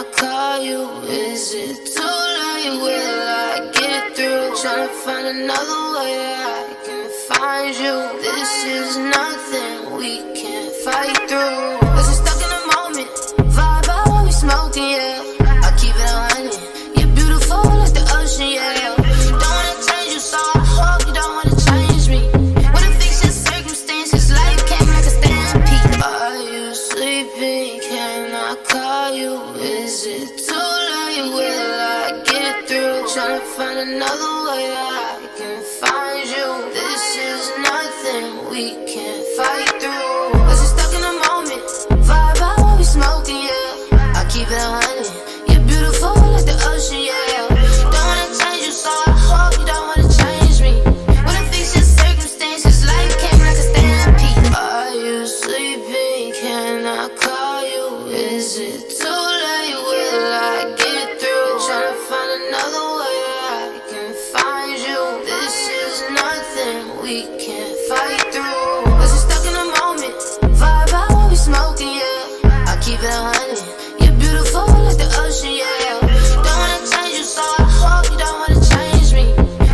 I call you? Is it too late? Will I get through? Trying to find another way I can find you. This is nothing we can't fight through. Cause we're stuck in the moment, vibe out while we smoking, yeah. I keep it 100, you're beautiful like the ocean, yeah. Don't wanna change you, so I hope you don't wanna change me. What if these just circumstances, life came like a stampede? Are you sleeping? Can I call you? Is it too late? Will I get through? Trying to find another way I can find you. This is nothing we can't fight through. Cause we're stuck in the moment, vibe out while we smoking, yeah. I keep it 100, you're beautiful like the ocean, yeah. Don't wanna change you, so I hope you don't wanna change me. What if these just circumstances, life came like a stampede? Are you sleeping? Can I call you? Is it too late? Will I get through? Trying to find another way I can find you. This is nothing we can't fight through. Cause we're stuck in the moment, vibe out while we smoking, yeah. I keep it 100, you're beautiful like the ocean, yeah. Don't wanna change you, so I hope you don't wanna change me.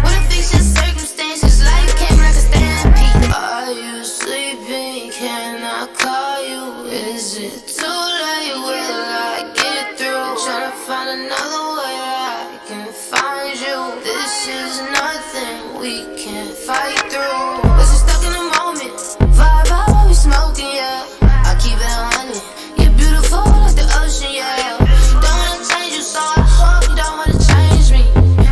What if these just circumstances, life came like a stampede? Are you sleeping? Can I call you? Is it too late? Will I get through? Trying to find another way I can find you. This is nothing we can't fight through. Cause we're stuck in the moment, vibe out while we smoking, yeah. I keep it 100, you're beautiful like the ocean, yeah. Don't wanna change you, so I hope you don't wanna change me.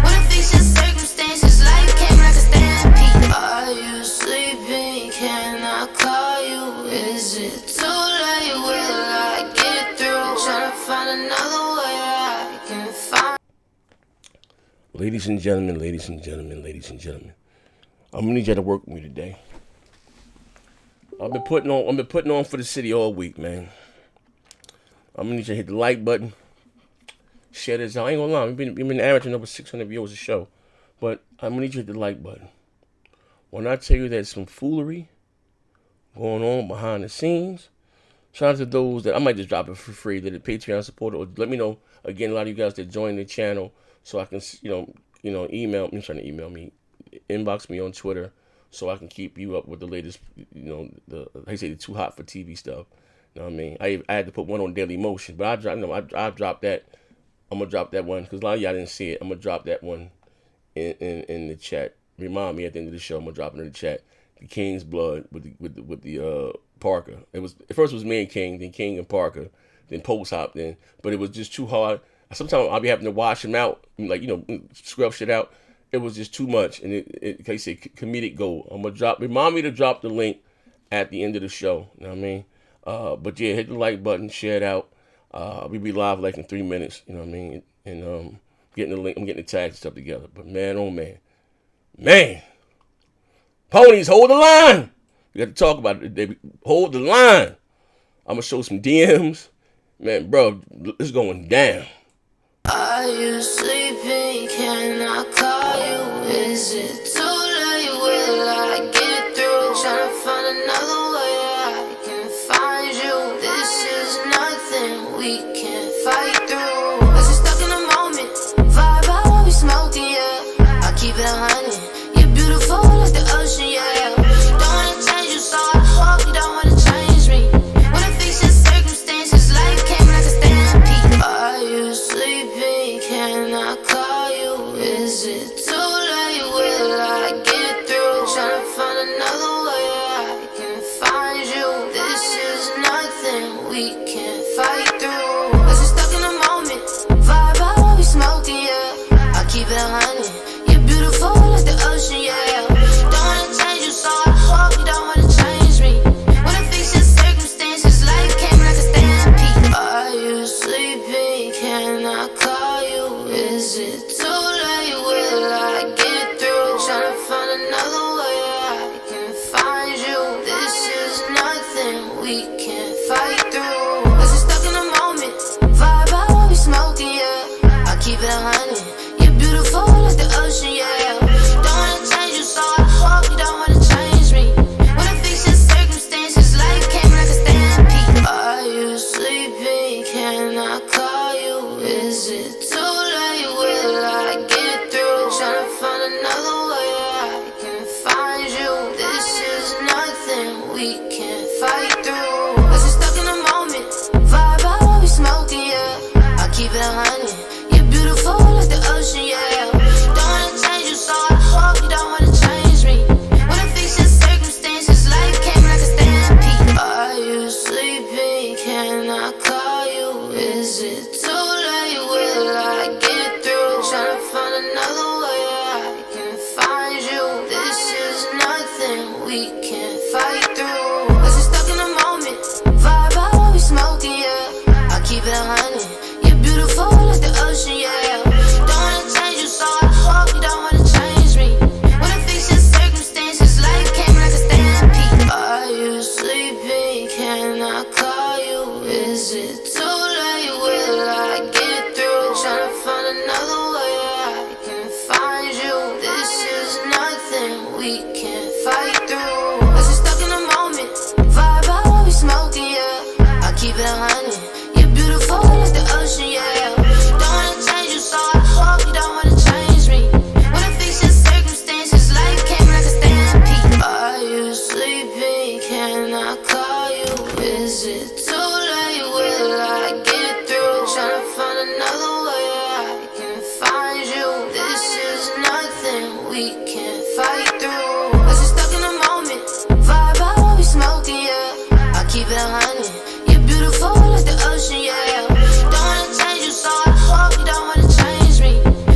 What if these just circumstances, life came like a stampede? Are you sleeping? Can I call you? Is it too late? Will I get through? Trying to find another way I can find. Ladies and gentlemen, ladies and gentlemen, ladies and gentlemen, I'm gonna need you to work with me today. I've been putting on for the city all week, man. I'm gonna need you to hit the like button, share this out. I ain't gonna lie, we've been averaging over 600 viewers a show, but I'm gonna need you to hit the like button. When I tell you there's some foolery going on behind the scenes, shout out to those that I might just drop it for free, that are Patreon supporter, or let me know. Again, a lot of you guys that join the channel, so I can, email me, trying to email me, inbox me on Twitter, so I can keep you up with the latest, they say the too hot for TV stuff. You know what I mean? I had to put one on Daily Motion, but I dropped that. I'm gonna drop that one because a lot of y'all didn't see it. I'm gonna drop that one in the chat. Remind me at the end of the show. I'm gonna drop it in the chat. The King's Blood with the Parker. At first it was me and King, then King and Parker, then Post hopped in, but it was just too hard. Sometimes I'll be having to wash him out, scrub shit out. It was just too much, and like I say, comedic gold. I'm gonna remind me to drop the link at the end of the show. You know what I mean? But yeah, hit the like button, share it out. We'll be live like in 3 minutes. You know what I mean? And getting the link, I'm getting the tags and stuff together. But man, oh man, ponies, hold the line. We got to talk about it. They hold the line. I'm gonna show some DMs, man, bro. It's going down. Are you sleeping? Can I call you? Is it too late? Will I get through? Trying to find another way I can find you. This is nothing we can't fight through. Cause we're stuck in the moment, vibe out while we smoking, yeah. I keep it 100, you're beautiful like the ocean, yeah. Don't wanna change you, so I hope you don't wanna change me. What if these just circumstances, life came like a stampede? Are you sleeping? Can I call you? Is it too late? Will I get through? Trying to find another way I can find you. This is nothing we can't fight through. Cause we're stuck in the moment, vibe out while we smoking, yeah. I keep it 100, you're beautiful like the ocean, yeah. Don't wanna change you, so I hope you don't wanna change me. What if these just circumstances, life came like a stampede? Are you sleeping? Can I call you? Is it too late? Will I get through? Trying to find another way I can find you. This is nothing we can't fight through. Cause we're stuck in the moment, vibe out while we smoking, yeah. I keep it 100, you're beautiful like the ocean, yeah. Don't wanna change you, so I hope you don't wanna change me. What if these just circumstances, life came like a stampede? Are you sleeping? Can I call you? Is it too late? Will I get through? Tryna find another way I can find you. This is nothing we can't fight through. Cause we're stuck in the moment. Vibe out while we smoking, yeah. I keep it 100. You're beautiful like the ocean, yeah. Don't wanna change you, so I hope you don't wanna change me. Wanna fix your circumstances, life came like a stampede. Are you sleeping? Can I call you? Is it too late? Will I get through? Tryna find another way I can find you. This is nothing we can't fight through. Cause we're stuck in the moment. Vibe out while we smoking, yeah. I keep it 100. You're beautiful like the ocean, yeah. Don't wanna change you, so I hope you don't wanna change me. Wanna fix your circumstances, life came like a stampede. Are you sleeping? Can I call you? Is it too late? Will I get through? Tryna find another way I can find you. This is nothing we can't fight through. Cause we're stuck in the moment. Vibe out while we smoking, yeah. I keep it 100. You're beautiful like the ocean, yeah. Don't wanna change you, so I hope you don't wanna change me. Wanna fix your circumstances, life came like a stampede. Are you sleeping? Can I call you? Is it too late? Will I get through? Tryna find another way I can find you. This is nothing we can't fight through. Cause we're stuck in the moment. Vibe out while we smoking, yeah. I keep it 100. You're beautiful like the ocean, yeah. Don't wanna change you, so I hope you don't wanna change me.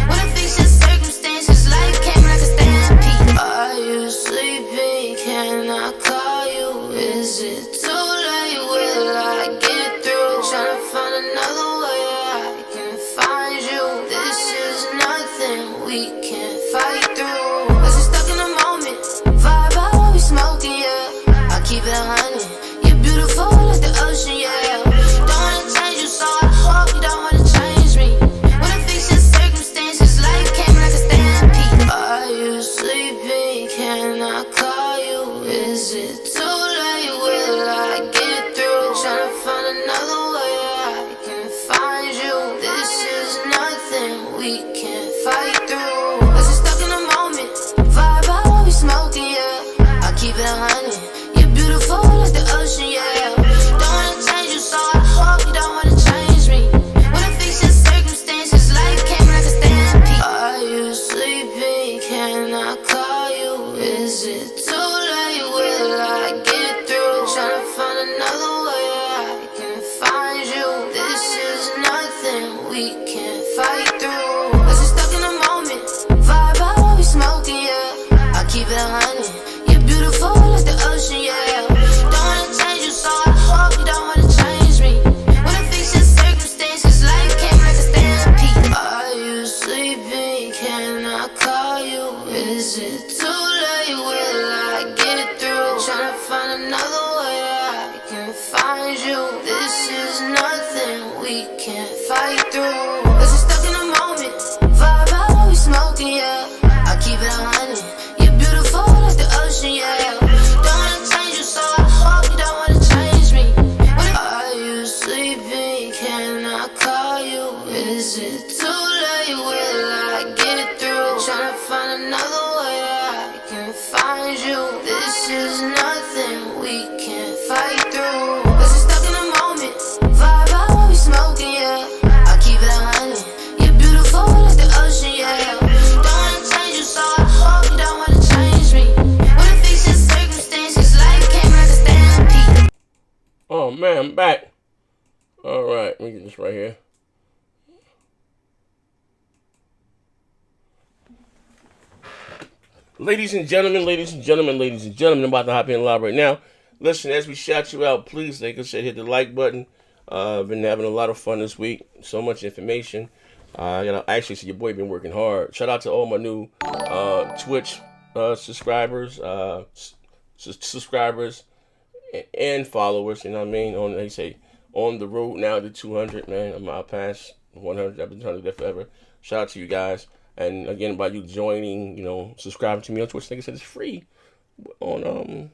Wanna fix your circumstances, life came like a stampede. Are you sleeping? Can I call you? Is it too late? Will I get through? Tryna find another way I can find you. This is nothing we can't fight through. Cause we're stuck in the moment. Vibe out while we smoking, yeah. I keep it 100. You're beautiful like the ocean, yeah. Don't wanna change you, so I hope you don't wanna change me. Wanna fix your circumstances, life came like a stampede. Are you sleeping? Can I call you? Is it too late? Will I get through? Tryna find another way I can find you. This is nothing we can't fight through. Cause we're stuck in the moment. Vibe out while we smoking, yeah. I keep it 100. You're beautiful like the ocean, yeah. Don't wanna change you, so I hope you don't wanna change me. Wanna fix your circumstances, life came like a stampede. Are you sleeping? Can I call you? Is it too late? Will I get through? Tryna find another way I can find you. This is nothing we can't fight through. Cause we're stuck in the moment. Vibe out while we smoking, yeah. I keep it 100. You're beautiful like the ocean, yeah. Don't wanna change you, so I hope you don't wanna change me. Wanna fix your circumstances, life came like a stampede. Are you sleeping? Can I call you? Is it too late? Will I get through? Tryna find another way I can find you. This is nothing we can't fight through. Cause we're stuck in the moment. Vibe out while we smoking, yeah. I keep it 100. You're beautiful like the ocean, yeah. Don't wanna change you, so I hope you don't wanna change me. Are you sleeping? Can I call you? Is it too late? Will I get through? Tryna find another way I can find you. This is nothing we can't fight through. Cause we're stuck in the moment. Vibe out while we smoking, yeah. I keep it 100. You're beautiful like the ocean, yeah. Don't wanna change you, so I hope you don't wanna change me. Wanna fix your circumstances, life came like a stampede. Oh man, I'm back. Alright, let me get this right here. Ladies and gentlemen, ladies and gentlemen, ladies and gentlemen, I'm about to hop in live right now. Listen, as we shout you out, please, like I said, hit the like button. I've been having a lot of fun this week. So much information. Actually, see your boy been working hard. Shout out to all my new Twitch subscribers, and followers. You know what I mean? They say on the road now to 200. Man, I'm out past 100. I've been trying to do that forever. Shout out to you guys. And again, by you joining, subscribing to me on Twitch, like I said, it's free. On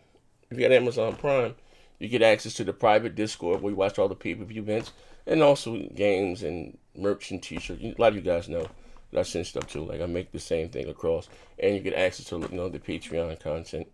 if you got Amazon Prime, you get access to the private Discord where we watch all the pay-per-view events and also games and merch and t-shirts. A lot of you guys know that I send stuff too. Like I make the same thing across, and you get access to the Patreon content.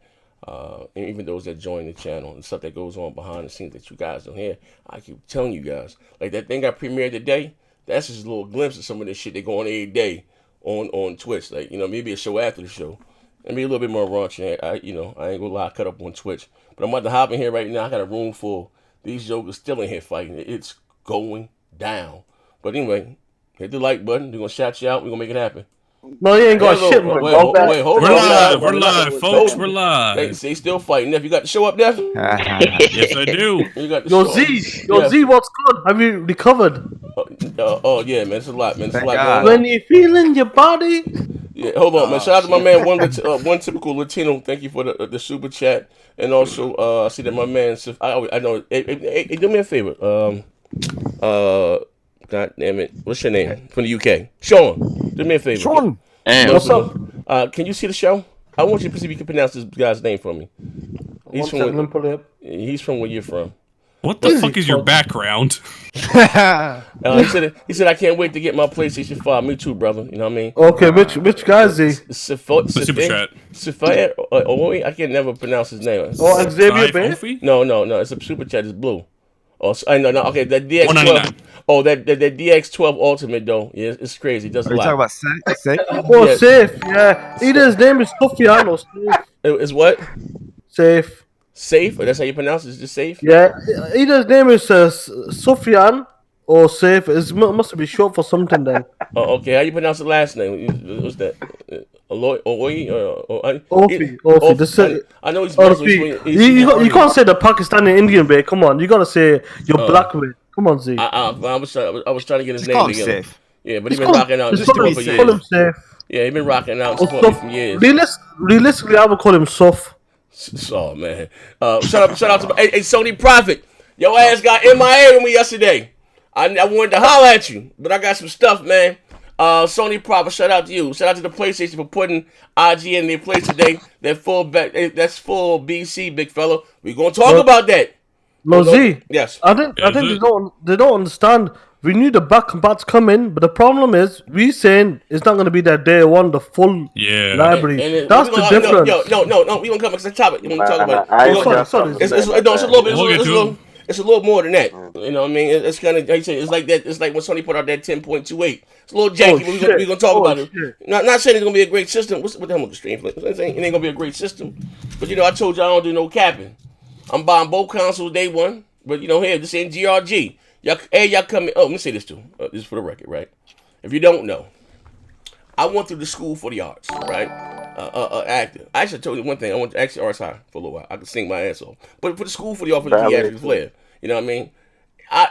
And even those that join the channel and stuff that goes on behind the scenes that you guys don't hear, I keep telling you guys. Like that thing I premiered today, that's just a little glimpse of some of this shit that go on every day on Twitch. Like, maybe a show after the show. And be a little bit more raunchy. I ain't gonna lie, cut up on Twitch. But I'm about to hop in here right now. I got a room full. These jokers still in here fighting. It's going down. But anyway, hit the like button. We're gonna shout you out. We're gonna make it happen. No, you ain't got shit, man. Wait, hold on. We're live, folks. We're live. They still fighting. Neff, you got the show up, Neff? Yes, I do. You got the Yo, show. Z, what's good? Have you recovered? Yeah, man. It's a lot, man. It's a lot going on. When you feeling your body? Yeah, hold on, man. Shout out to my man, one typical Latino. Thank you for the super chat, and also I see that my man. I know. Hey, do me a favor. God damn it, what's your name from the UK? Sean, do me a favor. Sean, what's up? Can you see the show? I want you to see if you can pronounce this guy's name for me. He's from where you're from. What the fuck is your background? He said I can't wait to get my PlayStation 5. Me too, brother. You know what I mean? Okay, which guy is he? Super chat. I can never pronounce his name. Oh, Xavier Bay? No. It's a super chat. It's blue. Oh, I know. Okay, that DX12. Oh, that DX12 Ultimate though. Yeah, it's crazy. It does a lot. Are you talking about Safe? Oh, yeah. Safe. Yeah. Either his name is Sofiano. Safe. It's what? Safe. Safe? That's how you pronounce it? Is it safe? Yeah. Either his name is Sofian or Safe. It must be short for something then. Oh, okay. How you pronounce the last name? What's that? Ofi. I know he's Muslim. You can't say the Pakistani Indian way. Come on, you gotta say your black way. Come on, Z. I was trying to get his name together. Safe. Yeah, but he's been rocking out just for years. Call him Safe. Yeah, he's been rocking out for years. Realistically, I would call him Soft. Oh man! Shout out to hey Sony Prophet. Your ass got MIA with me yesterday. I wanted to holler at you, but I got some stuff, man. Sony Prophet, shout out to you. Shout out to the PlayStation for putting IG in their place today. That's full BC, big fella. We're gonna talk about that. No, Z. Yes. I think they don't understand. We knew the back compats come in, but the problem is we saying it's not going to be that day one, the full library. And that's the difference. No. We gonna come back to the topic. We want to talk about it. It's a little more than that. You know what I mean? It's kind of, like you say, it's like that. It's like when Sony put out that 10.28. It's a little janky, but we're gonna talk about it. Not saying it's gonna be a great system. What the hell with the stream? I'm saying it ain't gonna be a great system. But I told you I don't do no capping. I'm buying both consoles day one. But hey, this ain't GRG. Y'all come in. Oh, let me say this too. This is for the record, right? If you don't know, I went through the school for the arts, right? Acting. I actually told you one thing. I went to arts high for a little while. I could sing my ass off. But for the school for the arts, for the theatrical flair. You know what I mean? I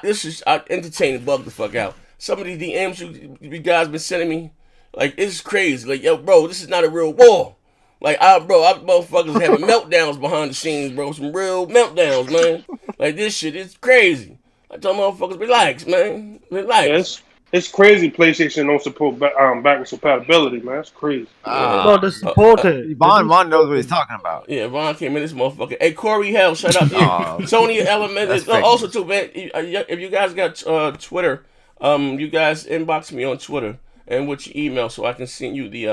entertain and bug the fuck out. Some of these DMs you guys been sending me, like, it's crazy. Like, yo, bro, this is not a real war. Like, I motherfuckers having meltdowns behind the scenes, bro. Some real meltdowns, man. Like, this shit is crazy. I tell motherfuckers, relax, man. Relax. Yes. It's crazy PlayStation don't support backwards compatibility, man. That's crazy. No, they support it. Vaughn knows what he's talking about. Yeah, Vaughn came in this motherfucker. Hey, Corey Hell, shout out to you. Sony Element. Also, too, man, if you guys got Twitter, you guys inbox me on Twitter and with your email so I can send you the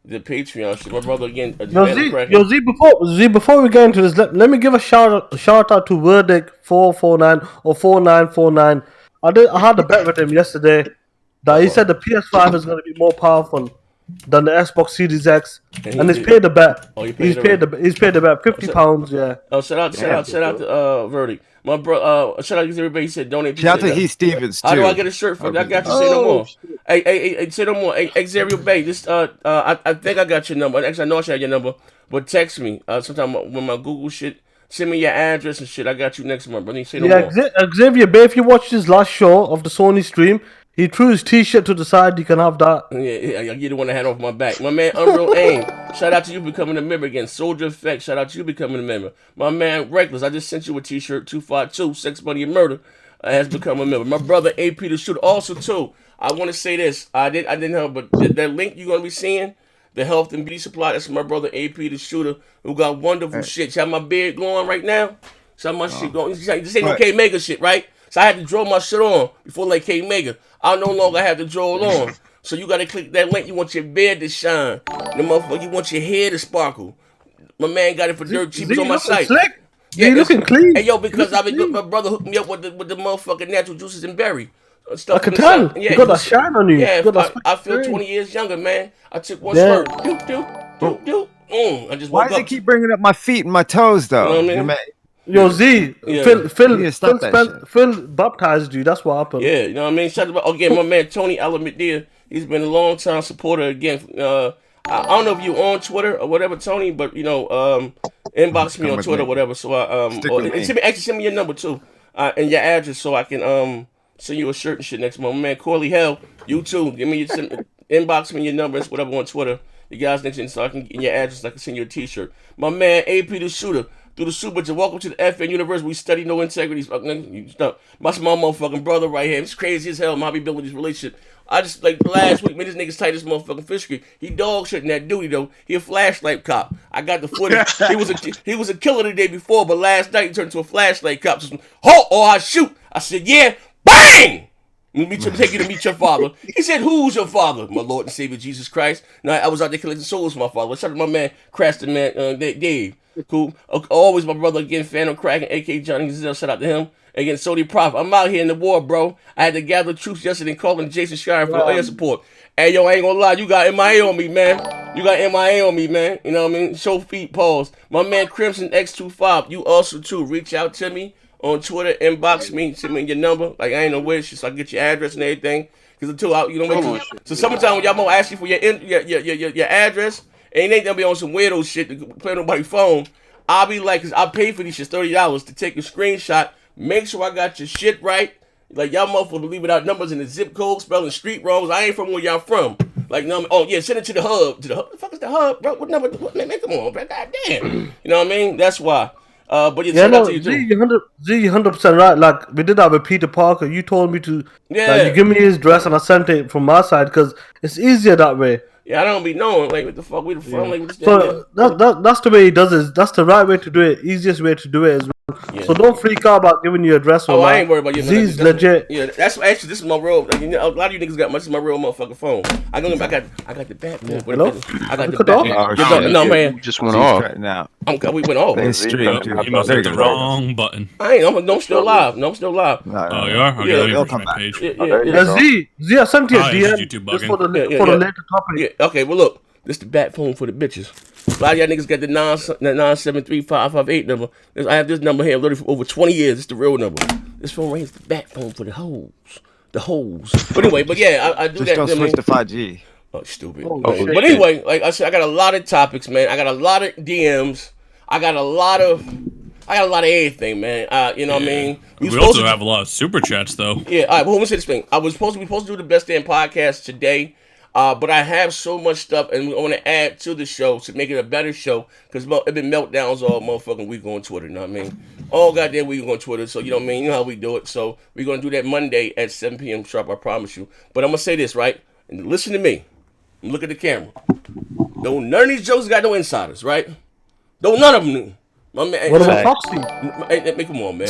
Patreon shit. My brother again. Z, before we get into this, let me give a shout out to Verdict 449 or 4949. I had a bet with him yesterday that he said the PS5 is going to be more powerful than the Xbox Series X, and he's paid the bet. He's paid the bet £50. Yeah. Oh, shout out to Verdict. My bro, shout out to everybody. He said donate. Shout out to Heath Stevens too. How do I get a shirt for? I got you. Say no more. Hey, say no more. Hey, Xavier Bay. I think I got your number. Actually, I know I should have your number, but text me sometime when my Google shit. Send me your address and shit. I got you next month, brother. Say no more. Xavier Bay, if you watched his last show of the Sony stream, he threw his t-shirt to the side. You can have that. Yeah, you're the one that had off my back. My man, Unreal Aim. Shout out to you becoming a member again. Soldier Effect. Shout out to you becoming a member. My man, Reckless. I just sent you a t-shirt. 252 Sex, Money, and Murder has become a member. My brother, AP the Shooter. Also, too, I want to say this. I didn't help, but that link you're going to be seeing, the health and beauty supply, that's my brother AP the Shooter, who got wonderful shit. See how my beard glowing right now? See how my shit going? This ain't no K-Mega shit, right? So I had to draw my shit on before like K Mega. I no longer have to draw it on. So you gotta click that link. You want your beard to shine. The motherfucker, you want your hair to sparkle. My man got it for dirt cheap. It's on my site. Slick. Yeah, you looking clean. Hey yo, because my brother hooked me up with the motherfucking natural juices and berry. I can tell. Yeah, you got that shine on you. Yeah, you got I feel 20 years younger, man. I took one Yeah. slurp. Doop. I just Why woke does up. it keep bringing up my feet and my toes, though? You know what I mean? Yo, Z, Yeah. Phil baptized you. That's what happened. Yeah, you know what I mean? Shout out again, my man Tony Alamedea. He's been a long time supporter again. I don't know if you on Twitter or whatever, Tony, but you know, inbox me on Twitter or whatever. So send me your number too, and your address so I can send you a shirt and shit next month. My man Corley Hell, you too. Give me inbox me your numbers, whatever on Twitter. You guys next so I can get your address. I can send you a T-shirt. My man AP the Shooter. Through the super, welcome to the FN universe. We study no integrity. That's my motherfucking brother right here. It's crazy as hell. My abilities relationship. I just like last week, man. This nigga's tight as motherfucking fish creek. He dog shit in that duty though. He a flashlight cop. I got the footage. he was a killer the day before, but last night he turned into a flashlight cop. So, I shoot. I said, yeah, bang. Take you to meet your father. He said, who's your father? My Lord and Savior Jesus Christ. Now I was out there collecting souls for my father. Shout out to my man, Craston, man, Dave. Cool. Always my brother again, Phantom Kraken, AK Johnny Giselle. Shout out to him. Again, Sony Prophet. I'm out here in the war, bro. I had to gather troops yesterday and calling Jason Shire for air support. Hey, yo, I ain't gonna lie. You got MIA on me, man. You know what I mean? Show feet, pause. My man Crimson X25. You also, too. Reach out to me on Twitter. Inbox me. Send me your number. Like, I ain't no wish. So I can get your address and everything. Because until I, you know, so sometimes when y'all gonna ask you for your address, and they gonna be on some weirdo shit to play on nobody's phone. I'll be like, cause I pay for these shit $30 to take a screenshot, make sure I got your shit right. Like y'all motherfuckers leave without numbers in the zip code, spelling street wrongs. I ain't from where y'all from. Like, oh yeah, send it to the hub. To the hub. What the fuck is the hub, bro? What number? Man, come on, bro. God damn. You know what I mean? That's why. But yeah, no, Z, 100% right. Like we did that with Peter Parker. You told me to. Yeah. Like, you give me his dress and I sent it from my side because it's easier that way. Yeah, I don't be knowing like what the fuck we the from. Yeah. Like, so that's the way he does it. That's the right way to do it. Easiest way to do it as well. Yeah. So don't freak out about giving you a dress. Oh, I ain't worried about you. Z's legit. Yeah, that's actually this is my real. Like, you know, a lot of you niggas got this is my real motherfucking phone. I got the bat. Yeah. I got the bat. No man, just went off. Now we went off. You must hit the wrong button. I'm still live. No, I'm still live. Oh, you are? Okay, let me refresh my page. Z, I sent you a DM just for the later topic. Yeah, okay, well look, this the bat phone for the bitches. A lot of y'all niggas got the 973-558 number. I have this number here literally for over 20 years. It's the real number. This phone right here is the bat phone for the hoes. The hoes. But anyway, I do just that. Don't switch to 5G. Oh, stupid. But anyway, like I said, I got a lot of topics, man. I got a lot of DMs. I got a lot of everything, man. You know what I mean? We also have a lot of super chats, though. Yeah, all right, well, let me say this thing. We supposed to do the Best Damn Podcast today. But I have so much stuff, and we want to add to the show to make it a better show, because it's been meltdowns all motherfucking week on Twitter, you know what I mean? All goddamn week on Twitter, so you know what I mean? You know how we do it. So we're going to do that Monday at 7 p.m. sharp, I promise you. But I'm going to say this, right? And listen to me. And look at the camera. None of these jokes got no insiders, right? None of them. My man, what about Foxy? Come on, man.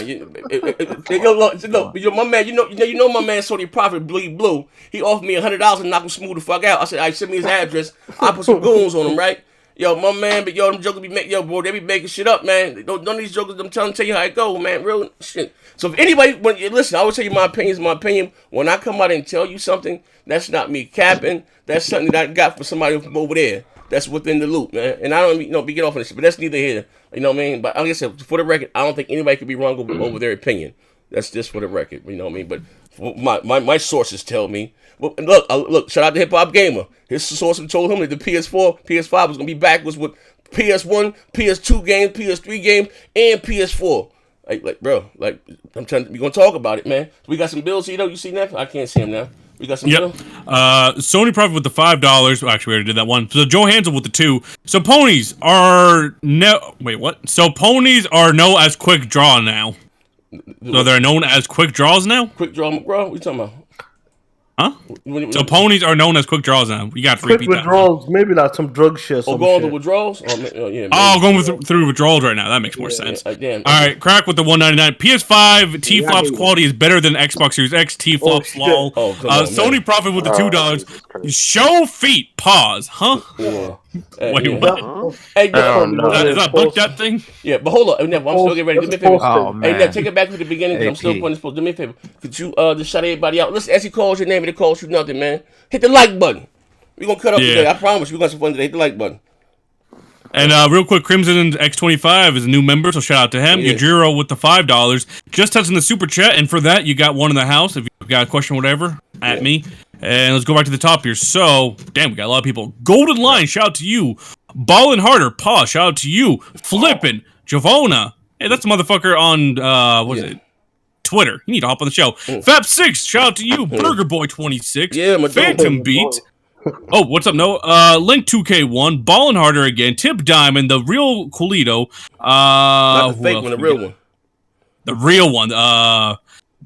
My man, you know my man Sony Prophet Bleed Blue. He offered me $100 and knock him smooth the fuck out. I said, "I send me his address. I put some goons on him, right?" Yo, my man, but them jokers they be making shit up, man. None of these jokers, I'm trying to tell you how it go, man. Real shit. So if anybody, when you listen, I always tell you my opinion is my opinion. When I come out and tell you something, that's not me capping. That's something that I got from somebody from over there. That's within the loop, man. And I don't, be get off on this shit, but that's neither here. You know what I mean? But like I said, for the record, I don't think anybody could be wrong over their opinion. That's just for the record. You know what I mean? But my sources tell me. Well, look, shout out to Hip Hop Gamer. His sources told him that the PS4, PS5 was gonna be backwards with PS1, PS2 games, PS3 games, and PS4. Like, bro, I'm trying. We gonna talk about it, man. We got some bills here, though. You see that? I can't see him now. We got some. Yep. Sony Profit with the $5. Well, actually, we already did that one. So Joe Hansel with the 2. So ponies are Wait, what? So ponies are known as quick draw now. So they're known as quick draws now. Quick draw, bro. What you talking about? Huh? So ponies are known as quick draws now. You got to Quick repeat that. withdrawals, maybe like some drug shit. Or go on the withdrawals? Yeah, going through withdrawals right now. That makes more sense. Damn. All right, crack with the 199. PS5 T-flops quality is better than Xbox Series X T-flops. Lol. Sony profit with the $2. Show feet. Pause. Huh? Yeah. Wait, what? Hey, Is that book that thing? Yeah, but hold on. I'm still getting ready. Do me a favor. Oh, Hey, man. Nev, take it back to the beginning. I'm still putting this post. Do me a favor. Could you just shout everybody out? Listen, as he calls your name, and it calls you nothing, man. Hit the like button. We're going to cut up today. I promise we're going to have some fun today. Hit the like button. And real quick, Crimson X25 is a new member, so shout out to him. Yajiro with the $5. Just touching the super chat, and for that, you got one in the house. If you got a question or whatever, at me. And let's go back to the top here. So, damn, we got a lot of people. Golden Line, shout out to you. Ballin' Harder, Paw, shout out to you. Flippin', Javona. Hey, that's a motherfucker on, what is it? Twitter. You need to hop on the show. Fap6, shout out to you. Burger Boy 26. Yeah, Phantom Beat. Oh, what's up? No, Link 2K1, Ballin' Harder again, Tip Diamond, the real Coolito. Not the fake one, the real one. The real one.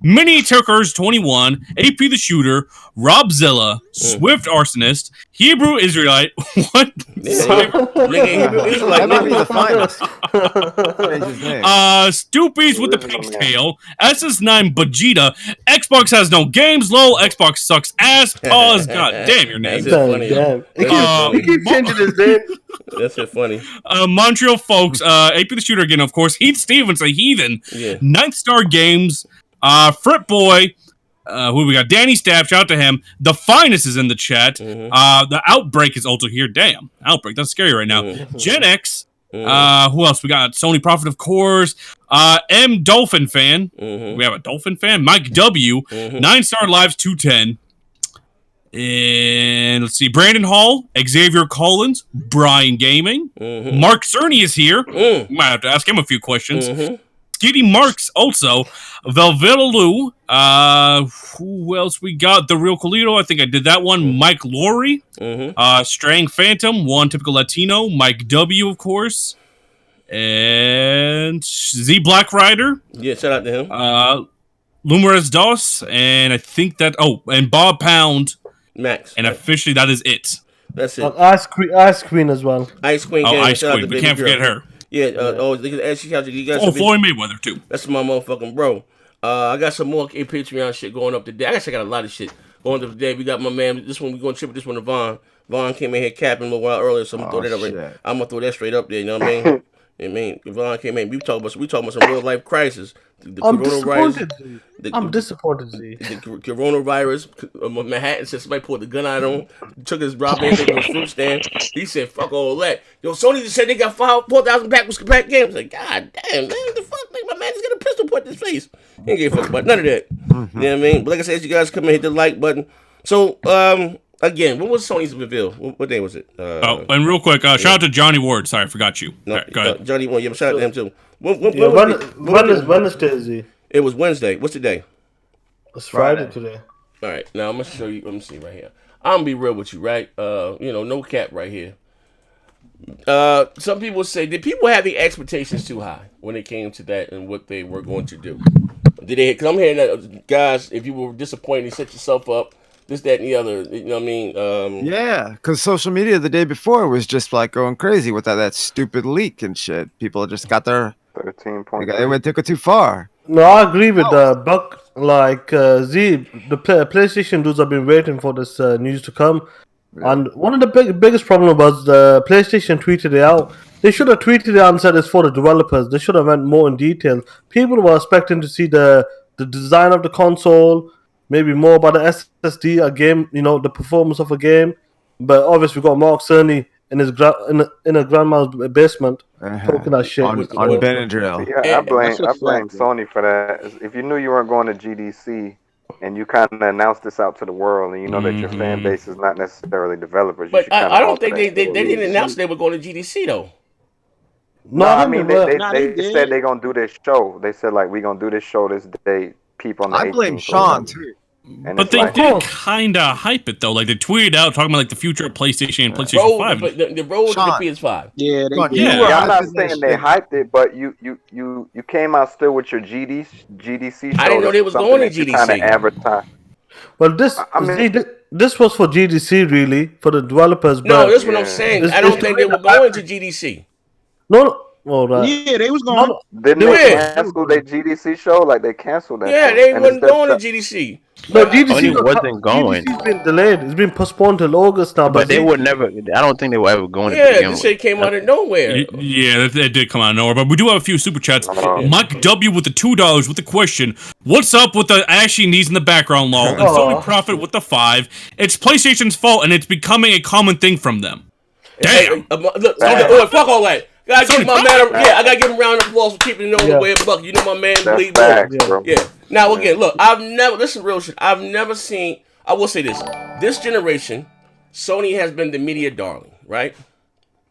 Mini Turkers 21, AP the Shooter, Robzilla, Swift Arsonist, Hebrew Israelite. What? Hebrew Israelite. That might be the finest. Change his name. Stoopies with the pigtail, SS9 Vegeta, Xbox has no games, lol, Xbox sucks ass, pause, god damn your name. That's funny. He keeps changing his name. That's it funny. Montreal folks, AP the Shooter again, of course, Heath Stevens, a heathen, Ninth Star Games, Frit Boy, who we got? Danny Staff, shout out to him. The Finest is in the chat. The Outbreak is also here. Damn, Outbreak, that's scary right now. Gen X, who else? We got Sony Prophet, of course. M Dolphin Fan. We have a Dolphin Fan. Mike W. 9-Star Lives 210. And let's see, Brandon Hall, Xavier Collins, Brian Gaming, Mark Cerny is here. Might have to ask him a few questions. Skitty Marks also, Velvetalu, who else we got? The Real Colito, I think I did that one. Mike Laurie, Strang Phantom, One Typical Latino, Mike W, of course, and Z Black Rider. Yeah, shout out to him. Lumerez Dos, and I think that, and Bob Pound. Max. And officially, that is it. That's it. Ice Queen as well. Ice Queen. Ice Queen. We can't forget her. Yeah, you guys. Floyd Mayweather too. That's my motherfucking bro. I got some more Patreon shit going up today. I guess I got a lot of shit going up today. We got my man. This one we going to trip with this one to Vaughn. Vaughn came in here capping a little while earlier, so I'm gonna throw that up. Right. I'm gonna throw that straight up there. You know what I mean? Vaughn came in. We talking about some real life crisis. I'm disappointed. The coronavirus. Manhattan said somebody pulled the gun out on him, took his rob and took his fruit stand. He said, "Fuck all that." Yo, Sony just said they got 4,000 back games. Like, God damn, man, what the fuck? Like, my man just got a pistol point in his face. He ain't give a fuck about none of that. You know what I mean? But like I said, you guys come and hit the like button. So, again, what was Sony's reveal? What day was it? And real quick, shout out to Johnny Ward. Sorry, I forgot you. No, right, go ahead. Johnny Ward. Yeah, shout out to him too. Wednesday is he? It was Wednesday. What's the day? It's Friday today. All right, now I'm gonna show you. Let me see right here. I'm gonna be real with you, right? No cap right here. Some people say, did people have the expectations too high when it came to that and what they were going to do? Did they? Because I'm hearing that, guys, if you were disappointed, you set yourself up. This, that, and the other. You know what I mean? Yeah, because social media the day before was just like going crazy with that stupid leak and shit. People just got their 13 They took it too far. No, I agree with Buck. Like the PlayStation dudes have been waiting for this news to come, and one of the biggest problem was the PlayStation tweeted it out. They should have tweeted it out and said it's for the developers. They should have went more in detail. People were expecting to see the design of the console, maybe more about the SSD, a game, the performance of a game. But obviously, we got Mark Cerny in his in a grandma's basement talking that shit on Benadryl. Yeah, I blame Sony for that. If you knew you weren't going to GDC and you kind of announced this out to the world, and you know that your fan base is not necessarily developers, but I don't think they didn't announce they were going to GDC though. No, I mean they said they're gonna do this show. They said like we're gonna do this show this day. People on the I blame Sean too. And but they did kind of hype it though. Like they tweeted out talking about like the future of PlayStation and PlayStation 5. But the road to the PS5. Yeah, I'm not saying they hyped it, but you came out still with your GDC show. I didn't know they was going to GDC. Kind of advertise. Well, this I mean, this was for GDC really for the developers, No, but that's what I'm yeah. saying. it's I don't to think they make were the going to hybrid. GDC. No, all right. Yeah, they was No, going. no, Didn't they they were Where? going. They were cancel their going. GDC show? Like they canceled that Yeah, show, they and it's wasn't just going to GDC. No, Like, GDC Sony got wasn't going, GDC's been delayed. It's been postponed till August now. but But they see, would never. I don't think they were ever going to yeah, begin this with. shit came out of nowhere. Yeah, that did come out of nowhere. But we do have a few super chats. Oh. Mike W with the $2 with the question: what's up with the ashy knees in the background, lol? And Sony Profit with the 5. It's PlayStation's fault, and it's becoming a common thing from them. Damn. Look, Bad. fuck all that. Gotta give my man. I gotta give him a round of applause for keeping it on Yeah. the way. Buck, you know my man. That's Bleed facts, Buck. bro. Yeah. Now again, look, I've never. This is real shit. I've never seen. I will say this: this generation, Sony has been the media darling, right?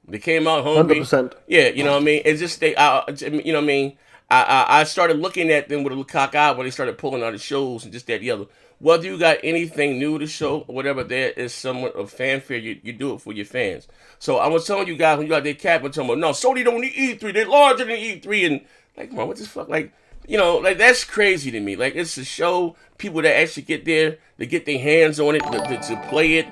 They came out hungry. 100%. Yeah, you know what I mean. It's just you know what I mean. I started looking at them with a little cock eye when they started pulling out the shows and just that the other. Whether you got anything new to show or whatever, there is somewhat of fanfare. You do it for your fans. So I was telling you guys when you got their cap and telling me, no, Sony don't need E3. They're larger than E3. And like, man, what the fuck? Like, you know, like that's crazy to me. Like it's a show. People that actually get there, they get their hands on it to play it.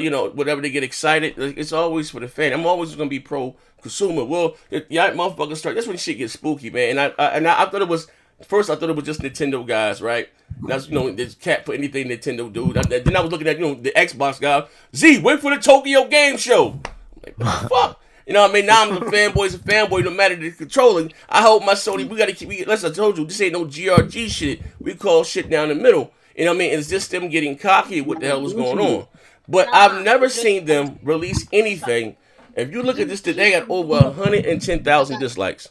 You know, whatever they get excited. It's always for the fan. I'm always gonna be pro consumer. Well, yeah, motherfuckers start. That's when shit gets spooky, man. And I thought it was. First, I thought it was just Nintendo guys, right? That's, you know, this cat for anything Nintendo do. Then I was looking at, you know, the Xbox guy. Z, wait for the Tokyo Game Show. I'm like, what the fuck? You know what I mean? Now I'm the fanboy's a fanboy no matter the controlling. I hope my Sony, we gotta keep, as I told you, this ain't no GRG shit. We call shit down the middle. You know what I mean? It's just them getting cocky. What the hell is going on? But I've never seen them release anything. If you look at this today, they got over 110,000 dislikes.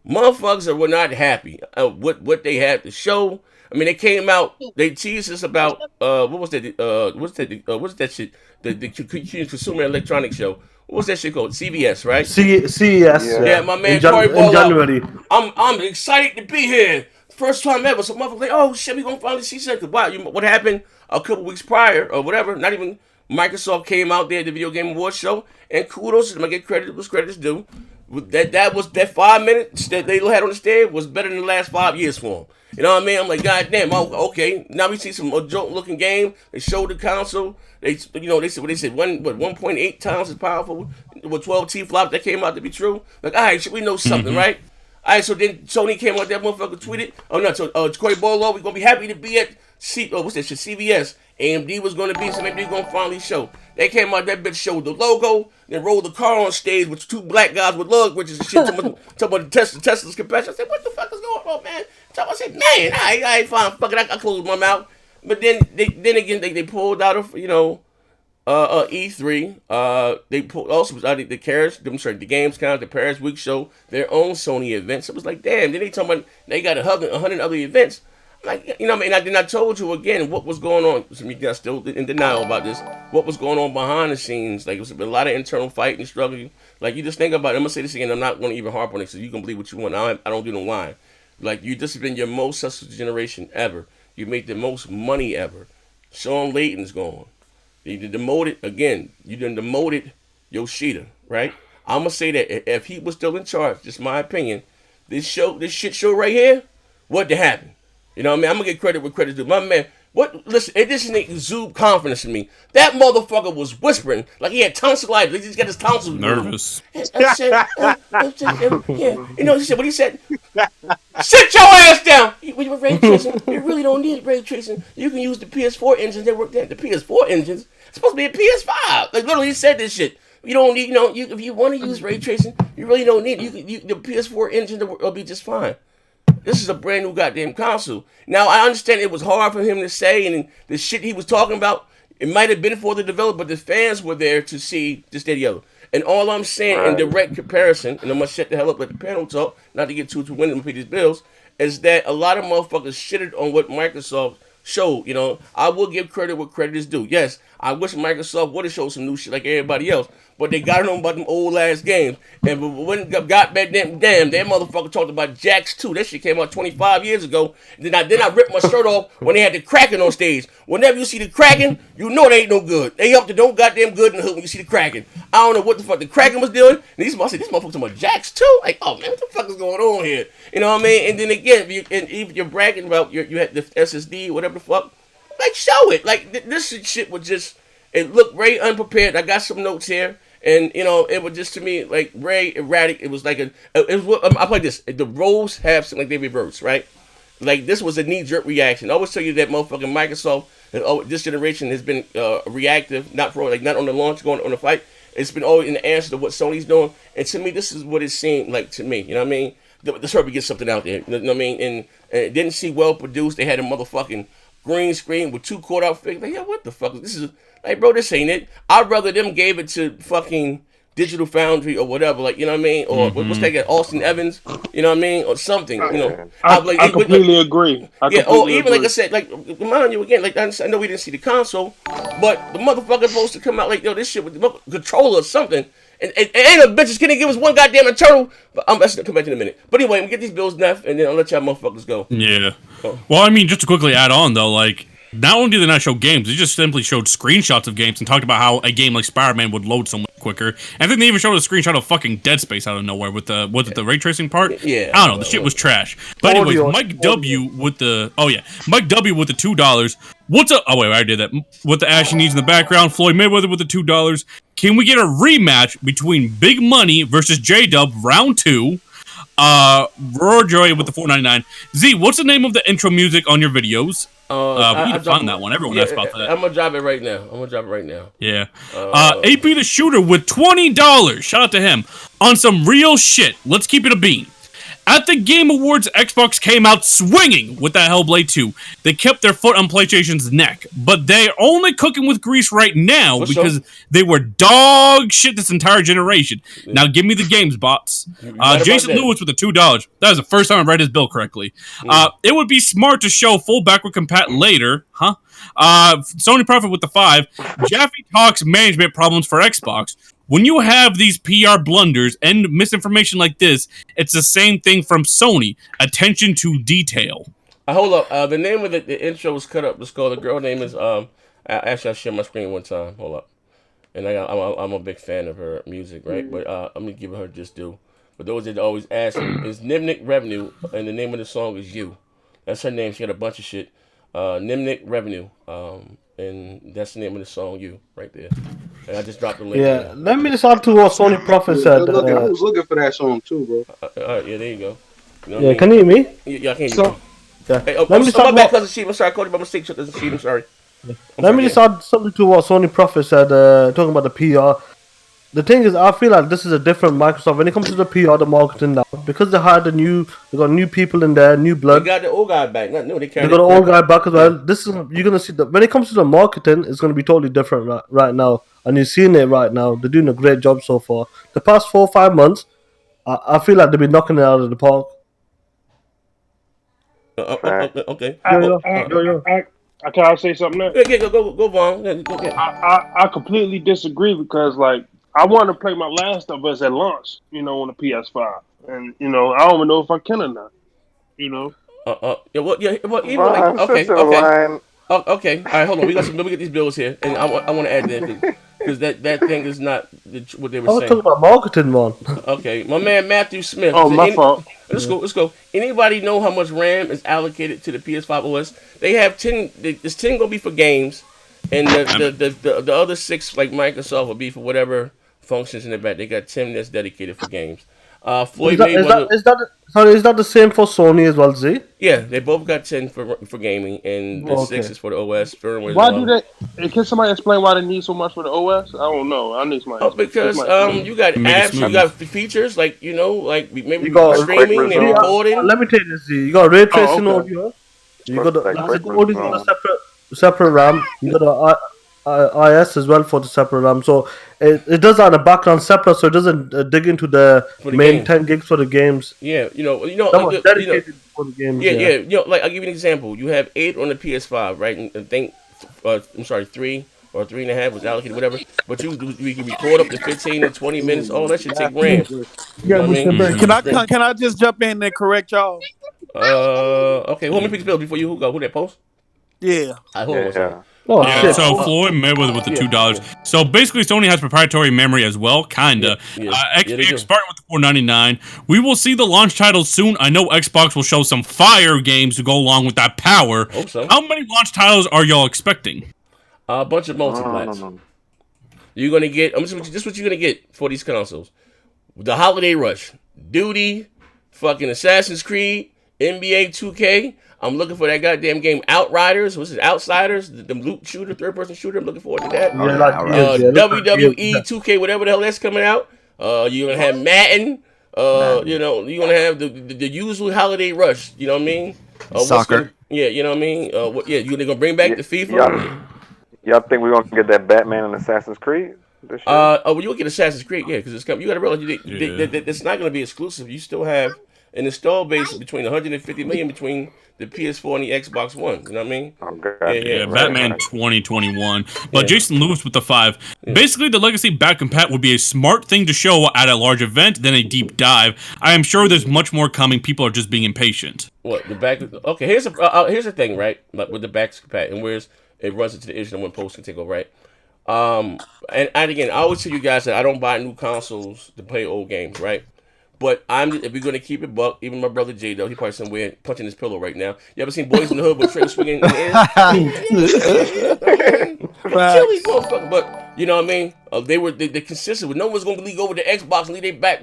Motherfuckers were not happy what they had to show. I mean, they came out. They teased us about what was that? What's that shit? The Consumer Electronics Show. What was that shit called? CVS, right? CES. Yeah, my man Corey in Ball January. I'm excited to be here. First time ever. So motherfuckers like, oh shit, we gonna finally see something. Wow, what happened a couple weeks prior or whatever? Not even Microsoft came out there at the Video Game Awards show, and kudos to them. I get credit was credit's due. That 5 minutes that they had on the stage was better than the last 5 years for them. You know what I mean? I'm like, goddamn, okay. Now we see some adult looking game. They showed the console. They said 1.8 times as powerful with 12 T flops. That came out to be true. Like, all right, we know something, right? All right, so then Sony came out, that motherfucker tweeted. Oh no, so Corey Bolo, we're gonna be happy to be at CVS. AMD was gonna be, so maybe they're gonna finally show. They came out, that bitch showed the logo, then rolled the car on stage with 2 black guys with lug bridges and shit. Talking about Tesla's compassion. I said, what the fuck is going on, man? So I said, man, I ain't fine. Fuck it, I closed my mouth. But then again, they pulled out of, you know, E3. They pulled also was out of the Gamescom, the Paris Week Show, their own Sony events. It was like, damn. Then they talking about they got 100 other events. Like, you know what I mean? I told you again what was going on. Some of you guys still in denial about this. What was going on behind the scenes? Like, it was a lot of internal fighting and struggling. Like, you just think about it. I'm gonna say this again. I'm not going to even harp on it, so you can believe what you want. I don't do no lying. Like, this has been your most successful generation ever. You made the most money ever. Sean Layton's gone. You done demoted again. You done demoted Yoshida, right? I'm gonna say that if he was still in charge, just my opinion, this shit show right here, what to happen? You know what I mean? I'm gonna get credit where credit's due. My man, listen, it just exude confidence in me. That motherfucker was whispering like he had tonsillitis. He just got his tonsils Nervous. I said, yeah. You know, he said, what he said? Sit your ass down! With your ray tracing, you really don't need ray tracing. You can use the PS4 engines that work there. The PS4 engines, it's supposed to be a PS5. Like, literally, he said this shit. You don't need, if you want to use ray tracing, you really don't need it. The PS4 engine will be just fine. This is a brand new goddamn console. Now, I understand it was hard for him to say, and the shit he was talking about, it might have been for the developer, but the fans were there to see this, that, the other. And all I'm saying in direct comparison, and I'm going to shut the hell up, let the panel talk, not to get too winning and pay these bills, is that a lot of motherfuckers shitted on what Microsoft showed. You know, I will give credit where credit is due. Yes, I wish Microsoft would have showed some new shit like everybody else, but they got it on about them old ass games. And when got back damn, that motherfucker talked about Jax 2. That shit came out 25 years ago. Then I ripped my shirt off when they had the Kraken on stage. Whenever you see the Kraken, you know they ain't no good. They up to no goddamn good in the hood when you see the Kraken. I don't know what the fuck the Kraken was doing. And these motherfuckers talking about Jax 2. Like, oh man, what the fuck is going on here? You know what I mean? And then again, if you're bragging about you had the SSD, whatever the fuck. like show it. Like this shit was just. It looked very unprepared. I got some notes here. And it was just to me like very erratic. It was like it was. I play this. The roles have something like they reverse, right? Like this was a knee-jerk reaction. I always tell you that motherfucking Microsoft, this generation has been reactive, not on the launch, going on the fight. It's been always in the answer to what Sony's doing. And to me, this is what it seemed like to me. You know what I mean? Let's hope we get something out there. You know what I mean? And it didn't seem well produced. They had a motherfucking green screen with 2 cut-out figures. Like, yeah, what the fuck? This is. Like, bro, this ain't it. I'd rather them gave it to fucking Digital Foundry or whatever, like, you know what I mean? Or what's that guy, Austin Evans, you know what I mean? Or something, you know. I completely agree. Like I said, like, remind you again, like, I know we didn't see the console, but the motherfucker supposed to come out like, yo, this shit with the controller or something. And ain't no bitches can't give us one goddamn Eternal. But I'm going to come back in a minute. But anyway, we get these bills, Neff, and then I'll let y'all motherfuckers go. Yeah. Well, I mean, just to quickly add on, though, like, not only did they not show games, they just simply showed screenshots of games and talked about how a game like Spidrman would load so much quicker. And I think they even showed a screenshot of fucking Dead Space out of nowhere with the ray tracing part? Yeah. I don't know, the shit was trash. But anyways, Mike W with the $2. What's up? Oh, wait, I did that. What the Ashy needs in the background, Floyd Mayweather with the $2. Can we get a rematch between Big Money versus J-Dub round 2? Roar Joy with the $4.99. Z, what's the name of the intro music on your videos? We need to find that one. Everyone asks about that. I'm gonna drop it right now. Yeah. AP the Shooter with $20. Shout out to him. On some real shit. Let's keep it a bean. At the Game Awards, Xbox came out swinging with that Hellblade 2. They kept their foot on PlayStation's neck, but they're only cooking with grease right now because they were dog shit this entire generation. Now give me the games, bots. Jason Lewis with the $2. That was the first time I read his bill correctly. It would be smart to show full backward compat later, huh? Sony Prophet with the $5. Jaffe talks management problems for Xbox. When you have these PR blunders and misinformation like this, it's the same thing from Sony. Attention to detail. Hold up. The name of the intro was cut up. Let's go. The girl name is actually I shared my screen one time. Hold up. And I'm a big fan of her music, right? But I'm gonna give her just due. But those that always ask me, is Nimnik Revenue, and the name of the song is You. That's her name. She got a bunch of shit. Nimnik Revenue. And that's the name of the song, You, right there. And I just dropped the link. Yeah, let me just add to what Sony Prophet said. I was looking for that song too, bro. Yeah, there you go. You know yeah, can you hear me? Yeah, I can hear you. Yeah. Hey, let me just my bad, cousin Sheep. I'm sorry, I called you by mistake, cousin Sheep. I'm sorry. Let me just add something to what Sony Prophet said, talking about the PR. The thing is, I feel like this is a different Microsoft when it comes to the PR, the marketing now, because they got new people in there, new blood. They got the old guy back. They got the old guy back as well. This is you're gonna see that when it comes to the marketing, it's gonna be totally different right now, and you're seeing it right now. They're doing a great job so far. The past 4 or 5 months, I feel like they've been knocking it out of the park. Okay. Can I say something there? Yeah, go, Vaughn. I completely disagree because, like, I wanted to play my Last of Us at launch, on the PS5, and I don't even know if I can or not, Well, even like, okay. Okay. All right, hold on. We get these bills here, and I want to add that because that thing is not what they were saying. I was talking about marketing, man. Okay, my man Matthew Smith. Oh, my fault. Let's go. Anybody know how much RAM is allocated to the PS5 OS? They have 10. There's 10 gonna be for games, and the other 6 like Microsoft will be for whatever functions in the back. They got 10 that's dedicated for games. Floyd is that the same for Sony as well, Z? Yeah, they both got 10 for gaming, and the 6 is for the OS. Why do they? Can somebody explain why they need so much for the OS? I don't know. I need somebody. Because you got apps, you got features like like maybe you got streaming and recording. Let me tell you this: Z. You got ray tracing audio. You got the separate RAM. You got the IS as well for the separate RAM, so it does that in the background separate, so it doesn't dig into the main games. 10 gigs for the games. Yeah, dedicated for the games. Yeah. Like I'll give you an example. You have 8 on the PS5, right? And I think, 3 or 3.5 was allocated, whatever. But we can record up to 15 and 20 minutes. All that should take RAM. Can I just jump in and correct y'all? Okay. Hold me pick the bill before you go. Who that post? Yeah. Hold on. Oh Yeah, shit! so Floyd Mayweather with the $2. So basically, Sony has proprietary memory as well, kinda. XBX starting with the $4.99. We will see the launch titles soon. I know Xbox will show some fire games to go along with that power. Hope so. How many launch titles are y'all expecting? A bunch of multiplats. You're gonna get. This what you're gonna get for these consoles. The Holiday Rush, Duty, fucking Assassin's Creed, NBA 2K. I'm looking for that goddamn game Outriders. What's it? Outsiders? The loot shooter, third-person shooter. I'm looking forward to that. WWE 2K, whatever the hell that's coming out. You're gonna have Madden. You know, you're gonna have the usual Holiday Rush. You know what I mean? Soccer. You know what I mean? They're gonna bring back the FIFA. Y'all think we're gonna get that Batman and Assassin's Creed this year? Well, you'll get Assassin's Creed, because it's coming. You gotta realize it's not gonna be exclusive. You still have an install base between 150 million between the PS4 and the Xbox One. You know what I mean? Batman 2021. But Jason Lewis with the 5. Basically, the Legacy back compat would be a smart thing to show at a large event than a deep dive. I am sure there's much more coming. People are just being impatient. What the back? Okay, here's the thing, right? With the back compat, and where's it runs into the issue when post can take over, right? And again, I always tell you guys that I don't buy new consoles to play old games, right? But if we're gonna keep it buck, even my brother J though, he probably somewhere punching his pillow right now. You ever seen Boys in the Hood with Trey swinging in the air? But you know what I mean? They consistent with no one's gonna league over the Xbox and leave their back.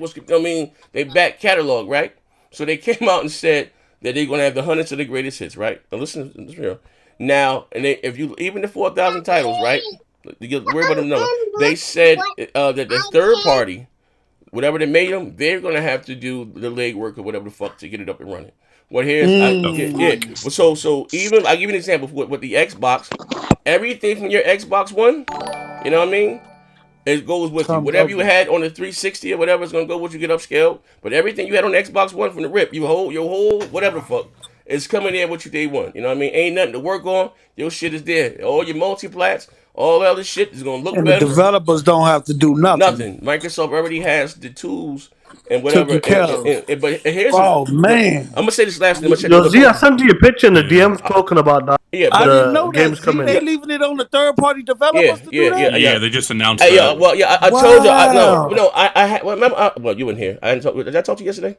They back catalog, right? So they came out and said that they're gonna have the hundreds of the greatest hits, right? Now listen, it's real. Now, and if you even the 4,000 titles, right? You get worried about them number. They said that the third party, whatever they made them, they're gonna have to do the legwork or whatever the fuck to get it up and running. Well, here's So even I'll give you an example with the Xbox. Everything from your Xbox One, you know what I mean? It goes with you. Whatever you had on the 360 or whatever is gonna go with you, get upscaled. But everything you had on the Xbox One from the rip, your whole whatever the fuck, is coming in with you day one. You know what I mean? Ain't nothing to work on. Your shit is there. All your multiplats, all the other shit is gonna look better. And the developers don't have to do nothing. Microsoft already has the tools and whatever. But here's man, I'm gonna say this last thing. I sent you a picture in the DMs talking about that. Yeah, I didn't know games that. coming. They leaving it on the third party developers to do that? Yeah, they just announced that. I told you. I had. Remember? Well, you weren't here. I didn't talk. Did I talk to you yesterday?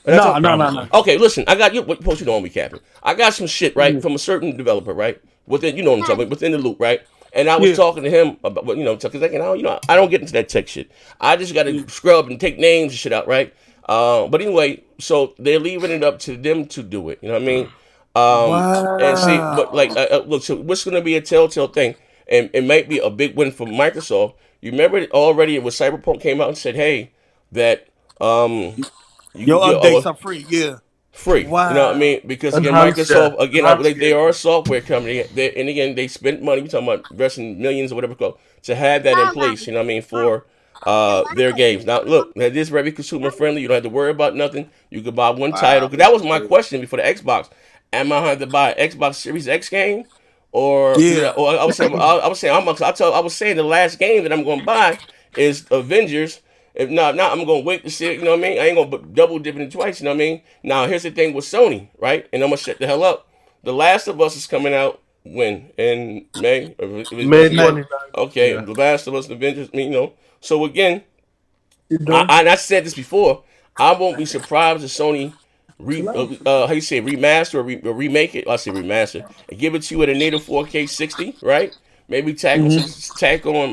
No. Okay, listen. I got you. Post, you don't be capping. I got some shit right from a certain developer, right? Within, you know what I'm talking about, within the loop, right? And I was talking to him about, because I don't get into that tech shit. I just got to scrub and take names and shit out, right? But anyway, so they're leaving it up to them to do it. You know what I mean? And see, but look, so what's going to be a telltale thing, and it might be a big win for Microsoft. You remember already when Cyberpunk came out and said, hey, that your updates are free, free. Wow. You know what I mean? Because again, Microsoft, they are a software company. And again, they spent money. We're talking about investing millions or whatever it's called, to have that in place. You know what I mean? For their games. Now, look, that is very consumer friendly. You don't have to worry about nothing. You could buy one title. Because that was my question before the Xbox. Am I going to have to buy an Xbox Series X game? Or I was saying the last game that I'm going to buy is Avengers. If not, I'm going to wait to see it, you know what I mean? I ain't going to double dip it twice, you know what I mean? Now, here's the thing with Sony, right? And I'm going to shut the hell up. The Last of Us is coming out when? In May? May 29th. Okay, The Last of Us, Avengers, So again, I said this before, I won't be surprised if Sony remaster or remake it. I say remaster and give it to you at a native 4K 60, right? Maybe tack on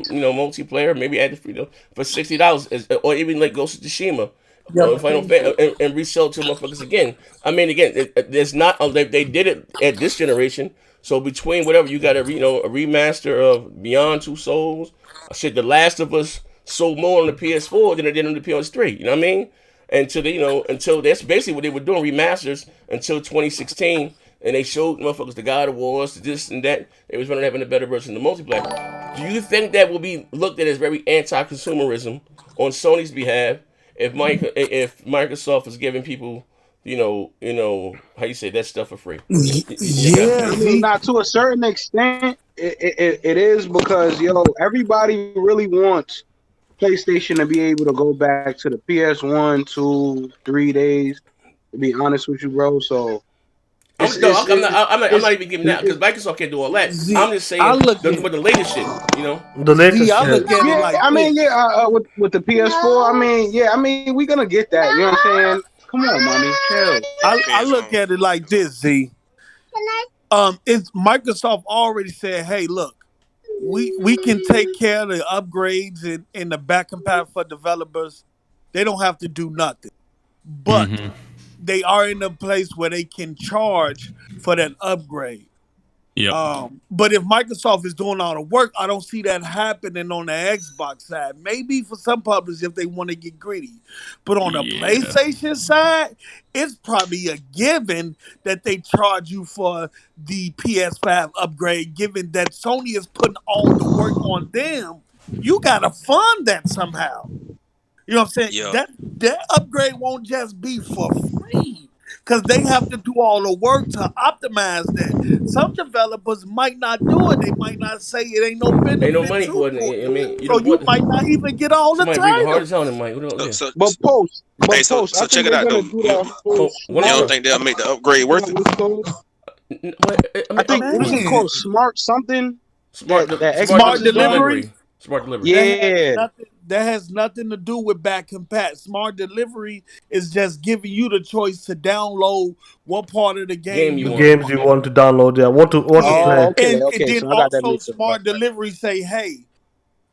multiplayer. Maybe add the for $60, or even like Ghost of Tsushima, and resell to motherfuckers again. I mean, again, there's not. They did it at this generation. So between whatever you got a remaster of Beyond Two Souls, The Last of Us sold more on the PS4 than it did on the PS3. You know what I mean? Until that's basically what they were doing, remasters until 2016. And they showed motherfuckers the God of Wars, this and that. They was running having a better version of the multiplayer. Do you think that will be looked at as very anti-consumerism on Sony's behalf if Microsoft is giving people, how you say that stuff for free? Yeah, I mean, not to a certain extent, it is because everybody really wants PlayStation to be able to go back to the PS1, 2, 3 days. To be honest with you, bro, so. I'm not even giving that because Microsoft can't do all that. I'm just saying with the latest shit, you know. The latest I shit. look at it like I mean, this. with the PS4, I mean, we're gonna get that. You know what I'm saying? Come on, mommy, chill. I look at it like this, Z. It's Microsoft already said, hey, look, we can take care of the upgrades and the back compatible for developers. They don't have to do nothing. But they are in a place where they can charge for that upgrade. Yep. But if Microsoft is doing all the work, I don't see that happening on the Xbox side. Maybe for some publishers if they want to get greedy. But on the PlayStation side, it's probably a given that they charge you for the PS5 upgrade, given that Sony is putting all the work on them. You gotta fund that somehow. You know what I'm saying? Yeah. That upgrade won't just be for free because they have to do all the work to optimize that. Some developers might not do it. They might not say it ain't no Ain't no benefit money to for it. I mean, you so know you what? might not even get all the Somebody breathing hard titles. as hell in Mike. Yeah. So, But post, hey, I so think check it they're out though. gonna do that whole One You don't extra. smart. think they'll make the upgrade worth it? What's it called? I think what is it Man, called? Smart something Smart, that smart Xbox is doing. delivery. Smart delivery. Yeah. That has nothing to do with back compat. Smart delivery is just giving you the choice to download what part of the game Game you you The want. games you want to download, yeah, what to yeah. play. Oh, okay, And okay. then So I got that also mixed up. Right, smart right. delivery say, hey,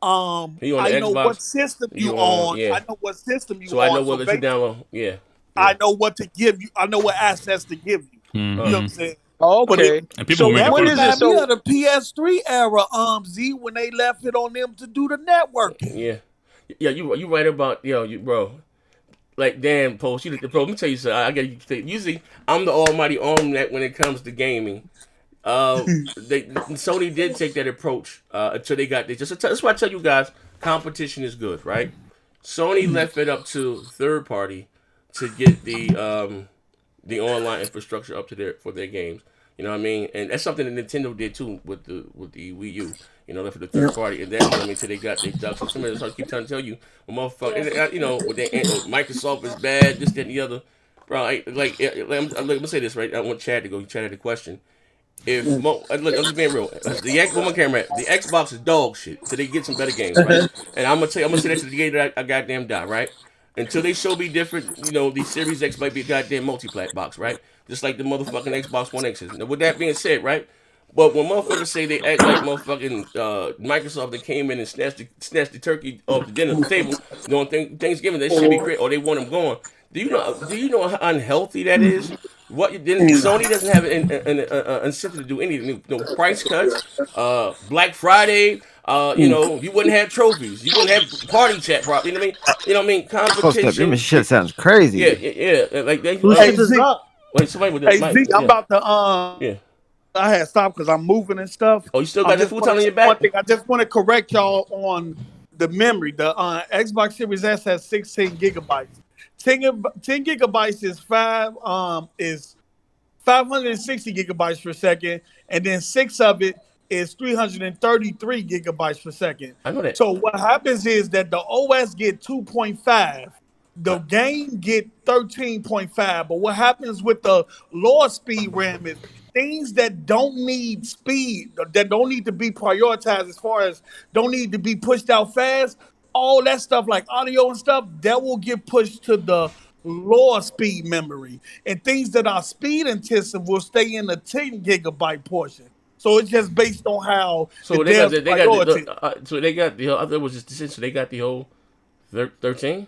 You on the I know what Xbox? system you You on? on. Yeah. I know what system you So I know on. what So let you basically, download. Yeah. I know what to give you. I know what assets to give you. You know what I'm saying? Oh, But it okay. And people So were making that what fun of is it? remind me So of the PS3 era, Z, when they left it on them to do the networking. Yeah. Yeah. You right about you bro. Like damn, post you the bro. Let me tell you something. I got you. Usually I'm the almighty arm that when it comes to gaming. Sony did take that approach until they got this. That's why I tell you guys, competition is good, right? Sony left it up to third party to get the online infrastructure up to their games. You know what I mean? And that's something that Nintendo did too with the Wii U. You know, left for the third party, and then you know what I mean, till they got their ducks. And somebody I keep trying to tell you, well, motherfucker, and, you know, with their Microsoft is bad, this, that, and the other. Bro, let me say this right. I want Chad to go. Chad had a question. Look, I'm just being real. One more camera. The Xbox is dog shit till they get some better games, right? And I'm gonna say that to the day that I goddamn die, right? Until they show me different, you know, the Series X might be a goddamn multi-plat box, right? Just like the motherfucking Xbox One X is. Now, with that being said, right? But when motherfuckers say they act like motherfucking Microsoft that came in and snatched the turkey off the dinner table, you know, on Thanksgiving, they should be great, or they want them gone. Do you know how unhealthy that is? What then? Sony doesn't have an incentive to do anything. No price cuts. Black Friday. You know, you wouldn't have trophies. You wouldn't have party chat. Probably. You know what I mean? You know what I mean? Post up, your Competition. shit sounds crazy. Yeah. Like they. Who Hey shit is Z, that? Wait, somebody with hey the mic. Z, I'm Yeah. about to Yeah. I had stopped because I'm moving and stuff. Oh, you still I'm got that just full want time to on say your one back? thing. I just want to correct y'all on the memory. The Xbox Series S has 16 gigabytes. 10 gigabytes is 560 gigabytes per second, and then 6 of it is 333 gigabytes per second. I know that. So what happens is that the OS get 2.5, the game get 13.5, but what happens with the lower speed RAM is things that don't need speed, that don't need to be prioritized as far as don't need to be pushed out fast, all that stuff like audio and stuff, that will get pushed to the lower speed memory. And things that are speed intensive will stay in the 10 gigabyte portion. So it's just based on how the So devs priority. they got the. I thought it was just decision. So they got the whole 13.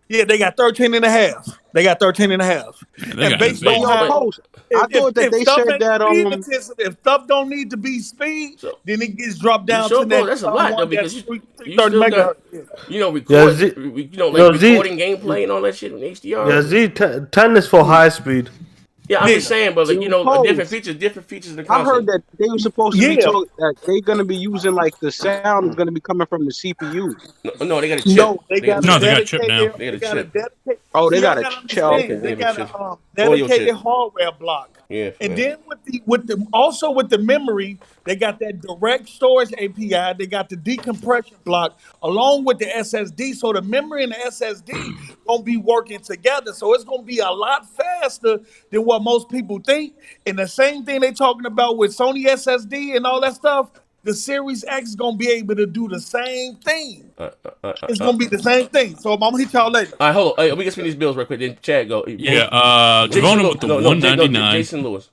Yeah, they got 13 and a half. They got 13 and a half. Man, they And got an based Hey, on advantage. yo, how post. I thought that if they stuff said ain't that speed intensive, if stuff don't need to be speed, So then it gets dropped you down sure, to bro? that That's a lot though one because that's you 330 still got megahertz. Yeah, record, Z. like Yo, Z. recording gameplay and all that shit in HDR. Yeah, Z. 10 is for high speed. Yeah, I'm Yeah. just saying, but like, you yo, know, post. different features of the I heard console. that they were supposed to be Yeah. told that they're gonna be using like the sound is gonna be coming from the CPU. No, they got a chip. No, they They got a got a No, chip. they got chip now. dedicated. They got They a got a chip. dedicated. Oh, they See, y'all got a gotta Okay, understand. they They have a got chip. a Audio dedicated chip. hardware block, Yeah, and yeah. then with the also with the memory, they got that direct storage API. They got the decompression block along with the SSD. So the memory and the SSD gonna be working together. So it's gonna be a lot faster than what most people think. And the same thing they talking about with Sony SSD and all that stuff, the Series X is gonna be able to do the same thing. It's gonna be the same thing. So I'm gonna hit y'all later. All right, hold on. Hey, we can spin these bills right quick. Then Chad go. Yeah, Jason Javona Lewis. with the No, 199. Jason Lewis.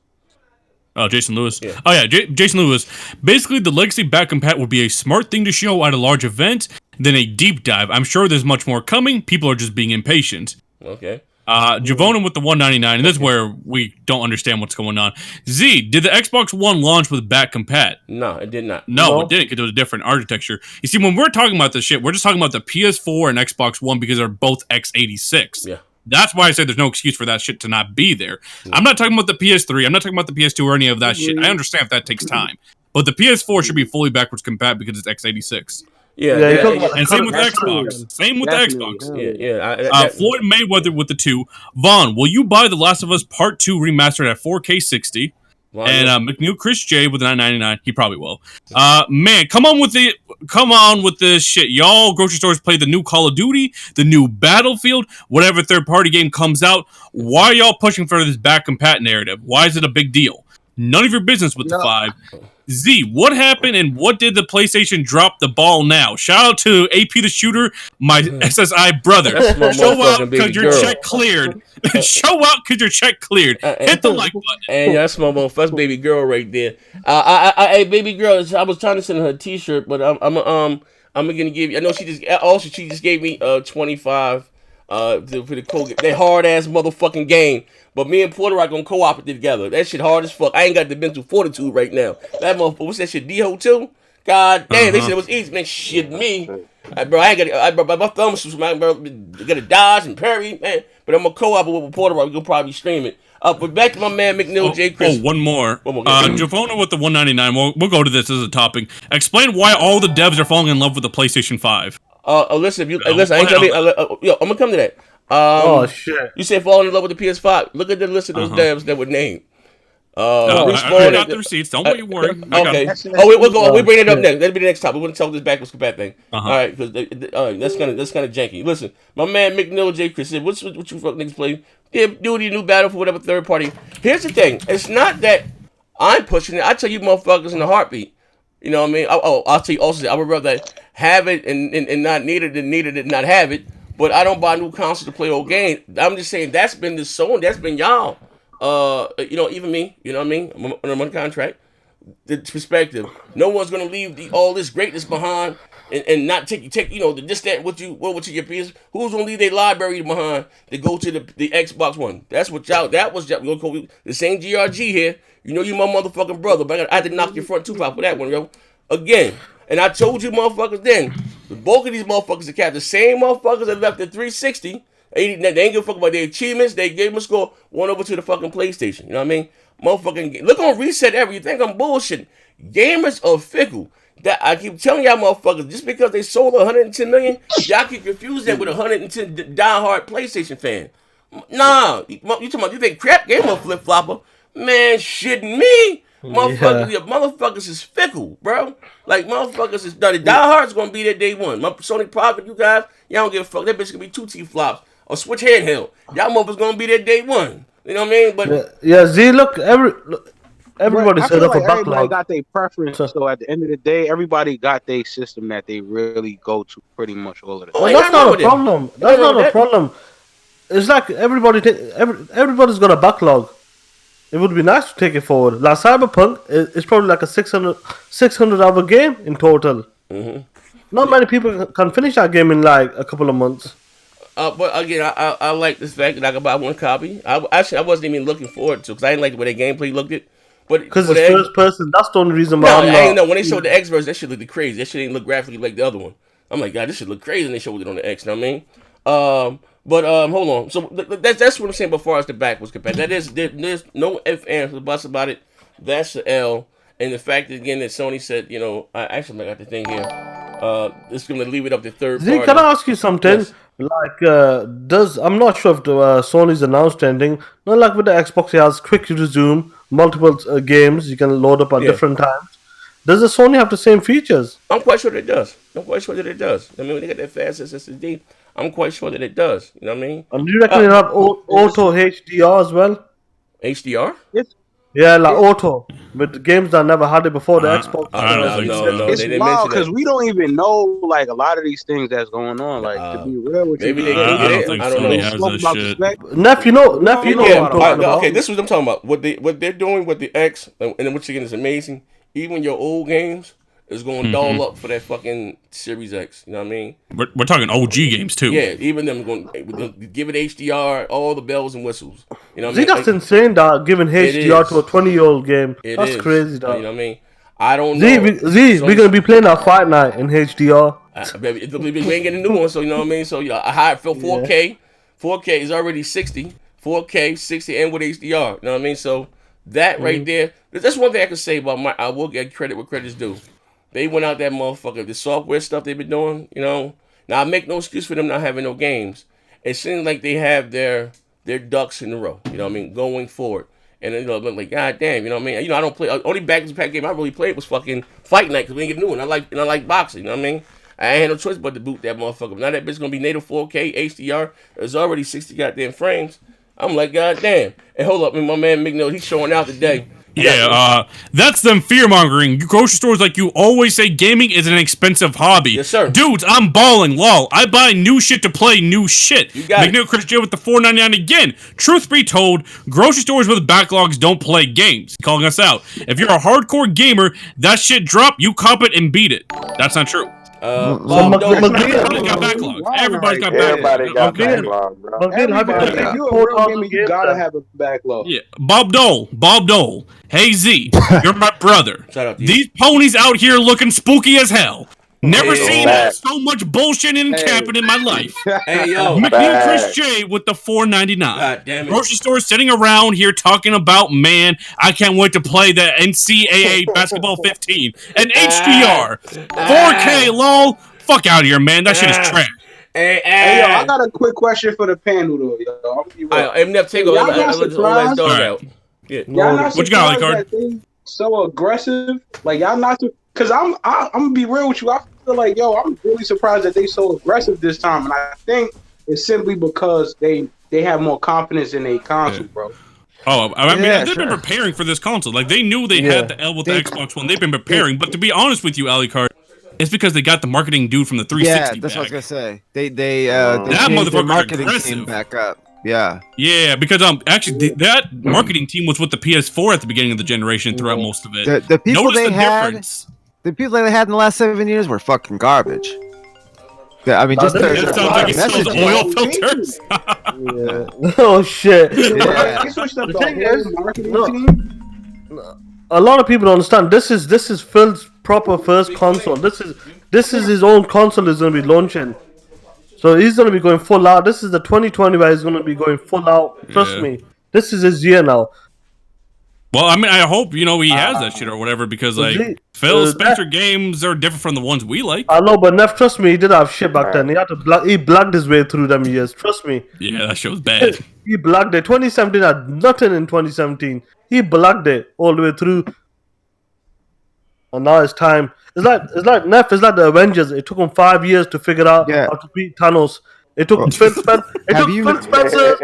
Oh, Jason Lewis. Yeah. Oh, yeah, Jason Lewis. Basically, the legacy back compat would be a smart thing to show at a large event than a deep dive. I'm sure there's much more coming. People are just being impatient. Okay. Javona with the 199, and this is where we don't understand what's going on. Z, did the Xbox One launch with back compat? No, it did not. No, it didn't, because it was a different architecture. You see, when we're talking about this shit, we're just talking about the PS4 and Xbox One because they're both x86. Yeah. That's why I said there's no excuse for that shit to not be there. I'm not talking about the PS3. I'm not talking about the PS2 or any of that shit. I understand if that takes time. But the PS4 should be fully backwards compatible because it's x86. Yeah, and same with the Xbox. Same with the Xbox. Yeah. Floyd Mayweather with the 2. Vaughn, will you buy The Last of Us Part 2 remastered at 4K 60? And McNeil Chris J with the 999. He probably will. Man, come on with this shit. Y'all grocery stores play the new Call of Duty, the new Battlefield, whatever third party game comes out. Why are y'all pushing for this back compat narrative? Why is it a big deal? None of your business with the 5. Z, what happened and what did the PlayStation drop the ball now? Shout out to AP the Shooter, my SSI brother. Show out because your check cleared. Show out because your check cleared. Hit the like button. And that's my motherfucking baby girl right there. Hey, baby girl, I was trying to send her a T-shirt, but I'm gonna give you. I know she just gave me 25 for the code. That hard ass motherfucking game. But me and Porter are gonna co-op it together. That shit hard as fuck. I ain't got the mental fortitude right now. That motherfucker, what's that shit? D-Ho 2? God damn, they said it was easy. Man, shit me. Bro, I ain't got my thumbs, man, bro. Gotta dodge and parry, man. But I'm gonna co-op it with Porter. We're gonna probably stream it. But back to my man McNeil J. Chris. One more. Javona with the 199. We'll go to this as a topic. Explain why all the devs are falling in love with the PlayStation 5. Listen, listen. I'm gonna come to that. Oh shit! You said falling in love with the PS5. Look at the list of those devs that were named. I got the receipts. Don't worry. Okay. We'll go. We bring it up next. That'll be the next topic. We're gonna talk this backwards compat thing. All right, because that's kind of janky. Listen, my man McNeil J. Chris said, "What you fuck niggas play? Yeah, do the new battle for whatever third party." Here's the thing. It's not that I'm pushing it. I tell you, motherfuckers in a heartbeat. You know what I mean? I'll tell you also. I would rather have it and not need it than need it and not have it. But I don't buy new console to play old games. I'm just saying that's been the Sony, that's been y'all. Even me. You know what I mean? I'm on contract. The perspective. No one's gonna leave all this greatness behind and not take this that what to your peers. Who's gonna leave their library behind to go to the Xbox One? That's what y'all. That was the same GRG here. You know you my motherfucking brother, but I had to knock your front tooth out for that one, yo. Again. And I told you motherfuckers then, the bulk of these motherfuckers are capped. The same motherfuckers that left at 360, they ain't give a fuck about their achievements. They gave them a score, went over to the fucking PlayStation. You know what I mean? Motherfucking, look on reset every. You think I'm bullshitting. Gamers are fickle. That I keep telling y'all motherfuckers, just because they sold 110 million, y'all keep confusing that with 110 diehard PlayStation fan. Nah, you talking about, you think crap gamer flip-flopper? Man, shitting me. Motherfuckers is fickle, bro. Like motherfuckers is the diehards gonna be there day one. My Sony Profit, you guys, y'all don't give a fuck. That bitch gonna be 2 T-flops or switch handheld. Y'all motherfuckers gonna be there day one. You know what I mean? But Z, everybody set up a backlog. Everybody got their preference. So at the end of the day, everybody got their system that they really go to pretty much all of the time. Well, that's not a problem. That's not a problem. It's like everybody's got a backlog. It would be nice to take it forward. Like Cyberpunk is probably like a 600 hour game in total. Mm-hmm. Not many people can finish that game in like a couple of months. But again, I like this fact that I can buy one copy. I wasn't even looking forward to because I didn't like the way the gameplay looked it. But because it's first person, that's the only reason why I'm not. I didn't know when they showed the X version, that shit looked crazy. That shit didn't look graphically like the other one. I'm like, God, this shit look crazy, and they showed it on the X. You know what I mean? But hold on. So that's what I'm saying. Before as the backwards compare, there's no ifs, ands, or buts about it. That's the L. And the fact that again that Sony said, I actually got the thing here. It's going to leave it up to third party. Can I ask you something? Yes. Like, I'm not sure if the Sony's announced anything. Not like with the Xbox, it has quick resume, multiple games you can load up at different times. Does the Sony have the same features? I'm quite sure that it does. I mean, when they got that fast SSD, I'm quite sure that it does. You know what I mean? And do you reckon it'll have auto HDR as well? HDR? Yeah, like auto with the games that never had it before the Xbox. I don't think so. It's They didn't wild mention because that. we don't even know like a lot of these things that's going on. Like to be real with Maybe you, they can I get don't it. think I don't Sony know. has spoke this about the shit. spec. Neff, you know what I'm talking about. Okay, this is what I'm talking about. What they're doing with the X, and which again is amazing. Even your old games is going to doll up for that fucking Series X. You know what I mean? We're talking OG games too. Yeah, even them going to give it HDR, all the bells and whistles. You know what I See, mean? that's insane, that giving HDR to a 20-year-old game. It That's is. crazy, You dog. know what I mean? I don't know. We're going to be playing that Fight Night in HDR. Baby, we ain't getting a new one, so you know what I mean. So I hired for 4K. 4K is already 60. 4K, 60, and with HDR. You know what I mean? So that right there, that's one thing I can say about I will get credit where credit's due. They went out that motherfucker. The software stuff they've been doing, you know. Now I make no excuse for them not having no games. It seems like they have their ducks in a row. You know what I mean? Going forward. And you know, I'm like, God damn, you know what I mean? You know, I don't play. Only back to pack game I really played was fucking Fight Night because we didn't get a new one. I like boxing. You know what I mean? I ain't had no choice but to boot that motherfucker. Now that bitch gonna be native 4K HDR. There's already 60 goddamn frames. I'm like, God damn. And hold up, my man McNeil, he's showing out today. Yeah, that's them fear-mongering. Grocery stores like you always say gaming is an expensive hobby. Yes, sir. Dudes, I'm balling, lol. I buy new shit to play new shit. You got McNeil Chris J with the $4.99 again. Truth be told, grocery stores with backlogs don't play games. Calling us out. If you're a hardcore gamer, that shit drop, you cop it and beat it. That's not true. Everybody's got backlogs. Everybody's got backlogs. Everybody got Okay. backlog, bro. If you're a real gamer, you gotta have a backlog. Yeah, Bob Dole. Hey Z, you're my brother. Shout out to you. These ponies out here looking spooky as hell. Never Hey, seen back. so much bullshit and capping in my life. Hey, yo. McNeil Chris J with the $4.99. God damn it. Grocery store sitting around here talking about, man, I can't wait to play the NCAA Basketball 15 and HDR 4K. Lol. Fuck out of here, man. That shit is trash. Hey, yo, I got a quick question for the panel, though, yo. MNF, take over. Y'all not Let surprised? dog All right. out. Yeah. Y'all not What you got, surprised Alicard? that they so aggressive? Like y'all not, because I'm gonna be real with you. I feel like, yo, I'm really surprised that they so aggressive this time, and I think it's simply because they have more confidence in their console, bro. Oh, I mean, Yeah, they've been preparing for this console. Like, they knew they had the L with the Xbox One. They've been preparing. But to be honest with you, Alicard, it's because they got the marketing dude from the 360 Yeah, that's what I was back. gonna say. They That changed their motherfucker's marketing aggressive. team back up. Yeah. Yeah, because actually that marketing team was with the PS4 at the beginning of the generation throughout most of it. The people Notice they the had, difference. the people they had in the last 7 years were fucking garbage. Yeah, I mean, just their It sounds like he messaging. spills oil filters. Oh shit! Yeah. They switched up The the thing whole is, marketing no. team. A lot of people don't understand. This is Phil's proper first console. This is his own console. Is going to be launching, so he's going to be going full out. This is the 2020 where he's going to be going full out. Trust Yeah. me, this is his year now. Well, I mean, I hope, he has that shit or whatever, because, like, he- Phil Spencer games are different from the ones we like. I know, but Neff, trust me, he did have shit back then. He had to he blagged his way through them years. Trust me, Yeah, that shit was bad. he blagged it. 2017 had nothing in 2017. He blagged it all the way through, and now it's time. It's like Neff. It's like the Avengers. It took him 5 years to figure out Yeah. how to beat Thanos. It took Phil Spencer. It Have took you- Phil Spencer.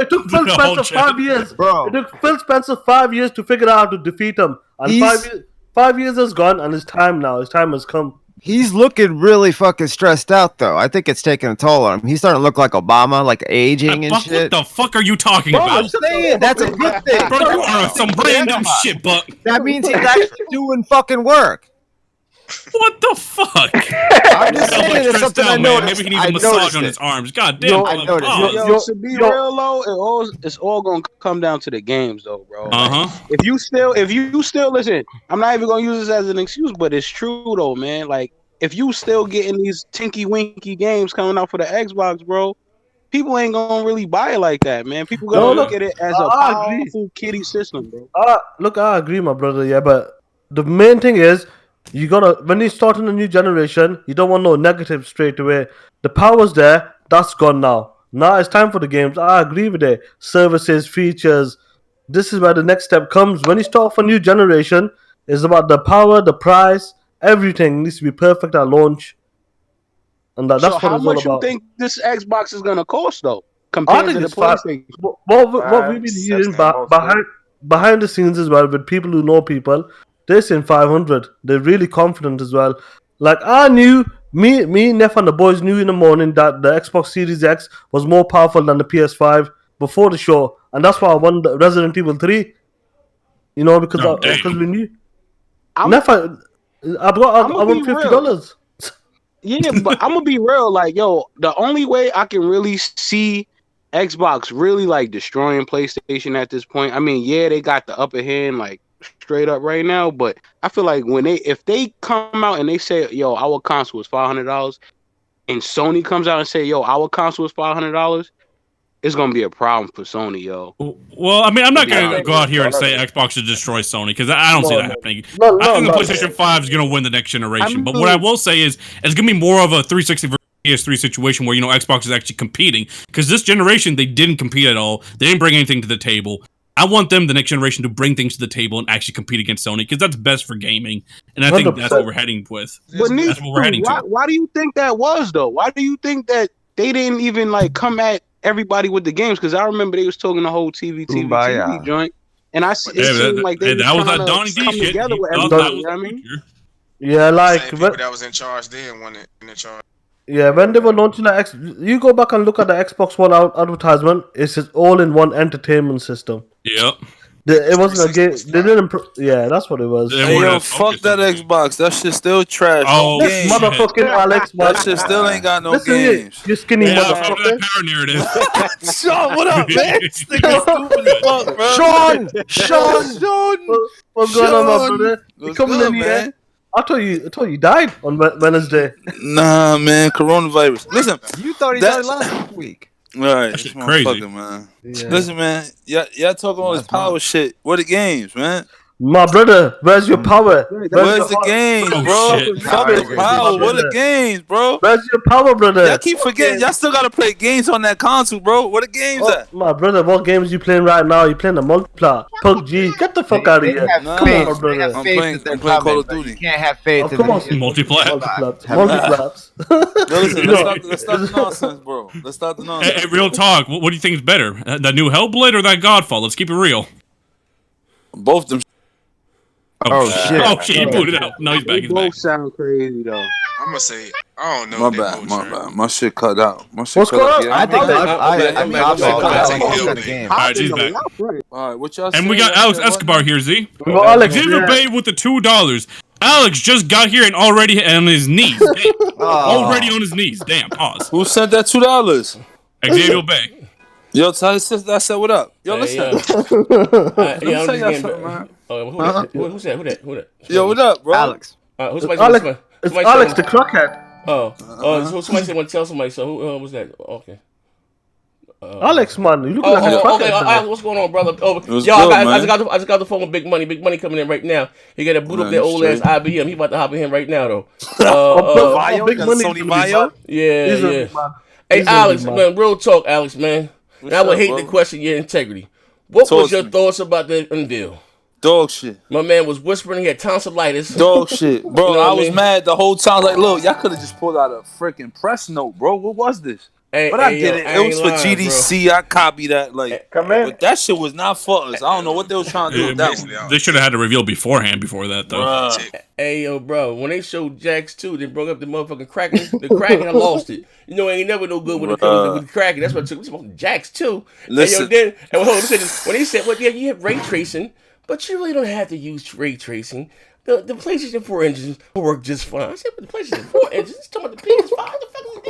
It took Phil No, Spencer Chad. 5 years. Bro. It took Phil Spencer 5 years to figure out how to defeat him. And He's- 5 years has gone, and it's time now. His time has come. He's looking really fucking stressed out, though. I think it's taking a toll on him. He's starting to look like Obama, like aging and What shit. the fuck are you talking Bro, about? I'm saying that's a good thing. Bro, you are some random shit, Buck. That means he's actually doing fucking work. What the fuck? I'm just Sounds saying like it's stressed something I out, man. noticed. Maybe he needs I a massage noticed on it. his arms. God damn. Yo, Buck, I noticed pause. it. Yo, to be real though, it's all gonna come down to the games though, bro. Uh-huh. If you still listen, I'm not even gonna use this as an excuse, but it's true though, man. Like if you still getting these tinky winky games coming out for the Xbox, bro, people ain't gonna really buy it like that, man. People gonna No, look at it as a I agree. powerful kiddie system, bro. Look, I agree, my brother. Yeah, but the main thing is, you gotta when you start in a new generation, you don't want no negative straight away. The power's there, that's gone now. Now it's time for the games. I agree with it. Services, features. This is where the next step comes. When you start for new generation, it's about the power, the price, everything needs to be perfect at launch. and that's So what how it's all much you about. think this Xbox is gonna cost though, I compared think to the it's five. PlayStation? What we've been hearing behind the scenes as well with people who know people, they're saying 500. They're really confident as well. Like I knew, me, Neff, and the boys knew in the morning that the Xbox Series X was more powerful than the PS5 before the show, and that's why I won the Resident Evil 3. You know, because we knew. Neff, I won $50. Yeah, but I'm gonna be real. Like, yo, the only way I can really see Xbox really like destroying PlayStation at this point. I mean, yeah, they got the upper hand, like straight up right now. But I feel like if they come out and they say, yo, our console is $500, and Sony comes out and say, yo, our console is $500, it's gonna be a problem for Sony, yo. Well, I mean, I'm not going to go out here and say Xbox should destroy Sony because I don't see that happening. I think the PlayStation 5 is going to win the next generation. But what I will say is it's going to be more of a 360 versus PS3 situation where, Xbox is actually competing. Because this generation, they didn't compete at all. They didn't bring anything to the table. I want them, the next generation, to bring things to the table and actually compete against Sony because that's best for gaming. And I think that's what we're heading with. But that's what we're heading to. Why do you think that was, though? Why do you think that they didn't even, like, come at everybody with the games? Because I remember they was talking the whole TV joint, and it seemed like they that was that Donnie D come shit. together with everybody. You know what I mean? Yeah, like Same people that was in charge then wasn't in charge. Yeah, when they were launching the you go back and look at the Xbox One advertisement. It's just all-in-one entertainment system. Yep. It wasn't a game. They didn't. Yeah, that's what it was. Hey, yo, fuck that Xbox. That shit still trash. Oh, no this motherfucking Alex. That shit still ain't got no games. You skinny motherfucker. Power narrative. Sean, what up, man? This nigga stupid as fuck, bro. Sean. What's going on, my brother? You coming in here? I thought you died on Wednesday. Nah, man, coronavirus. Listen, you thought he died last week. All right, that's crazy, man. Yeah. Listen, man, y'all talking all this power shit. What are the games, man? My brother, where's your power? Where's the games, bro? Fuck the power. What are the games, bro? Where's your power, brother? Y'all keep forgetting. Y'all still gotta play games on that console, bro. What are games at? My brother, what games you playing right now? You playing the multiplayer? PUBG. Get the fuck out of here. Come on, brother. I'm playing Call of Duty. You can't have faith in come on, multiplayer. Multiplayer. Let's stop the nonsense, bro. Let's stop the nonsense. Hey, real talk. What do you think is better? That new Hellblade or that Godfall? Let's keep it real. Both them. Oh shit! Oh shit! He booted out. No, he's back. He's both back. sound crazy though. I'm gonna say I don't know. My bad. My shit cut out. What's going on? I think Alright, he's back. All right, what y'all? And we got Alex Escobar here, Z. Well, Alex, Xavier Bay with the $2. Alex just got here and already on his knees. Already on his knees. Damn. Pause. Who sent that $2? Xavier Bay. Yo, tell his sister I said what up. Yo, listen. I'm just getting who's that? Yo, what up, bro? Alex. It's Alex the crackhead. So somebody said want to tell somebody. So who was that? Okay. Alex, man, you look like a crackhead. Okay, what's going on, brother? I just got the phone with Big Money. Big Money coming in right now. He got to boot up that old ass IBM. He about to hop in right now though. Big Money, Sony Mayo. Yeah. Hey, Alex, man, real talk, Alex, man. I would hate to question your integrity. What was your thoughts about the unveil? Dog shit. My man was whispering he had tonsillitis. Dog shit. Bro, You know I what was I mean? mad the whole time. Like, look, y'all could have just pulled out a freaking press note, bro. What was this? But I get it. It was for GDC. I copied that. Like, but that shit was not for us. I don't know what they was trying to do with that one. They should have had a reveal beforehand before that, though. Hey, yo, bro, when they showed Jax 2, they broke up the motherfucking Kraken. The Kraken, I lost it. You know, I ain't never no good when it comes to Kraken. That's what took me. Jax 2. Listen. And when he said, well, yeah, you have ray tracing, but you really don't have to use ray tracing. The PlayStation 4 engines work just fine. I said, but the PlayStation 4 engines, it's talking about the PS5. The fuck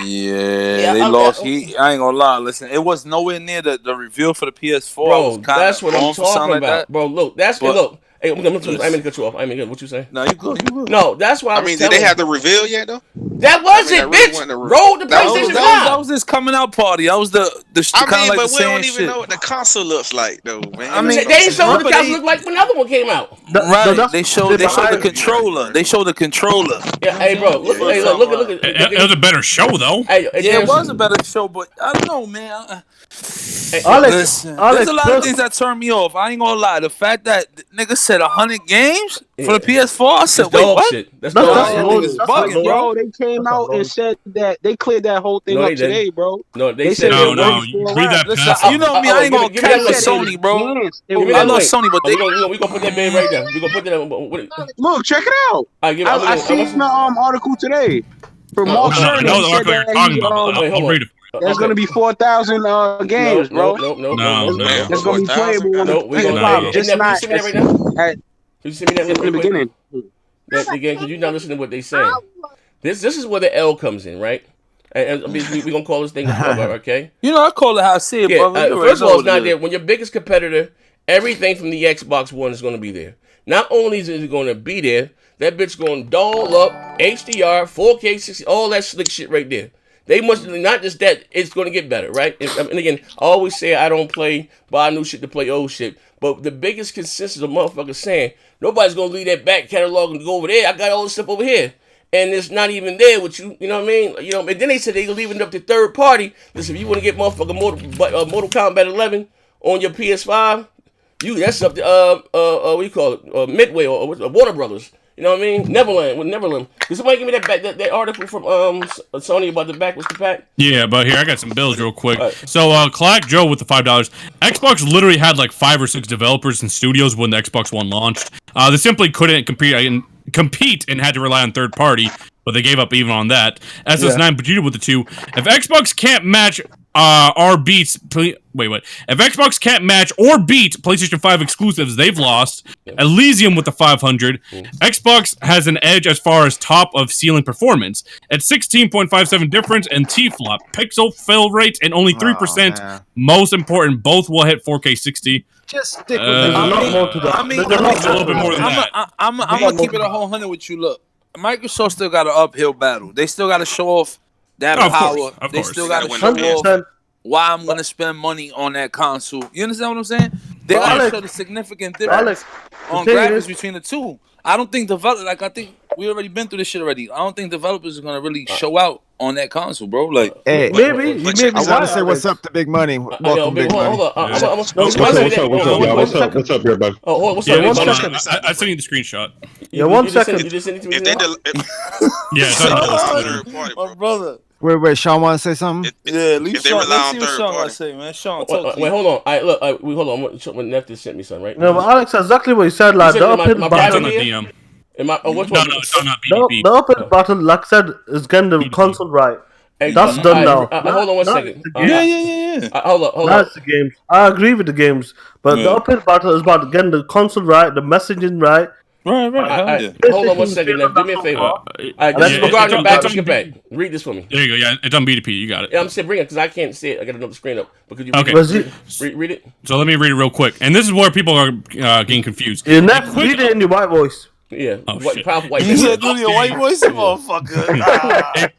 is Yeah, they lost. I ain't gonna lie. Listen, it was nowhere near the reveal for the PS4. Bro, that's what I'm talking about. Like bro, look, look. Hey, I'm gonna cut you off. I mean, what you say? No, you good. No, that's why I mean, did they have the reveal yet though? That wasn't, bitch. Roll the PlayStation 5. That was his coming out party. That was the kind of like but the we don't shit. even know what the console looks like, though, man. I mean, they ain't showed what the console looked like when the other one came out. They showed the controller. They showed the controller. Yeah, hey, bro. Look. It was a better show, though. Hey, yeah, it was a better show, but I don't know, man. Alex, Listen, there's a lot of things that turn me off. I ain't gonna lie. The fact that nigga said 100 games for the PS4, I said, wait, what? That's bugging, bro. They came out and said that they cleared that whole thing up today, bro. No, they said no. Read that. Listen, you know me, I ain't gonna cap with Sony, bro. I love Sony, but we gonna put that man right there. We gonna put that. Look, check it out. I seen the article today from Mark Cerny. I know the article you're talking about. I'll read it. There's gonna be 4,000 games, bro. No. That's gonna be playable on the PS5. Just not you see me that in the beginning. Again, because you're not listening to what they saying. This is where the L comes in, right? And we're gonna call this thing okay? You know, I call it how I see it, brother. First of all, it's not there. When your biggest competitor, everything from the Xbox One is gonna be there. Not only is it gonna be there, that bitch gonna doll up HDR, 4K, 60, all that slick shit right there. They must not just that, it's going to get better, right? And again, I always say I don't buy new shit to play old shit. But the biggest consensus of motherfuckers saying, nobody's going to leave that back catalog and go over there. I got all this stuff over here. And it's not even there with you know what I mean? You know, and then they said they're leaving it up to third party. Listen, if you want to get motherfucking Mortal Kombat 11 on your PS5, that's up to, what do you call it? Midway or Warner Brothers. You know what I mean? Neverland. Did somebody give me that article from Sony about the backwards compat? Yeah, but here I got some bills real quick. So Clack Joe with the $5. Xbox literally had like 5 or 6 developers and studios when the Xbox One launched. They simply couldn't compete and had to rely on third party, but they gave up even on that. SS9 Vegeta with the 2. If Xbox can't match If Xbox can't match or beat PlayStation 5 exclusives they've lost, Elysium with the 500, Xbox has an edge as far as top of ceiling performance. At 16.57 difference and T-flop, pixel fill rate, and only 3%. Most important, both will hit 4K 60. Just stick with it. There's a little bit more than that. I'm gonna keep it 100 with you. Look, Microsoft still got an uphill battle. They still got to show off that power. They still got to show off why I'm gonna spend money on that console. You understand what I'm saying? They gotta show the significant difference on graphics between the two. I don't think I think we already been through this shit already. I don't think developers are gonna really show out on that console, bro. Like, hey, maybe. I want to say what's up to Big Money. Welcome, Big Money. What's up, everybody? Oh, what's up? 1 second. I sent you the screenshot. Yeah, 1 second. Yeah, it's on Twitter. My brother. Wait, Sean want to say something? Yeah, let's see what Sean want to say, man. Sean, talk wait, hold on. All right, look, hold on. When Neff just sent me something, right? No, but Alex, exactly what you said, like, the uphill battle. The uphill battle, like I said, is getting the console right. That's done now. Hold on 1 second. Yeah. Hold on. That's the games. I agree with the games, but the uphill battle is about getting the console right, the messaging right. Right. Hold on 1 second, Neff. Do me a favor. That's regarding the backwards compat. Read this for me. There you go. Yeah, it's on B2P. You got it. Yeah, I'm saying bring it because I can't see it. I got another screen up. But could you read it? So let me read it real quick. And this is where people are getting confused. Neff, read it in your white voice. Yeah. Shit. White you said do your white voice, motherfucker.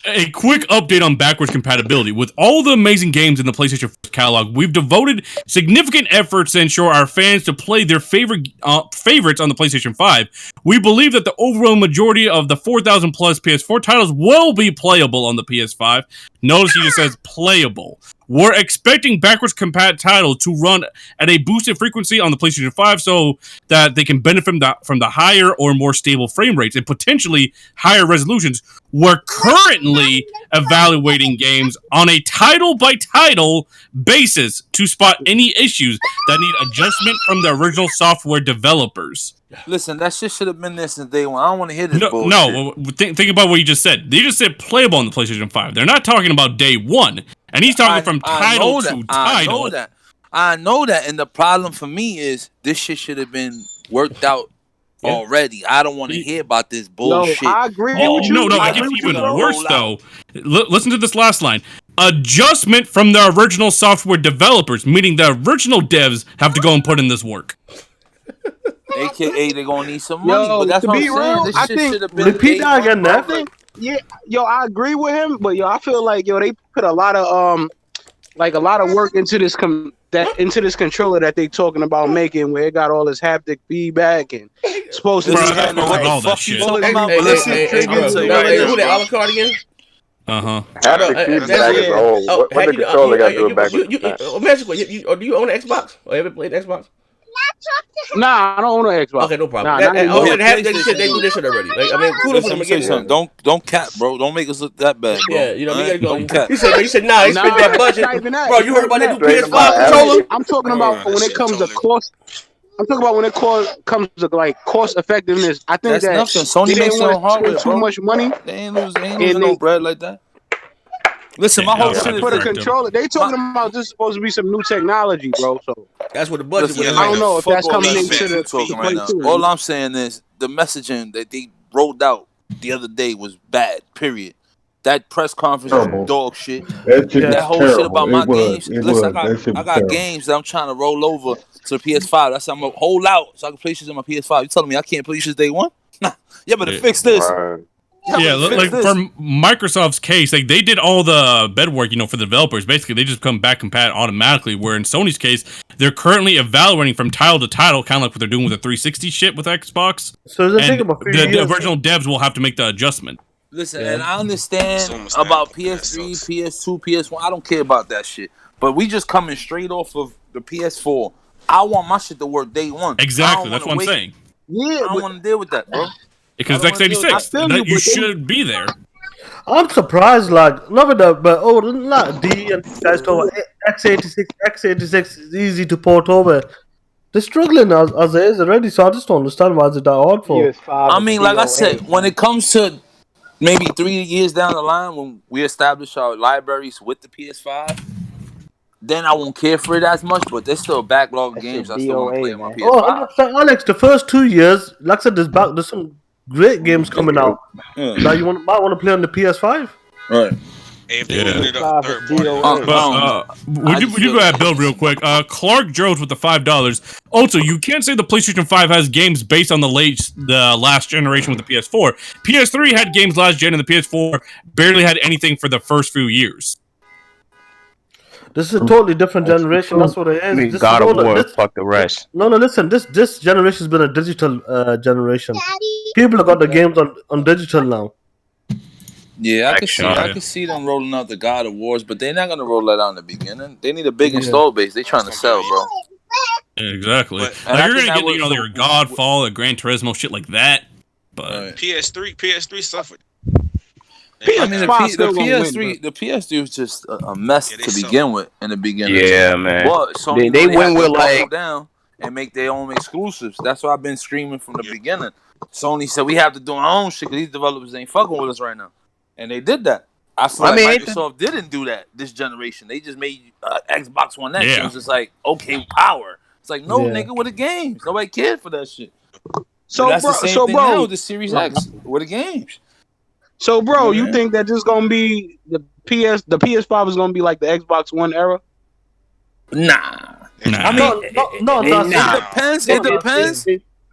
A quick update on backwards compatibility. With all the amazing games in the PlayStation catalog, we've devoted significant efforts to ensure our fans to play their favorites on the PlayStation 5. We believe that the overall majority of the 4,000 plus PS4 titles will be playable on the PS5. Notice he just says playable. We're expecting backwards compat titles to run at a boosted frequency on the PlayStation 5 so that they can benefit from the higher or more stable frame rates and potentially higher resolutions. We're currently evaluating games on a title-by-title basis to spot any issues that need adjustment from the original software developers. Listen, that shit should have been there since day one. I don't want to hear this bullshit. No, think about what you just said. They just said playable on the PlayStation 5. They're not talking about day one. And he's talking from title to title. I know that. And the problem for me is this shit should have been worked out already. I don't want to hear about this bullshit. No, I agree with you. No, it gets even worse, though. Listen to this last line. Adjustment from the original software developers, meaning the original devs have to go and put in this work. AKA they're gonna need some money. Yo, but that's to what be I'm saying. real, This I shit think should have been repeat that again, Neff. Yeah, yo, I agree with him, but yo, I feel like they put a lot of work into into this controller that they talking about making, where it got all this haptic feedback and supposed to be That's all that shit. Hey, who the Alucard again? Haptic feedback is old. What the controller got to do back with that? Mexico, do you own an Xbox? Or ever played Xbox? Nah, I don't own an Xbox. Okay, no problem. Nah, They do this shit already. Like, I mean, kudos for them again. Don't cap, bro. Don't make us look that bad, bro. Yeah, you know, we gotta Don't cap. He said, nah, he spent that budget. Bro, you heard about that new PS5 controller? I'm talking about when it comes to cost. I'm talking about when it comes to like cost effectiveness. I think that's that nothing. Sony they makes didn't no want to spend too hardware, much money. They ain't losing no bread like that. Listen, my whole shit is for the controller. They talking about this is supposed to be some new technology, bro. So that's what the budget was. I don't know if that's coming into the talking right now. All I'm saying is the messaging that they rolled out the other day was bad. Period. That press conference was dog shit. That whole shit about my games. Listen, I got games that I'm trying to roll over to the PS5. That's how I'm gonna hold out so I can play shit on my PS5. You telling me I can't play shit day one? Nah, you better fix this. Yeah, like for Microsoft's case, like they did all the bedwork, for the developers. Basically, they just come back compat automatically. Where in Sony's case, they're currently evaluating from title to title, kind of like what they're doing with the 360 shit with Xbox. So the original devs will have to make the adjustment. Listen, and I understand about PS3, PS2, PS1. I don't care about that shit. But we just coming straight off of the PS4. I want my shit to work day one. Exactly, that's what I'm saying. Yeah, I don't want to deal with that, bro. Because it's x86, you should be there. I'm surprised, like, not with not D and guys talk about x86 is easy to port over. They're struggling as it is already, so I just don't understand why it's that hard for. I mean, like I said, when it comes to maybe 3 years down the line, when we establish our libraries with the PS5, then I won't care for it as much, but there's still a backlog of games I still want to play on my PS5. Oh, Alex, the first 2 years, like I said, there's some great games coming out that you might want to play on the PS5. Right. If they open it up third party. Would you go ahead, Bill, real quick? Clark Jones with the $5. Also, you can't say the PlayStation 5 has games based on the last generation with the PS4. PS3 had games last gen, and the PS4 barely had anything for the first few years. This is a totally different generation. That's what it is. I mean, God of War, fuck the rest. No, listen. This generation's been a digital generation. People have got the games on digital now. Yeah, I can see them rolling out the God of Wars, but they're not gonna roll that out in the beginning. They need a big install base. They trying to sell, bro. Exactly. Like, you're gonna get your Godfall, a Gran Turismo, shit like that. But PS3 suffered. I mean, the PS3 was just a mess to begin with in the beginning. Yeah, man. But Sony they went with like down and make their own exclusives. That's why I've been screaming from the beginning. Sony said we have to do our own shit because these developers ain't fucking with us right now, and they did that. I feel like Microsoft didn't do that this generation. They just made Xbox One X. It was just like, okay, power. It's like, no, nigga, with the games. Nobody cared for that shit. So, that's bro, the same thing now with the Series X with the games. So, bro, you think that this gonna be the PS5 is gonna be like the Xbox One era? Nah. I mean, it depends.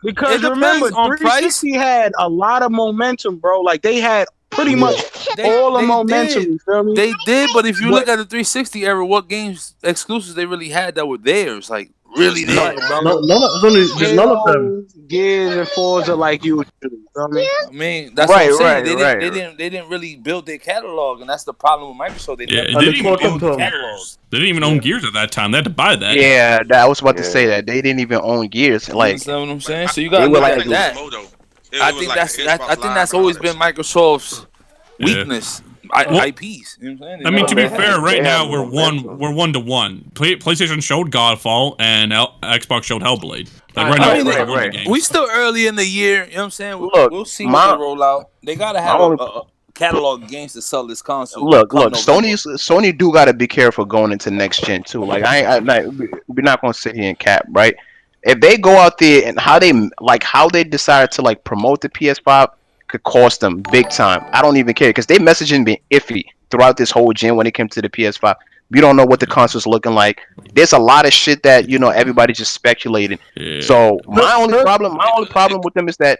Because remember, 360 had a lot of momentum, bro. Like they had pretty much all the momentum. You feel me? They did, but if you look at the 360 era, what games exclusives they really had that were theirs? Like really there. None of them. Gears and Forza like you. I mean, that's what I'm saying. They didn't really build their catalog, and that's the problem with Microsoft. They didn't even own the catalog. They didn't even own Gears at that time. They had to buy that. Yeah, I was about to say that they didn't even own Gears. Like, you know what I'm saying? So you got to look at that. I think that's always been Microsoft's weakness. IPs. You know what I'm saying? I mean, to be fair, right now we're 1-1. PlayStation showed Godfall and Xbox showed Hellblade. Like right. We still early in the year. You know what I'm saying? We'll see what they roll out. They gotta have a catalog of games to sell this console. Look. Sony do gotta be careful going into next gen too. Like we're not gonna sit here and cap, right? If they go out there and how they decide to like promote the PS5 could cost them big time. I don't even care because they messaging been iffy throughout this whole gen when it came to the PS5. We don't know what the console's looking like. There's a lot of shit that everybody's just speculating. Yeah. So my only problem with them is that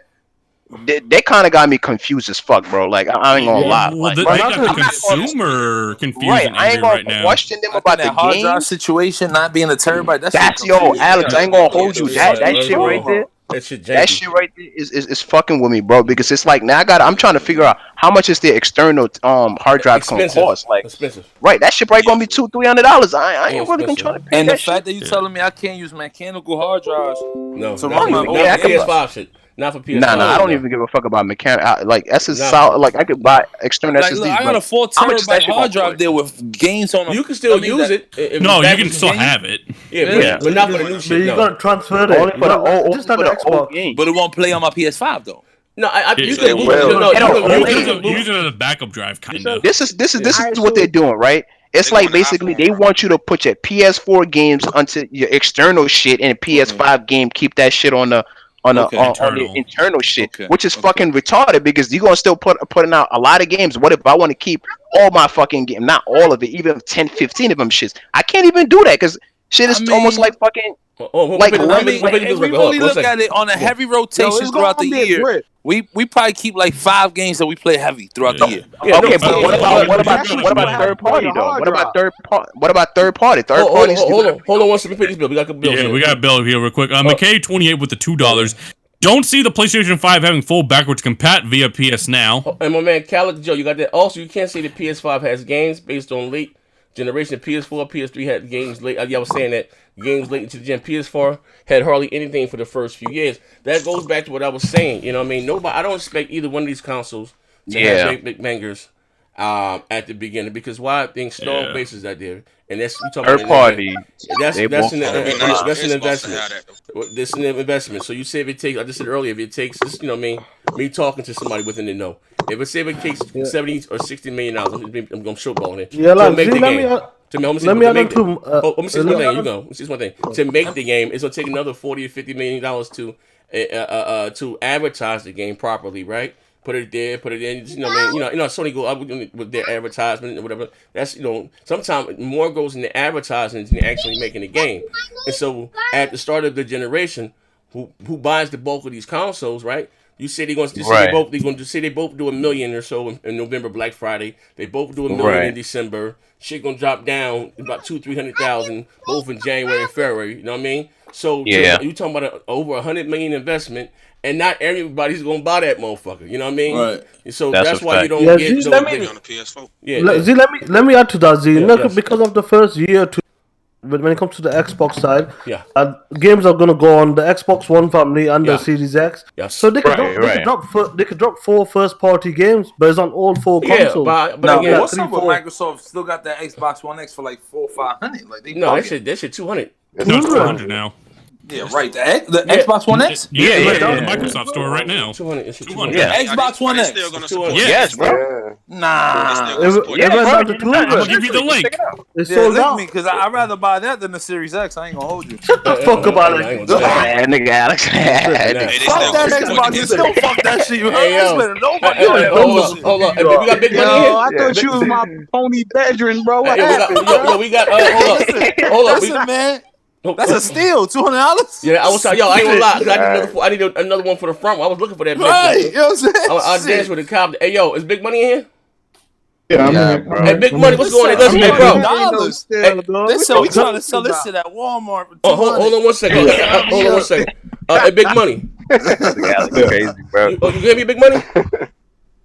they kind of got me confused as fuck, bro. Like I ain't gonna lie. Well, Like, they got the consumer confused right, and I ain't angry gonna right now. question them I about think the that hard drive game. situation not being a terabyte. That's yo, Alex. I ain't gonna hold you. That shit right there. That shit right there is fucking with me, bro. Because it's like now I'm trying to figure out how much is the external hard drive gonna cost. Like expensive. Right, that shit probably gonna be $200-$300. I ain't really gonna try to pay And that the shit. fact that you telling me I can't use mechanical hard drives No, to not run my for old PS5 shit. Not for PS5. Nah, I don't even give a fuck about mechanical. Like that's a solid. Like I could buy external Like, SSDs. look, I got a 4 how much is that terabyte shit hard gonna drive there with games on. You can still use it. No, you can still have it. Yeah, but not for the new But shit. you No. gotta transfer it. Only for the old, just on the Xbox. But it won't play on my PS5 though. No, you can use it as a backup drive, kind of. This is what they're doing, right? It's like basically they want you to put your PS4 games onto your external shit, and PS5 game keep that shit on the internal shit, which is fucking retarded because you're gonna still putting out a lot of games. What if I want to keep all my fucking game, not all of it, even 10, 15 of them shits? I can't even do that because shit is almost like fucking. Like, I mean, if we really look at it on a heavy rotation throughout the year, we probably keep like 5 games that we play heavy throughout the year. Okay, but what about third party though? What about third party? Hold on. Once we pay this bill, we got a bill. Yeah, we got a bill here real quick. McKay28 with the $2. Don't see the PlayStation 5 having full backwards compat via PS Now. And my man Khaled Joe, you got that. Also, you can't say the PS5 has games based on late generation. PS4, PS3 had games late. I was saying that games late into the gen. PS4 had hardly anything for the first few years. That goes back to what I was saying. You know what I mean? I don't expect either one of these consoles to have big bangers at the beginning because why? I think strong bases out there. And that's you talking third party. That's an investment. This is an investment. So you say if it takes, I just said earlier, if it takes, just, you know what I mean, me talking to somebody within the know. If it say if it takes $70 or $60 million, I'm going to showball it. Yeah, to make the game. Let me add on to. Let me see one thing. You go. Let me see one thing. To make the game, it's gonna take another $40 or $50 million to advertise the game properly, right? Put it there, put it in. You know what I mean? You know, Sony go up with their advertisement or whatever. That's sometimes more goes into advertising than actually making the game. And so at the start of the generation, who buys the bulk of these consoles, right? You say they're going to say they both do $1 million or so in November, Black Friday. They both do $1 million in December. Shit gonna drop down about 200,000-300,000 both in January and February. You know what I mean? So you talking about over $100 million investment, and not everybody's gonna buy that motherfucker. You know what I mean? Right. So that's why you don't get those on the PS4. Z, let me add to that, Z. Because of the first year to. When it comes to the Xbox side, games are gonna go on the Xbox One family and the Series X. So they could drop 4 first-party games, but it's on all 4 consoles. But what's up with Microsoft? Still got that Xbox One X for like $400 or $500. Like that shit $200. No, it's $200 now. Yeah, right. The Xbox One X? Yeah, in the Microsoft store right now. $200. Yeah. Xbox One X. Yes, bro. Nah. I'm gonna give you the link. It's sold out. Because I'd rather buy that than the Series X. I ain't gonna hold you. Shut the fuck about it. Nigga, Alex. Fuck that Xbox. You still fuck that shit. You heard? Nobody hold on. We got big money here. I thought you was my pony bedroom, bro. What happened? We got hold up. Listen, man. That's a steal, $200. Yeah, I was I ain't gonna lie, cause I need another one for the front. I was looking for that. Right, you know what I'm saying? I dance with the cop. Hey, yo, is Big Money in here? Yeah, I'm here, bro. Hey, Big Money, what's going on? Listen, hey, bro. We trying to sell this shit at Walmart. For hold on one second. Hey, Big Money. Crazy, bro. You hear me, Big Money?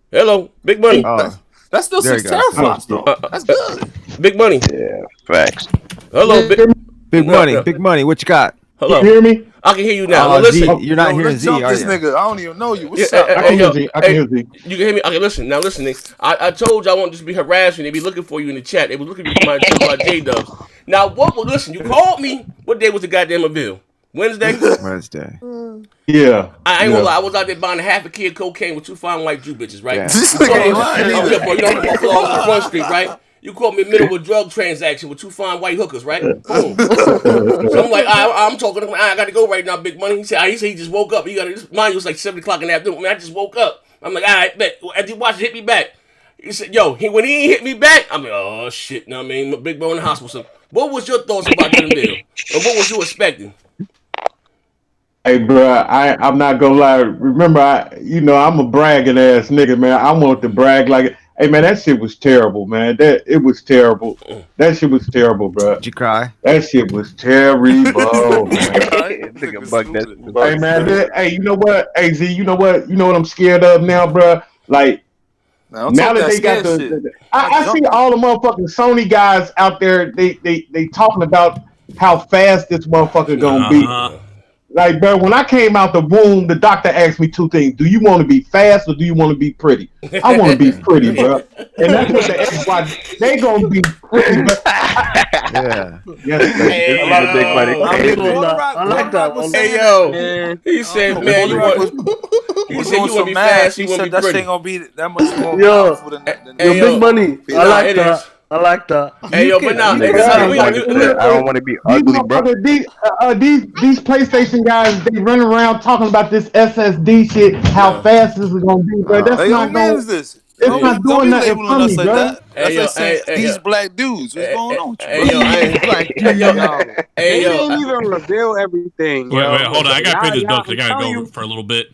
Hello, Big Money. That's still 6 teraflops, though. That's good. Big Money. Yeah, facts. Hello, Big money. What you got? Hello. You hear me? I can hear you now. Listen, you're not hearing Z, are this you? nigga. I don't even know you. What's up? I can hear Z. You can hear me? Okay, listen. Now, listen. I told you I won't just be harassing. They be looking for you in the chat. They was looking for my J-Dubs. Now, listen, you called me. What day was the goddamn reveal? Wednesday? Yeah. I ain't gonna lie. I was out there buying half a kid cocaine with 2 fine white Jew bitches, right? Yeah. This nigga ain't lying. On Front Street, right? You caught me in the middle of a drug transaction with 2 fine white hookers, right? Boom. So I'm like, I'm talking to him. I got to go right now, Big Money. He said he just woke up. Mind you, it was like 7 o'clock in the afternoon. I just woke up. I'm like, all right, bet. As you watch it, hit me back. He said, when he ain't hit me back, I'm like, oh, shit. You know what I mean? Big Bro in the hospital. So what was your thoughts about the deal? And what was you expecting? Hey, bro, I'm not gonna lie. Remember, I'm a bragging ass nigga, man. I want to brag like, hey, man, that shit was terrible, man. It was terrible. That shit was terrible, bro. Did you cry? That shit was terrible, man. Nigga bug that. Hey, man, hey, you know what? Hey, Z, you know what? You know what I'm scared of now, bro? Like, Now, don't now talk that that they got scared shit. I see all the motherfucking Sony guys out there. They talking about how fast this motherfucker gonna be. Like, bro, when I came out the womb, the doctor asked me two things: do you want to be fast or do you want to be pretty? I want to be pretty, bro. And that's what the Xbox. They gonna be pretty, but Yeah. yes, Hey, a lot of big money. I like that one. Hey yo, he said, man, you want? He said you want to be fast, you want to be that pretty. shit gonna be that much more Yo, powerful than Big Money. I Nah, like it that. is. I like that. Hey yo, but now I don't want to be ugly, bro. These PlayStation guys, they run around talking about this SSD shit, how fast this is gonna be, bro. That's Hey, not who going. man is this? It's not Don't doing be nothing labeling for us me, like bro. that. That's Hey, like saying yo, these black dudes. What's going on with you, bro? Hey yo, Black hey yo, Yo, hey they yo. didn't even reveal everything, Wait, yo. hold on. I gotta pay this bill because I I'm gotta telling go you, for a little bit.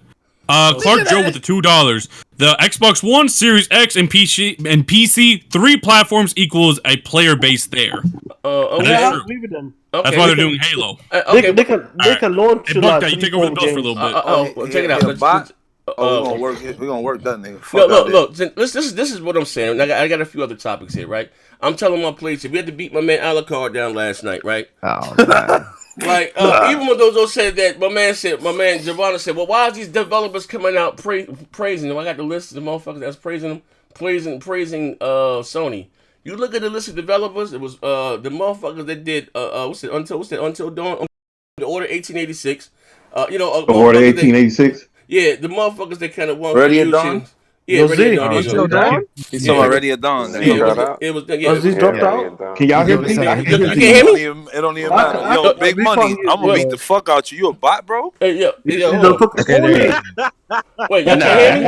Clark Joe with the $2. The Xbox One, Series X, and PC 3 platforms equals a player base there. Okay. Yeah, I agree with them. That's why they're doing Halo. Okay, They can launch Hey, to Buck, like that you 3, take over the 4 bills for a games. little bit. well, check it out. He a bot? Oh, we're gonna work. We're gonna work that nigga. Fuck Look. This is what I'm saying. I got a few other topics here, right? I'm telling my place. We had to beat my man Alucard down last night, right? Oh man. Like, even when Dozo said that, my man Giovanna said, well, why is these developers coming out praising them? I got the list of the motherfuckers that's praising them, praising Sony. You look at the list of developers, it was the motherfuckers that did Until Dawn, the Order 1886. Order 1886. Yeah, the motherfuckers that kind of won Ready at Dawn? Yeah, Ready at Dawn. Until Dawn? He's talking about Ready at Dawn. It was. These dropped out? Can y'all hear me? You I can't hear me? It don't even matter. Yo, Big Money, I'm gonna beat the fuck out you. You a bot, bro? Hey, yo, Don't put the phone in. wait, y'all can't hear me?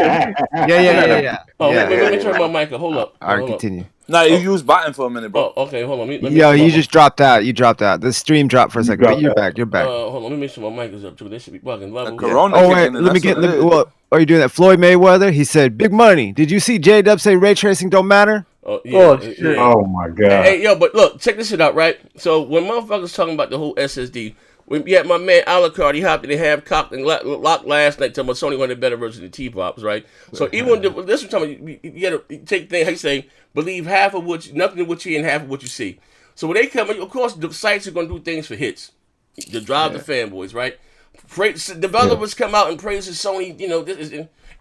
Yeah. Oh, let me turn my mic up. Hold up. All right, Hold up. continue. Nah, you was botting for a minute, bro. Oh, okay, hold on. Let me Yo, you just dropped out. You dropped out. The stream dropped for a second, but you're back. You're back. hold on. Let me make sure my mic is up too. They should be bugging level. Corona Oh wait, let me get. What are you doing? That Floyd Mayweather? He said, "Big Money." Did you see J-Dub say ray tracing don't matter? Oh, yeah, shit. Oh my god. Hey, yo, but look, check this shit out, right? So when motherfuckers talking about the whole SSD, when you had my man Alucard, he hopped in the half cocked and locked last night telling me Sony wanted a better version of the T-Pops, right? So even when this was talking, you gotta take things, how you say, believe half of nothing of what you hear and half of what you see. So when they come, of course, the sites are gonna do things for hits to drive the fanboys, right? Developers come out and praise Sony,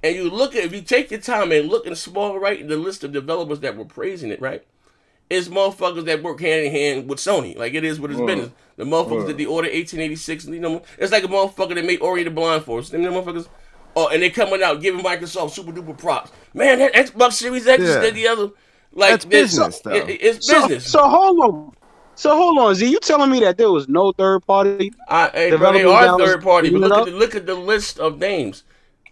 and you look at, if you take your time and look in small, right, in the list of developers that were praising it, right? It's motherfuckers that work hand in hand with Sony. Like, it is what it's business. The motherfuckers that the Order 1886, it's like a motherfucker that made Ori the Blind Force. Them motherfuckers, and they coming out giving Microsoft super duper props. Man, that Xbox Series X is the other. Like, that's business, though. It's business. So hold on, Z. You telling me that there was no third party? Hey, bro, they are third party. But look at the list of names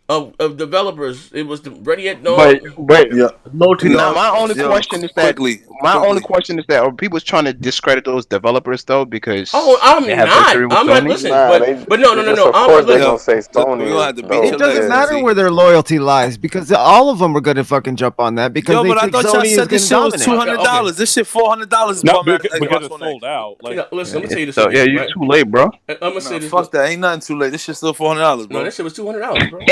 of developers. It was Ready at Dawn. But Now my only question is that are people trying to discredit those developers though because I'm not listening. But no. Of course they're gonna say Sony. It doesn't matter where their loyalty lies because all of them are gonna fucking jump on that because they think Sony is this shit was $200. This shit $400. No, because it's sold out. Listen, let me tell you this. Yeah, you're too late, bro. I'm gonna say this. Fuck that. Ain't nothing too late. This shit's still $400, bro. No, that shit was $200, bro. On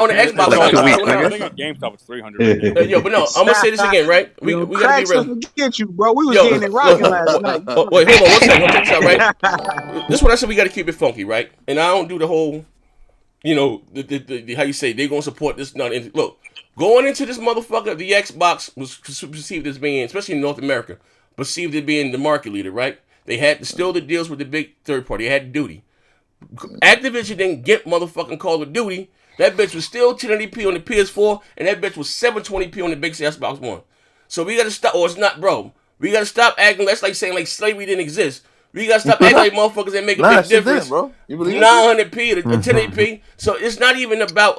the Xbox. I think on GameStop it's $300. Yo, but no, I'm gonna say this again, right? We gotta be real. Forget you, bro. We was getting it rocking last night. Wait, hold on, 1 second. Check this out, right? This is what I said. We gotta keep it funky, right? And I don't do the whole, the how you say they gonna support this. Look, going into this motherfucker, the Xbox was perceived as being, especially in North America, perceived as being the market leader, right? They had to still the deals with the big third party. They had duty. Activision didn't get motherfucking Call of Duty. That bitch was still 1080p on the PS4, and that bitch was 720p on the big Xbox One. So we gotta stop, or it's not, bro. We gotta stop acting. That's like saying like slavery didn't exist. We gotta stop acting like motherfuckers that make a big difference. Bro. You believe 900p to 1080p. So it's not even about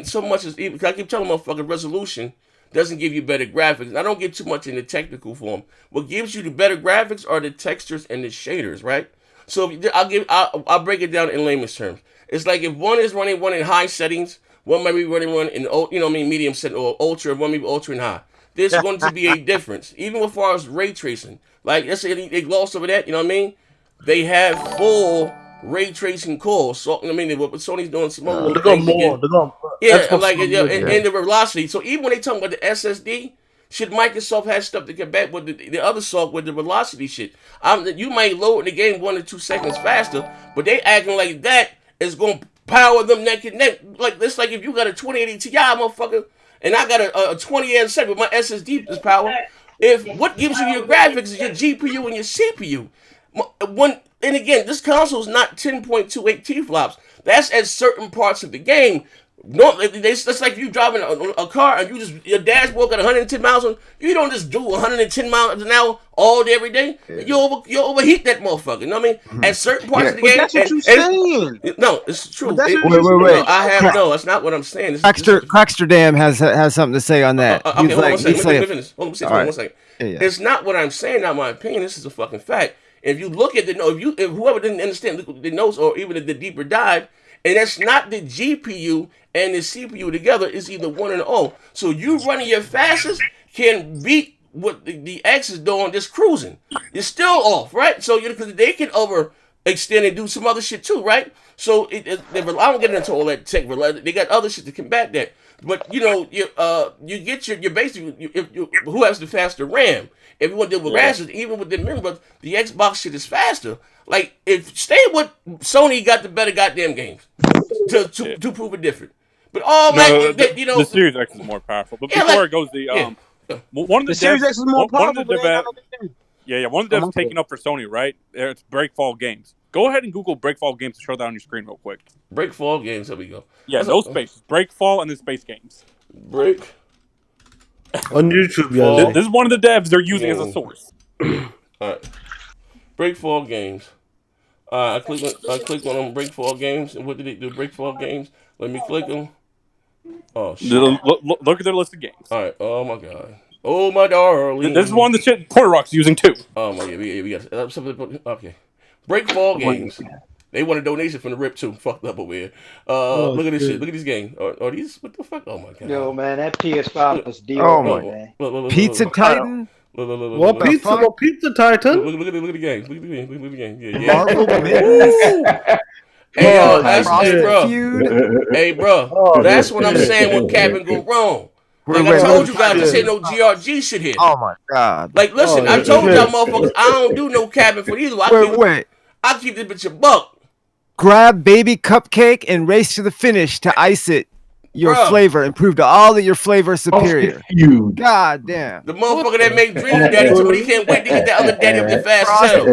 so much as I keep telling motherfuckers resolution doesn't give you better graphics. And I don't get too much in the technical form. What gives you the better graphics are the textures and the shaders, right? So I'll break it down in layman's terms. It's like if one is running one in high settings, one might be running one in medium setting or ultra, one may be ultra and high. There's going to be a difference, even as far as ray tracing. Like let's say they gloss over that. You know what I mean? They have full ray tracing cores. So I mean, what Sony's doing some more things again. And the velocity. So even when they talk about the SSD. Shit, Microsoft has stuff to get back with the other software with the velocity shit. You might load in the game 1 to 2 seconds faster, but they acting like that is going to power them neck and neck. Like it's like if you got a 2080 Ti, motherfucker, and I got a 2080 with my SSD is power. If what gives you your graphics is your GPU and your CPU. And again, this console is not 10.28 T-flops. That's at certain parts of the game. No, it's like you driving a car and your dashboard got 110 miles on. You don't just do 110 miles an hour all day every day. Yeah. You overheat that motherfucker. You know what I mean? At certain parts of the game. That's what you're saying. No, it's true. Wait. No, that's not what I'm saying. Cracksterdam has something to say on that. Okay, hold on one second. Let me finish. Hold on one second. Yeah. It's not what I'm saying. Not my opinion. This is a fucking fact. If you look at if whoever didn't understand the notes or even the deeper dive, and that's not the GPU and the CPU together, it's either 1 and 0. So you running your fastest can beat what the X is doing just cruising. You're still off, right? So because they can overextend and do some other shit too, right? So I don't get into all that tech. They got other shit to combat that. But you get your basically who has the faster RAM. If you want to deal with RAM, even with the memory, the Xbox shit is faster. Like stay with Sony got the better goddamn games to prove it different. But the Series X is more powerful. But before it goes, one of the Series X is more powerful. One of the devs taking up for Sony, right? It's Breakfall Games. Go ahead and Google Breakfall Games to show that on your screen real quick. Breakfall Games, there we go. Yeah, no space. Breakfall and then Space Games. Break. On YouTube, yeah. This is one of the devs they're using as a source. Alright. Breakfall Games. I clicked on them Breakfall Games, and what did they do? Breakfall Games. Let me click them. Oh shit! Look at their list of games. All right. Oh my god. Oh my darling. This is one of the shit Porter Rock's using too. Oh my god. We got something. Okay. Breakfall Games. They want a donation from the RIP too. Fucked up over here. Look at this shit. Look at these games. Are these what the fuck? Oh my god. Yo man, that PS5 was deal. Oh my. Look, Pizza Titan. What pizza Titan? Look at the game. Look at the game. Yeah. Marvel Madness. Hey, bro. That's what I'm saying when Captain go wrong. Like I told you guys, this ain't no GRG shit here. Oh my god. Like, listen, I told y'all motherfuckers, I don't do no cabin for either. I keep this bitch a buck. Grab baby cupcake and race to the finish to ice it. Your flavor and prove to all that your flavor is superior. God damn. The motherfucker that made Dream Daddy told me he can't wait to get that other daddy up there fast as hell.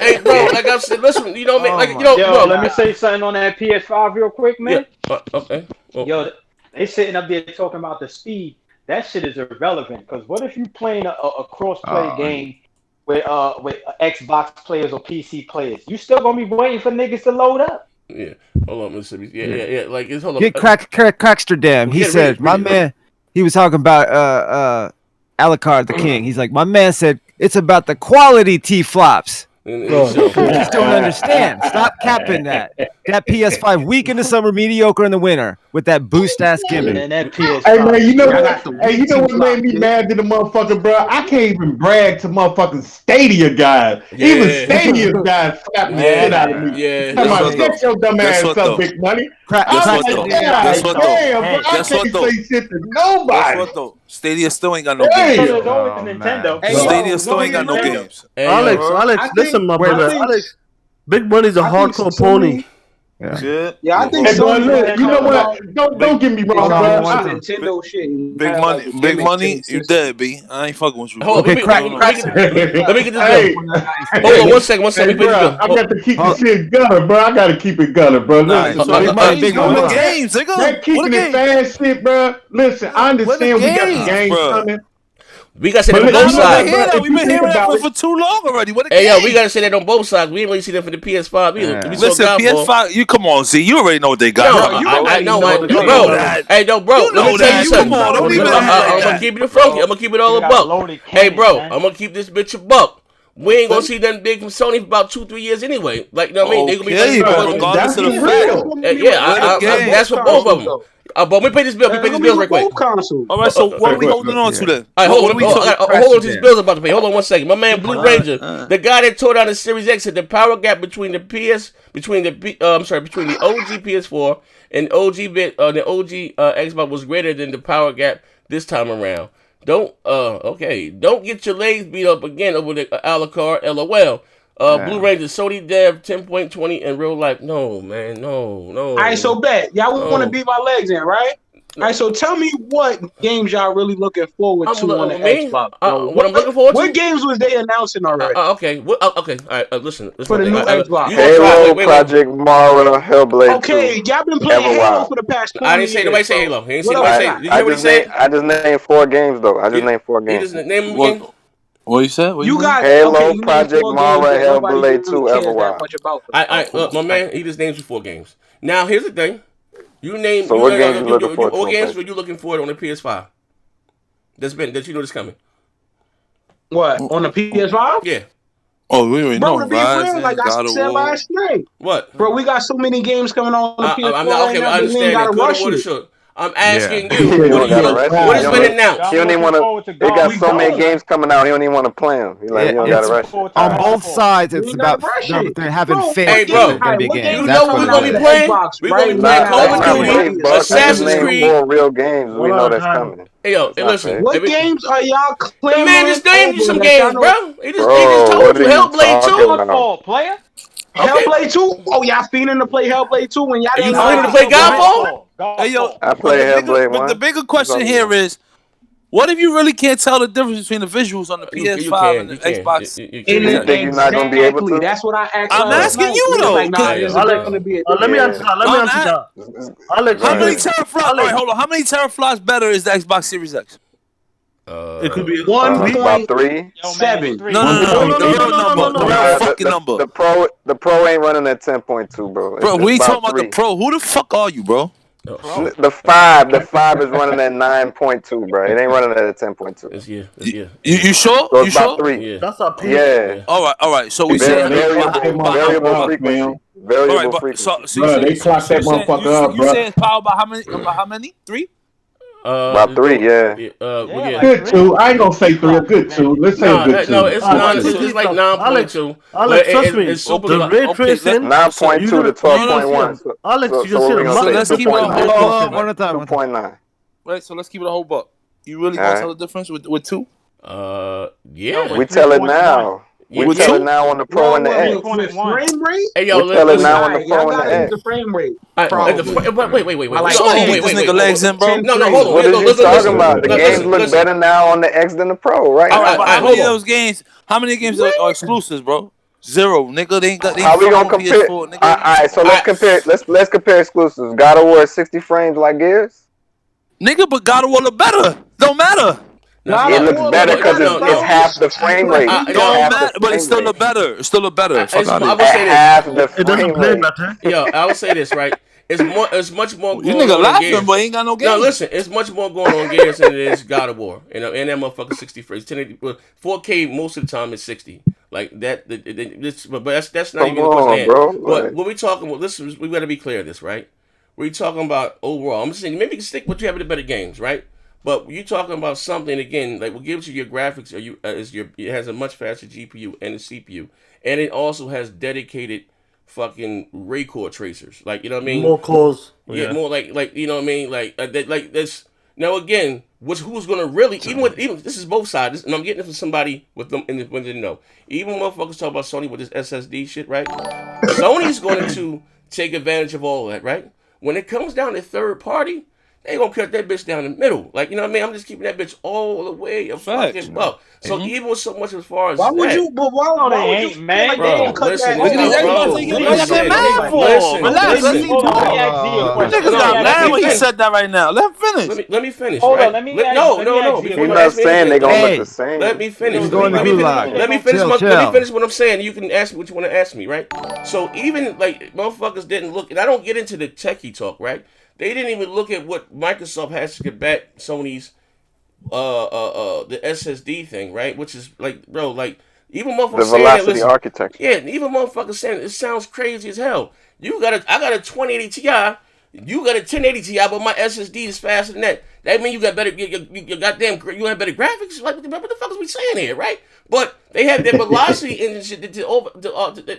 Hey, bro, like I said, listen, Yo, let me say something on that PS5 real quick, man. Yeah. Okay. Yo, they sitting up there talking about the speed. That shit is irrelevant. Because what if you playing a cross-play game with Xbox players or PC players? You still gonna be waiting for niggas to load up. Yeah, hold on, Mississippi. Yeah. Like, hold on. Get Cracksterdam. He said, my man. He was talking about Alucard the King. He's like, my man said it's about the quality T-flops. You just don't understand. Stop capping that. That PS5 weak in the summer, mediocre in the winter with that boost ass gimmick. And that PS5. Hey man, you know what made me mad to the motherfucker, bro? I can't even brag to motherfucking Stadia guys. Yeah. Even Stadia guys slapping the shit out of me. Yeah. Get your dumb ass up, big money. Guess what though? I can't say shit to nobody. Guess what though? Stadia still ain't got no games. Stadia still ain't got no games. Alex, listen, my brother. Alex, Big Money's a hardcore pony. Yeah, I think hey, so. Look, you know what? Don't get me wrong, bro. Nintendo shit. Big money, you dead, B. I ain't fucking with you. Okay, let me get this going. Hold on, one second. Hey, bro, I got to keep the shit gunning, bro. I got to keep it gunning, bro. Listen, games, nigga. That keeping it fast shit, bro. Listen, I understand we got the games coming. We gotta say that on both sides. We've been hearing that for too long already. We gotta say that on both sides. We didn't really see that for the PS5 either. Listen, PS5, you come on, see, you already know what they got. I know, bro. Hey, no, bro. Let me tell you something. I'm gonna keep it funky. I'm gonna keep it all a buck. Hey, bro, I'm gonna keep this bitch a buck. we ain't gonna see nothing big from Sony for about 2-3 years anyway. Like, you know what I mean? They gonna be Okay, running but regardless of the fact, that's for both of them. But we pay this bill. We pay this bills right quick. All right, so what are we holding on to then? All right, hold on to these bills I'm about to pay. Hold on 1 second. My man Blue Ranger, the guy that tore down the Series X, said the power gap between the between the OG PS4 and the OG Xbox was greater than the power gap this time around. Don't get your legs beat up again over the Alucard. LOL. Blue Ranger, Sony Dev 10.20 in real life. No, man, no. All right, so bet y'all want to beat my legs in, right? All right, so tell me what games y'all really looking forward to on the Xbox. What I'm looking forward to? What games was they announcing already? Okay. Okay. All right. Listen. For the new Xbox. Halo, Project Mara, Hellblade. Okay, y'all been playing Halo for the past 20 years. I didn't say nobody say Halo. He didn't say nobody say. Did you hear what he said? I just named 4 games though. I just named 4 games. He just named them again. What you said? You got Halo, Project Mara, Hellblade 2, Everwild. Look, my man, he just names you 4 games. Now, here's the thing. You name. So what games you looking for? What games were you looking for on the PS5? That you know that's coming. What on the PS5? Yeah. Oh, we already know. Bro, to be real, like I said last night. What? Bro, we got so many games coming on the PS4 I'm not, okay, right now. I understand that. Rush it. I'm asking you. What has been announced? He don't even want to. They got so many games coming out. He don't even want to play them. He's like, you don't gotta rush it. On both sides, it's about they're having faith. Hey, bro, gonna be games. You know what we're gonna be playing? We're gonna be playing Call of Duty, Assassin's Creed. 4 real games. We know that's coming. Hey, yo, listen. What games are y'all claiming? The man just named you some games, bro. He just told you Hellblade 2. Player? Hellblade 2? Oh, y'all fiending to play Hellblade 2 when y'all you fiending to play Godfall? Hey, yo, I play Hellblade 1. But the bigger question here is, what if you really can't tell the difference between the visuals on the PS5 and the Xbox? You think you're not gonna be able to? That's what I asked. I'm asking you though. Let me answer that. How many teraflops? All right, hold on. How many teraflops better is the Xbox Series X? It could be about 3. 7. No. Fucking number. The Pro ain't running at 10.2, bro. Bro, we talking about the Pro. Who the fuck are you, bro? The 5 is running at 9.2, bro. It ain't running at a 10.2. You sure? So it's about 3. Yeah. That's a yeah. All right. So we said variable frequency. Variable frequency. Bro, they clocked that motherfucker up, bro. You said it's powered by how many? 3? About 3, yeah. Good 2. I ain't gonna say 3. A good 2. Let's say a good 2. No, it's like 9.2. Alex, trust me. It's super the ray tracing. 9.2 to 12.1. Alex, you just said so let's keep it one at a time. 2.9. Right, so let's keep it a whole buck. You really gonna tell the difference with 2? Yeah. We tell it now. We tell it now on the Pro and the X. Frame rate? Hey, yo, we tell it now on the Pro and the X. The frame rate. Wait. This nigga legs in, bro. No, hold on. What are you talking about? The games look better now on the X than the Pro, right? How many games are exclusives, bro? 0, nigga. They ain't got. How we gonna compare? All right, so let's compare. Let's compare exclusives. God of War 60 frames like Gears. Nigga, but God of War look better. Don't matter. It looks better because it's half the frame rate. Don't matter, but it still look better. It still look better. I would say half the frame rate. Yo, I would say this, right? It's much more. You nigga laughing, but ain't got no game. No, listen, it's much more going on Gears than it is God of War. And that motherfucker 60 frames. 4K most of the time is 60. Like that. But that's not even the question. But what we talking about? Listen, we got to be clear of this, right? We're talking about overall. I'm just saying maybe you can stick with you having the better games, right? But you're talking about something again, like what gives you your graphics, it has a much faster GPU and a CPU, and it also has dedicated fucking ray core tracers. Like, you know what I mean? More cores. Yeah, more like you know what I mean? Like this. Now again, who's gonna really even this is both sides, and I'm getting it from somebody with them when they know. Even motherfuckers talk about Sony with this SSD shit, right? Sony's going to take advantage of all of that, right? When it comes down to third party, they gonna cut that bitch down the middle. Like, you know what I mean? I'm just keeping that bitch all the way a fucking buck. So even with so much as far as why would you? But why they would ain't, you? man. They don't cut that. Niggas got mad when he said that right now. Let him finish. Let me finish. Hold on. Let me. No. You're not saying they gonna look the same. Let me finish. Let me finish what I'm saying. You can ask me what you want to ask me, right? So even like motherfuckers didn't look, and I don't get into the techie talk, right? They didn't even look at what Microsoft has to combat Sony's the SSD thing, right? Which is like, bro, like Even motherfuckers the saying velocity that, architecture. Yeah, even motherfuckers saying it sounds crazy as hell. I got a 2080 Ti. You got a 1080 Ti, but my SSD is faster than that. That means you got better, you goddamn, you have better graphics. Like, what the fuck is we saying here, right? But they have their velocity engine shit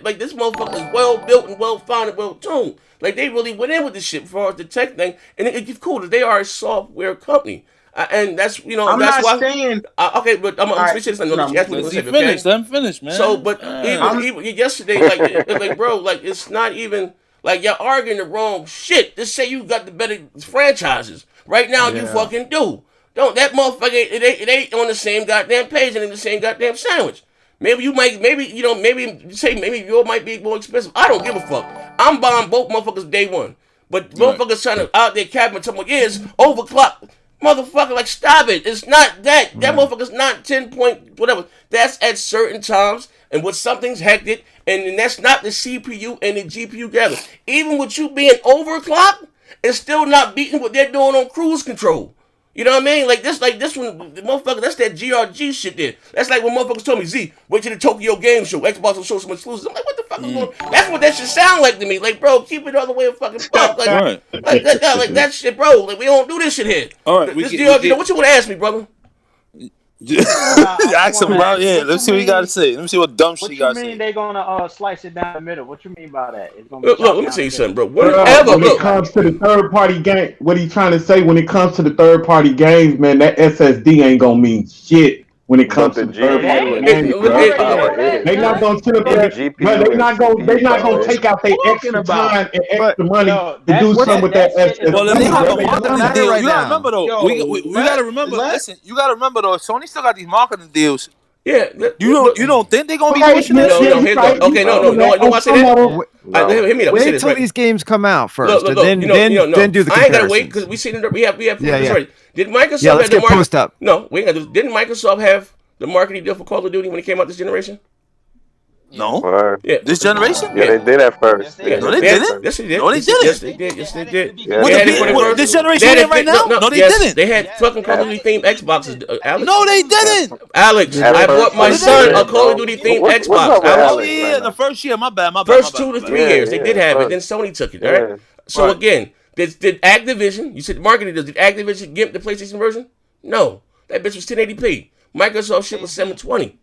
like this motherfucker is well built and well founded, well tuned. Like they really went in with this shit as far as the tech thing, and it's cool that they are a software company. And that's I'm that's not why. saying okay, but I'm right, switching this. Let him finish, man. So, but even yesterday, like bro, like it's not even like y'all arguing the wrong shit. Just say you got the better franchises. Right now, you fucking do. Don't that motherfucker? It ain't on the same goddamn page and in the same goddamn sandwich. Maybe you might, maybe yours might be more expensive. I don't give a fuck. I'm buying both motherfuckers day one. But motherfuckers trying to out there capping talking about, it's overclock. Motherfucker, like, stop it. It's not that. That motherfucker's not 10 point whatever. That's at certain times and when something's hectic, and that's not the CPU and the GPU together. Even with you being overclocked, it's still not beating what they're doing on cruise control. You know what I mean? Like this one, the motherfucker, that's that GRG shit there. That's like when motherfuckers told me, Z, wait till the Tokyo Game Show. Xbox will show some exclusives. I'm like, what the fuck is going on? That's what that shit sound like to me. Like, bro, keep it all the way of fucking fuck. Like, like that shit, bro. Like, we don't do this shit here. All right, this GRG, what you want to ask me, brother? Ask him about let's see what he got to say. Let me see what dumb shit he got to say. What you mean they gonna slice it down the middle? What you mean by that? It's gonna look, let me tell you something, bro. When it comes to the third party game, what he's trying to say, when it comes to the third party games, man, that SSD ain't gonna mean shit. When it comes to third party games, they not gonna sit up there, but they not gonna take out their extra time and extra money to do something with that SSD. Well, they have a marketing deal. You gotta remember though. We gotta remember. Listen, you gotta remember though. Sony still got these marketing deals. Yeah, you don't think they're gonna be pushing this? No. I say that. Hear me out. Wait until these games come out first, and then do the comparisons. I ain't gotta wait because we seen it. We have already. Did Microsoft have the post up? No, we ain't got to. Didn't Microsoft have the marketing deal for Call of Duty when it came out this generation? No. Yeah. This generation? Yeah, they did at first. No, they didn't. Yes, they did. No, they didn't. Yes, they did. Yes, they did. This generation we in right now? No, they didn't. They had fucking Call of Duty themed Xboxes. Alex. No, they didn't. Alex, I bought my son a Call of Duty themed Xbox. Oh yeah, the first year. My bad. First 2 to 3 years, they did have it. Then Sony took it. All right. So again, did Activision? You said marketing does. Did Activision get the PlayStation version? No, that bitch was 1080p. Microsoft shit was 720.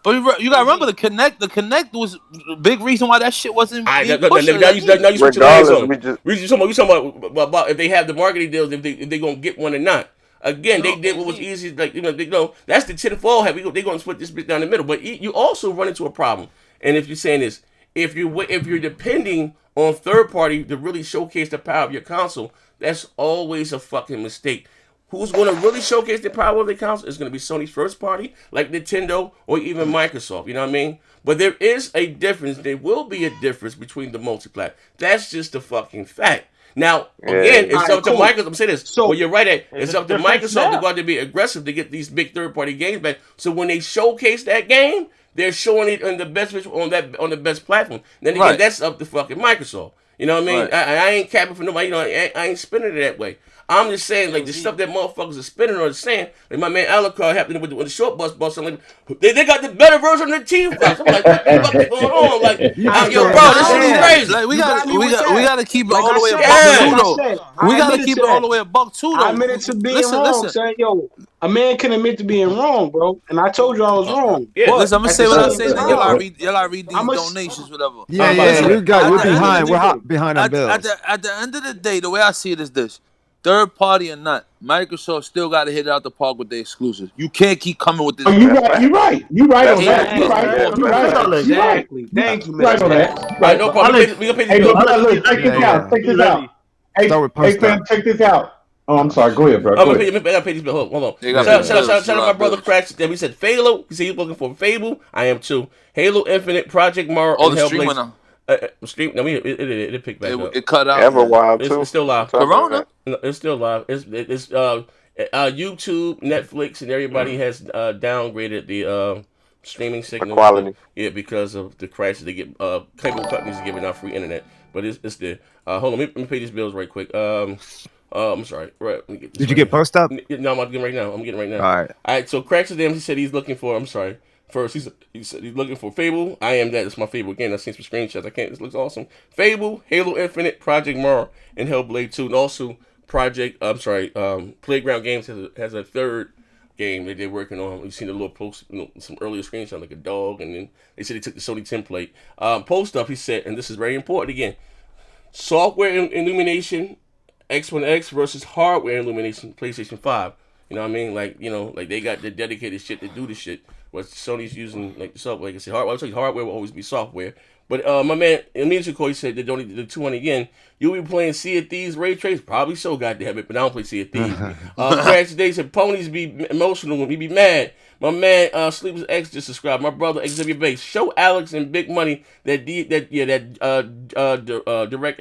But you gotta remember the Kinect. The Kinect was a big reason why that shit wasn't. Now you switch your legs on. We talking about if they have the marketing deals, if they gonna get one or not. Again, they did what was easy. Like that's the tinfoil hat. They gonna split this bit down the middle. But you also run into a problem. And if you're saying this, if you're depending on third party to really showcase the power of your console, that's always a fucking mistake. Who's going to really showcase the power of the console is going to be Sony's first party, like Nintendo or even Microsoft. You know what I mean? But there is a difference. There will be a difference between the multi-plat. That's just a fucking fact. Now, again, it's up to Microsoft. I'm saying this. So, you're right at. It's up to Microsoft to go out to be aggressive to get these big third-party games back. So when they showcase that game, they're showing it on the best on the best platform. Then again, that's up to fucking Microsoft. You know what I mean? Right. I ain't capping for nobody. I ain't spinning it that way. I'm just saying, like, the stuff that motherfuckers are spinning on the sand, like my man Alucard happened with the short bus. I'm like, they got the better version of the team bus. I'm like, what the fuck is going on? Like, yo, bro, this shit is crazy. Like, we gotta keep it all the way $1.02. We gotta keep it all the way $1.02. I admitted to being wrong, saying, yo, a man can admit to being wrong, bro. And I told you I was wrong. Yeah, listen, I'm gonna say what I say. Y'all read these donations, whatever. Yeah, we're behind. We're hot behind our bills. At the end of the day, the way I see it is this. Third party or not, Microsoft still got to hit it out the park with their exclusives. You can't keep coming with this. You're right on that. You're right. Exactly. Thank you, man. Right on that. Right, no problem. We gonna pay this bill. Look, check this out. Hey, fam, check this out. Oh, I'm sorry. Go ahead, bro. I gotta pay this bill. Hold on. Shout out my brother Cracks. Then we said Fable. He said he's looking for Fable. I am too. Halo Infinite, Project Mars, and Hellblade. Stream. No, it picked back up. It cut out. Everwild too. It's still live. Corona. No, it's still live. It's YouTube, Netflix, and everybody has downgraded the streaming signal. Quality. Yeah, because of the crisis. They get cable companies are giving out free internet, but it's there. Hold on, let me pay these bills right quick. I'm sorry. Right. Did you get post up? No, I'm getting right now. All right. So Cracks of them. He said he's looking for. I'm sorry. First, he said he's looking for Fable. I am that. It's my favorite game. I've seen some screenshots. I can't. This looks awesome. Fable, Halo Infinite, Project Mara, and Hellblade 2, and also Playground Games has a third game that they're working on. We've seen a little post, some earlier screenshots like a dog, and then they said they took the Sony template. Post up, he said, and this is very important again. Software illumination, X1X versus hardware illumination, PlayStation 5. You know what I mean? Like they got the dedicated shit to do the shit. What Sony's using, like the software. Like I said, hardware will always be software. But my man, immediately he said they don't need the 200 yen. You'll be playing Sea of Thieves ray trace? Probably so, goddamn it. But I don't play Sea of Thieves. Crash today said ponies be emotional. He be mad. My man, Sleepless X just subscribed. My brother, Xavier Bass. Show Alex and Big Money that Direct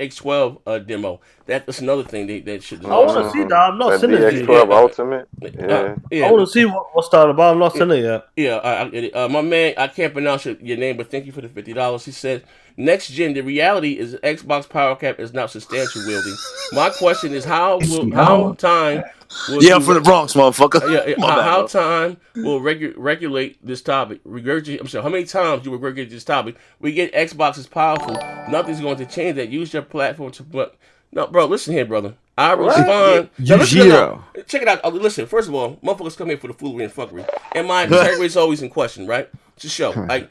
X12 demo. That's another thing that should. I want to see that. I'm not seeing it yet. X12 Ultimate. Yeah. I want to see what's that about. I'm not seeing it yet. Yeah, my man, I can't pronounce your name, but thank you for the $50. He said, next gen, the reality is Xbox power cap is not substantial wielding. My question is how time will I'm from the Bronx, motherfucker. How time will regulate this topic? How many times you will regurgitate this topic? We get Xbox is powerful. Nothing's going to change that. Use your platform to but. No, bro, listen here, brother. I respond. Check it out. Listen, first of all, motherfuckers come here for the foolery and fuckery. And my integrity is always in question, right? It's a show. Like,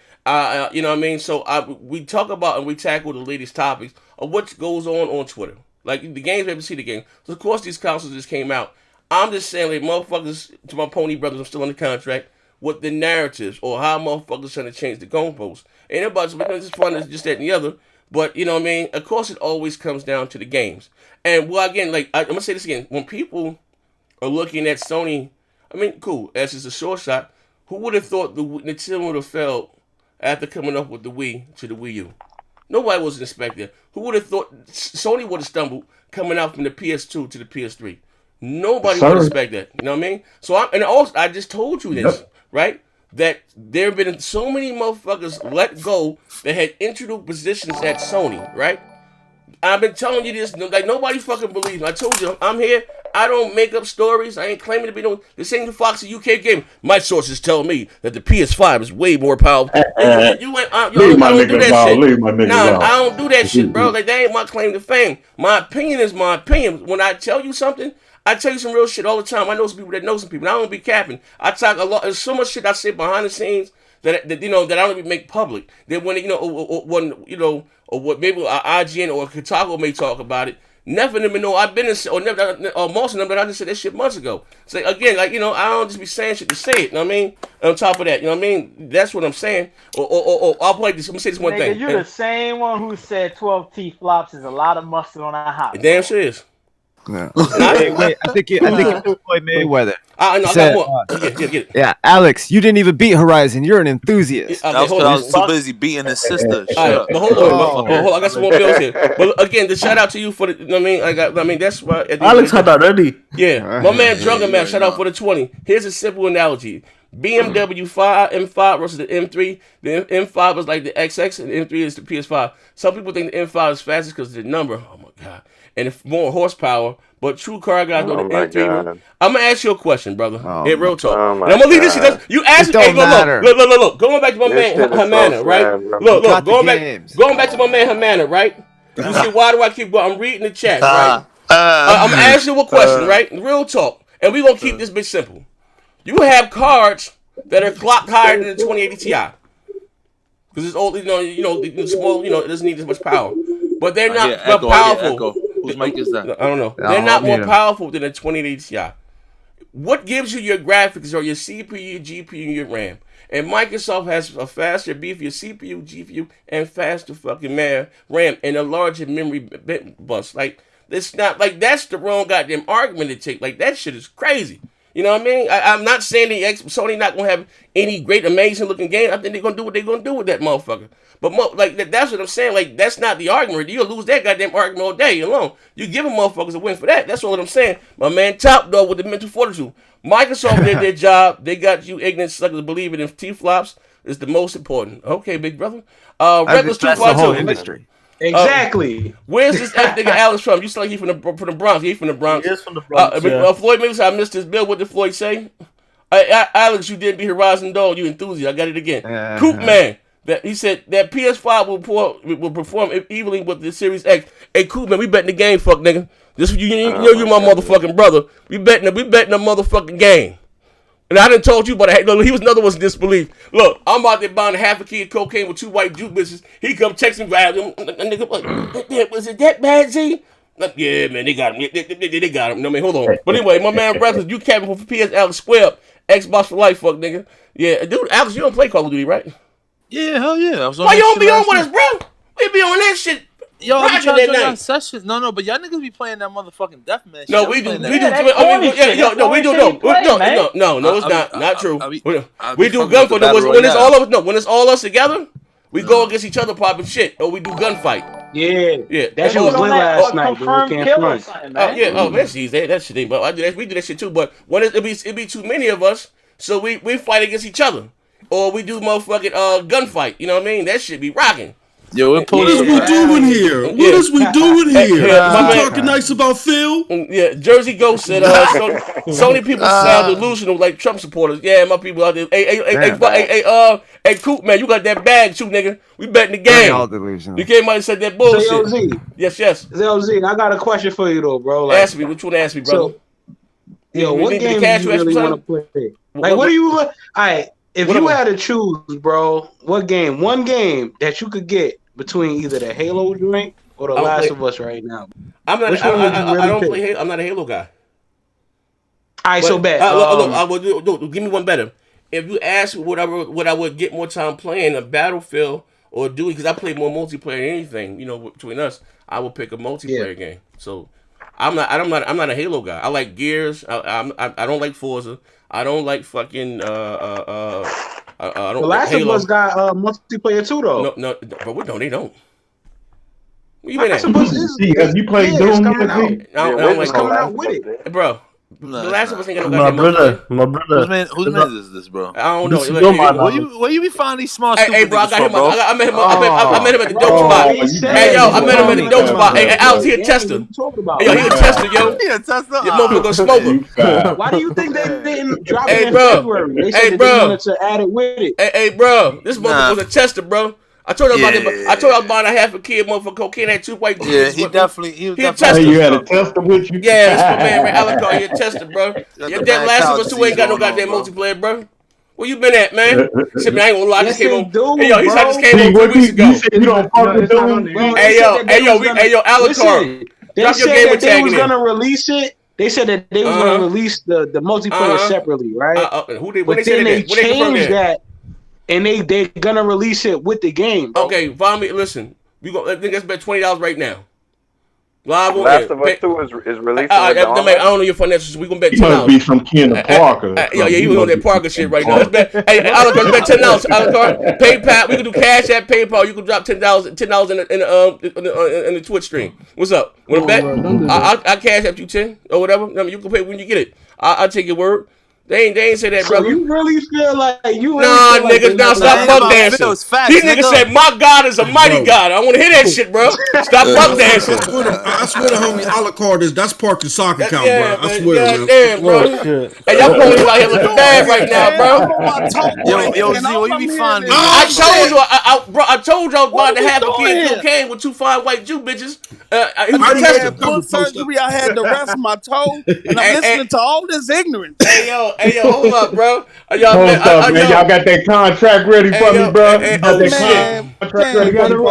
you know what I mean? So we talk about and we tackle the latest topics of what goes on Twitter. Like, the games, we have to see the game. So, of course, these consoles just came out. I'm just saying, like, motherfuckers, to my pony brothers, I'm still on the contract, with the narratives or how motherfuckers trying to change the goalposts. Ain't about because it's fun, it's just that and the other. But, you know what I mean? Of course, it always comes down to the games. And, well, again, like, I'm going to say this again. When people are looking at Sony, I mean, cool, as just a short shot, who would have thought the Nintendo would have failed after coming up with the Wii to the Wii U? Nobody was expecting. Who would have thought Sony would have stumbled coming out from the PS2 to the PS3? Nobody would expect that. You know what I mean? So, I just told you this, right? That there have been so many motherfuckers let go that had integral positions at Sony, right? I've been telling you this, like nobody fucking believes me. I told you, I'm here. I don't make up stories. I ain't claiming to be no. This ain't the Fox UK game. My sources tell me that the PS5 is way more powerful. I don't do that shit. I don't do that shit, bro. Like that ain't my claim to fame. My opinion is my opinion. When I tell you something, I tell you some real shit all the time. I know some people that know some people. I don't be capping. I talk a lot. There's so much shit I say behind the scenes that I don't even make public. That when or what maybe IGN or Kotaku may talk about it. Never even know I've been in, or most of them, but I just said that shit months ago. So again, like, I don't just be saying shit to say it, you know what I mean? On top of that, you know what I mean? That's what I'm saying. Or I'll play this, let me say this one thing. You're the same one who said 12 T flops is a lot of mustard on our house. Damn sure is. Yeah. Wait, I think you Floyd Mayweather. I got more. Get it. Yeah, Alex, you didn't even beat Horizon. You're an enthusiast. I was too busy beating his sister. But hold on. I got some more bills here. But again, the shout out to you for the. You know what I mean? That's why. Alex had that ready. Yeah, my man Drunken Man. Shout out for the 20. Here's a simple analogy. BMW M5 versus the M3. The M5 is like the XX, and the M3 is the PS5. Some people think the M5 is fastest because of the number. Oh my god. And it's more horsepower, but true car guys know the M3. I'm gonna ask you a question, brother. Real talk. And I'm gonna leave this shit. You ask me. Hey, look. Going back to my man Hamana, right? Look. Going back to my man Hamana, right? You see, why do I keep going? I'm reading the chat, right? I'm gonna ask you a question, right? Real talk, and we gonna keep this bitch simple. You have cards that are clocked higher than the 2080 Ti, because it's old. The small. It doesn't need as much power, but they're not powerful. Whose mic is that? I don't know. They're not more powerful than a 2080 Ti. What gives you your graphics or your CPU, GPU, your RAM? And Microsoft has a faster, beefier CPU, GPU, and faster fucking RAM and a larger memory bus. Like, it's not like that's the wrong goddamn argument to take. Like, that shit is crazy. You know what I mean? I'm not saying Sony not gonna have any great, amazing looking game. I think they're gonna do what they're gonna do with that motherfucker. But that's what I'm saying. Like, that's not the argument. You'll lose that goddamn argument all day alone. You give them motherfuckers a win for that. That's all I'm saying. My man Top Dog with the mental fortitude. Microsoft did their job. They got you ignorant suckers believing in T-flops is the most important. Okay, big brother. Reckless 252. Industry. Exactly. Where's this F nigga Alex from? You sound like he from the Bronx. He from the Bronx. He is from the Bronx. Floyd, maybe I missed his bill. What did Floyd say? Alex, you didn't be Horizon Dog. You enthusiast. I got it again. Coop Man. That he said that PS5 will perform evenly with the Series X. Hey, Coop Man, we betting the game, fuck nigga. This you know you my motherfucking brother. We betting a motherfucking game. And I done told you, but he was another one's disbelief. Look, I'm out there buying half a kid cocaine with 2 white Jew bitches. He come text me, nigga, like, was it that bad, Z? Like, yeah, man, they got him. They got him. No, man, hold on. But anyway, my man, brothers, you capping for PS Alex Square up. Xbox for life, fuck nigga. Yeah, dude, Alex, you don't play Call of Duty, right? Yeah, hell yeah. I was on Why you don't be on with us, bro? We be on that shit. Yo, I be trying to join y'all sessions. No, but y'all niggas be playing that motherfucking deathmatch. No, we do. No, it's not true. We do gunfight. When it's all us together, we go against each other popping shit, or we do gunfight. Yeah. That shit was lit last night. Confirmed kill or something, man. That's easy. That shit ain't. But we do that shit too. But when it be too many of us, so we fight against each other, or we do motherfucking gunfight. You know what I mean? That shit be rocking. Yo, what is we doing here? What is we doing here? Talking nice about Phil? Yeah, Jersey Ghost said Sony people sound delusional like Trump supporters. Yeah, my people out there. Hey, Coop, man, you got that bag too, nigga. We betting the game. All delusional. You came out and said that bullshit. ZLZ. Yes. ZLZ, I got a question for you though, bro. Like, ask me. What you want to ask me, brother? So, what game do you really want to play? Like, what do you? All right, if you had to choose, bro, one game that you could get between either the Halo joint or the Last of Us right now. I don't play Halo. I'm not a Halo guy. All right, so bad. Look, give me one better. If you ask what I would get more time playing, a Battlefield or Duty, because I play more multiplayer than anything. You know, between us, I would pick a multiplayer game. So I'm not a Halo guy. I like Gears. I don't like Forza. I don't like fucking I don't. The Last of Us got multiplayer too, though. No, but they don't. What you mean? Have you played Doom? It's coming out with it, bro. The Last of Us ain't got no goddamn my brother. Whose man is this, bro? I don't know. Where you be finding these small? Hey, bro, I got him. I met him at the dope spot. Hey, yo, I met him at the dope spot. Hey, Alex, he a tester. Hey, yo, he a tester, yo. He a tester. Your motherfucker smoker. Why do you think they didn't drop it in February? They said they wanted to add it with it. Hey, bro, this motherfucker was a tester, bro. I told you about it. I told you I was buying a half a kid motherfucker cocaine had 2 white dudes. Yeah, he was a tester. You had a tester with you? Yeah, that's my man, Ray Alucard. He a tester, bro. That Last of Us 2 ain't got no goddamn multiplayer, bro. Where you been at, man? Shit, man, I ain't gonna lie. I just came on. Hey, yo, he just came on 3 weeks ago. You said you don't fuck with Doom? Hey, yo, Alucard. They said that they was gonna release it. They said that they was gonna release the multiplayer separately, right? But then they changed that. And they're gonna release it with the game. Bro. Okay, follow me. Listen, we go. I think that's about $20 right now. Live on Last of Us 2 is releasing. I don't know your financials. We gonna bet $10. Must be some kind of Parker. Yeah, he was on that Parker shit right now. Hey, Alucard, bet $10. Alucard, PayPal. We can do cash at PayPal. You can drop $10 in the Twitch stream. What's up? Want to bet? I cash at you 10 or whatever. I mean, you can pay when you get it. I'll take your word. They ain't say that, brother. So you really feel like you? Nah, niggas, now stop fuck dancing. These niggas said my God is a mighty God. I want to hear that shit, bro. Stop fuck dancing. I swear to homie, Alucard that's Parker's soccer account, bro. I swear, man. Damn, bro. Hey, y'all ponies out here looking bad right now, bro. Yo, Z, where you be finding? I told you I was about to have a kid cocaine with 2 fine white Jew bitches. I had foot surgery. I had to rest my toe, and I'm listening to all this ignorance. Hey, yo, hold up, bro. Y'all got that contract ready for me, bro?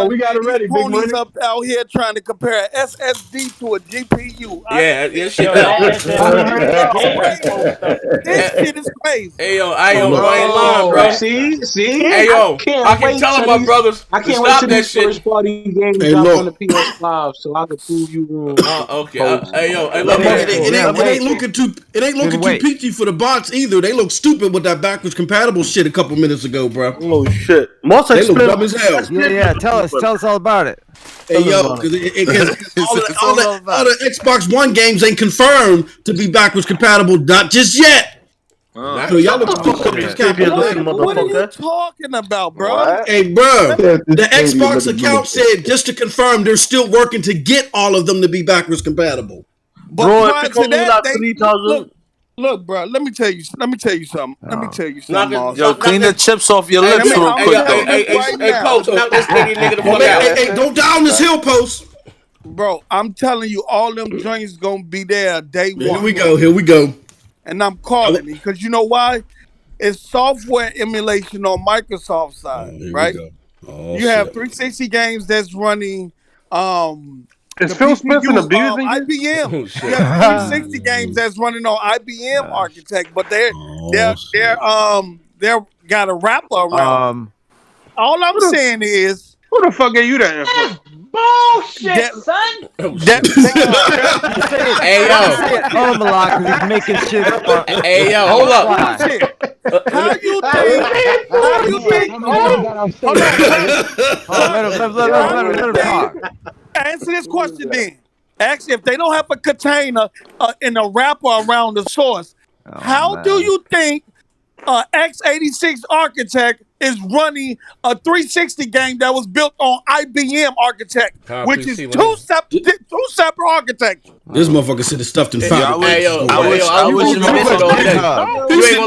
We got it ready, big money. Up out here trying to compare an SSD to a GPU. This shit is crazy. Hey, yo, I ain't lying, bro. See? Hey, yo, I can tell my brothers. I can't wait till these first party games drop on the PS5 so I can prove you wrong. Okay. Hey, yo, it ain't looking too peachy for the bots either. They look stupid with that backwards compatible shit a couple minutes ago, bro. Oh shit! They look dumb as hell. Yeah. Tell us all about it. Hey yo, because all the Xbox One games ain't confirmed to be backwards compatible, not just yet. So y'all look what are you talking about, bro? What? Hey, bro, the Xbox account said just to confirm they're still working to get all of them to be backwards compatible. But prior to that, Look, bro. Let me tell you something. Let me tell you something, Moss. Yo, clean the chips off your lips real quick, though. Hey, Post, knock this nigga the fuck out. Hey, don't down this hill, Post. Bro, I'm telling you, all them joints gonna be there day one. Here we go. And I'm calling it because you know why? It's software emulation on Microsoft side, right? You have 360 games that's running. Is Phil Spencer abusing IBM? You have 360 games that's running on IBM Architect, but they're got a wrapper around. All I'm saying is, who the fuck gave you that info? Bullshit, son. Hey yo, Oh, Malak, because he's making shit up. Hey yo, hold up. How you think? Let him talk. Answer this question then. Actually, if they don't have a container and a wrapper around the source, how do you think x86 Architect is running a 360 game that was built on IBM Architect, which is two separate architects? This motherfucker said it's stuffed in fiberglass. Hey yo, I wish you ain't gonna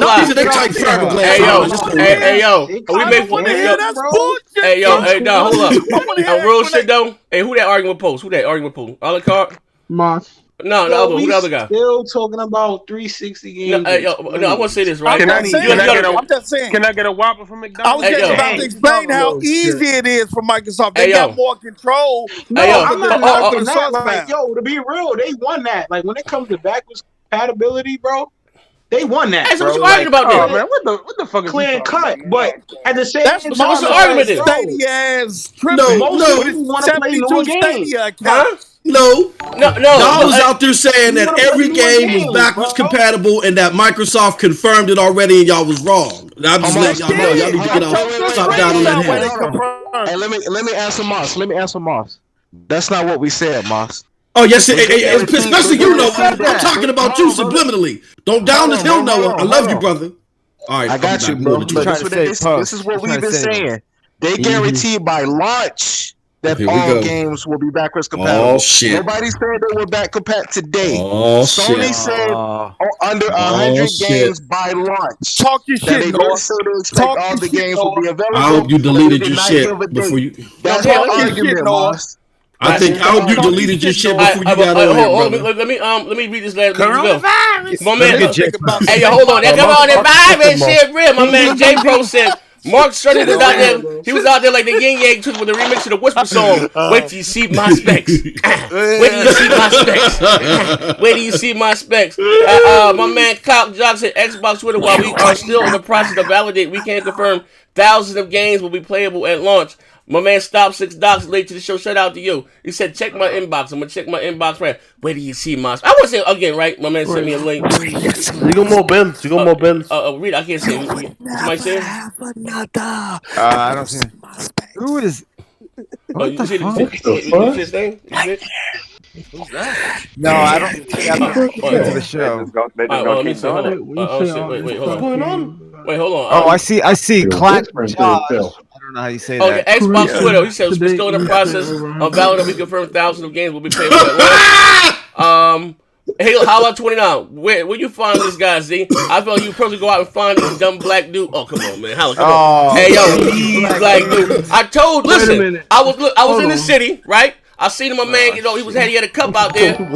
lie. They type fiberglass. Hey yo, we make fun of him. That's bullshit. Hey yo, hold up. Real shit though. Hey, who that arguing with Post? Who that arguing with Post? Alucard? Moss. No, who the other guy? Still talking about 360 games. No, I want to say this, right? I'm just saying. Can I get a Whopper from McDonald's? I was just about to explain how easy it is for Microsoft. They got more control. I'm not knocking that. Like, yo, to be real, they won that. Like, when it comes to backwards compatibility, bro, they won that. Hey, so what you arguing about there? Man, what the fuck is clear cut? But at the same time, what's the argument then? Stadia most people want to play new games. No. Y'all was No. out there saying that every game was backwards compatible and that Microsoft confirmed it already and y'all was wrong. I'm just letting y'all know. Y'all need to get off. Stop down on that hill. Hey, let me answer Moss. That's not what we said, Moss. Oh, yes, especially you, Noah. I'm talking about you subliminally. Don't down this hill, Noah. I love you, brother. All right, I got you, bro. This is what we've been saying. They guarantee by launch that all games will be backwards compatible. Oh, shit. Nobody said they were back compat today. Oh, Sony said under 100 games by launch. Talk your shit, Noah. Talk all the games will be available. I hope you deleted your shit before you. That's our argument, Moss. I hope you deleted your shit before you got on here, brother. Let me read this last Coronavirus. My man, hey, yo, hold on. That coronavirus shit real. My man J Pro said Mark Cerny was out there. He was out there like the Yin Yang Twins with the remix of the Whisper song. Wait till you see my specs. Wait till you see my specs. Wait till you see my specs. My man Cock Jock said Xbox Twitter, while we are still in the process of validate, we can't confirm thousands of games will be playable at launch. My man Stop 6 Docs late to the show. Shout out to you. He said, check my inbox. I'm going to check my inbox right. Where do you see my... I want to say again, right? My man sent me a link. You got more bins. Read. I can't see it. Somebody say it? I don't see it. Who is... What the fuck? You see his thing? Who's that? No, I don't think I'm to the show. Wait, hold on. What's going on? Wait, hold on. Oh, I see. Clack. I don't know how you say that. Xbox Twitter. He says we're still in the process of validating. We confirm thousands of games will be playable at launch. Hey, how about 29? Where you find this guy, Z? I felt you probably go out and find this dumb black dude. Oh, come on, man. Come on. Hey, yo, he's black dude. Listen, I was in the city, right? I seen him, my man, he had a cup out there and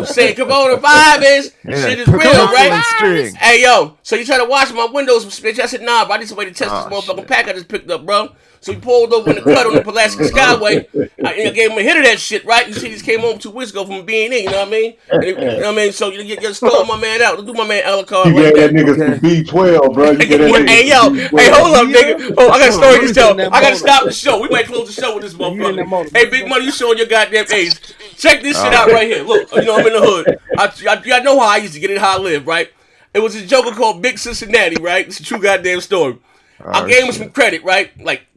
saying coronavirus. Shit is real, right? Hey, yo, so you try to wash my windows, bitch. I said, nah, bro, I need somebody to test this motherfucking pack I just picked up, bro. So he pulled over in the cut on the Pulaski Skyway. I gave him a hit of that shit, right? You see, he just came home 2 weeks ago from B&E, you know what I mean? You know what I mean? So you stole my man out. Do my man Alucard. You gave that nigga some B12, bro. Hey, yo. Hey, hold up, nigga. Oh, I got a story to tell. I got to stop the show. We might close the show with this motherfucker. Hey, Big Money, you showing your goddamn age. Check this shit out right here. Look, I'm in the hood. I know how I used to get it, how I live, right? It was a joker called Big Cincinnati, right? It's a true goddamn story. I gave him some credit, right? Like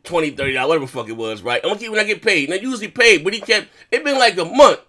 $20, $30, whatever the fuck it was, right? I'm gonna keep when I get paid. And I usually paid, but it been like a month.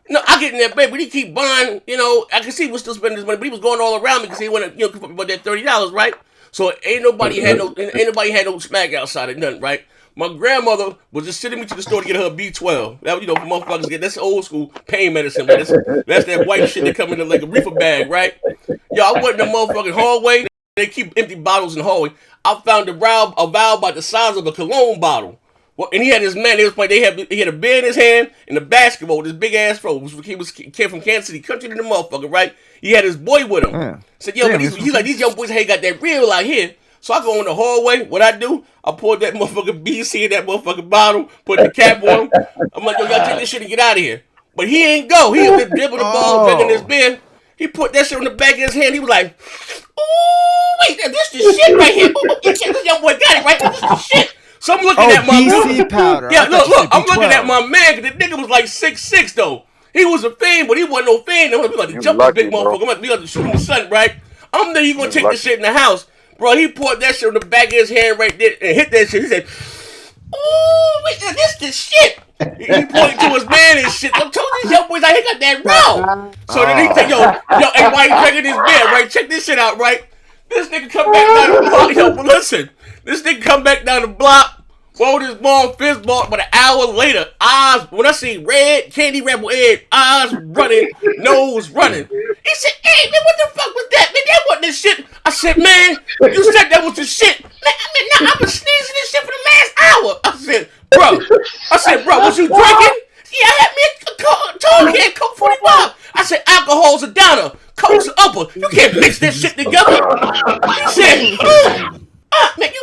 No, I get in that bed, but he keep buying, I can see he was still spending his money, but he was going all around me because he wanted, about that $30, right? So ain't nobody had no smack outside of nothing, right? My grandmother was just sending me to the store to get her B12. That for motherfuckers get that's old school pain medicine, but that's that white shit that come in like a reefer bag, right? Yo, I went in the motherfucking hallway. They keep empty bottles in the hallway. I found a valve about the size of a cologne bottle. Well, and he had his man. He had a beer in his hand and a basketball with this big ass fro. He came from Kansas City, country to the motherfucker, right? He had his boy with him. Yeah. Said, yo, he's like these young boys ain't got that real out here. So I go in the hallway. What I do? I poured that motherfucking BC in that motherfucking bottle, put the cap on him. I'm like, yo, y'all take this shit and get out of here. But he ain't go. He was dribbling the ball, drinking his beer. He put that shit on the back of his hand. He was like, ooh, wait, this the shit right here. Ooh, this young boy got it right. This the shit. So I'm looking at my BC powder. Yeah, look. I'm looking at my man because the nigga was like 6'6" though. He was a fiend, but he wasn't no fiend. We got to jump this big motherfucker. We got to shoot him in the sun, right? I'm there. You gonna take this shit in the house, bro? He poured that shit on the back of his hand right there and hit that shit. He said, "Ooh, wait, this the shit." He pointed to his man and shit. I told these young boys I ain't got that wrong. So then he said, yo, hey, why you drinking this beer, right? Check this shit out, right? This nigga come back down the block. Yo, but listen, this nigga come back down the block. Rolled his ball, fist ball, but an hour later, eyes, when I see red, candy rebel egg, eyes running, nose running. He said, hey, man, what the fuck was that? Man, that wasn't the shit. I said, man, you said that was the shit. Man, I've been sneezing this shit for the last hour. I said, bro, was you drinking? Yeah, I had me a tall can, Coke 45. I said, alcohol's a downer, Coke's an upper. You can't mix this shit together. He said, man, you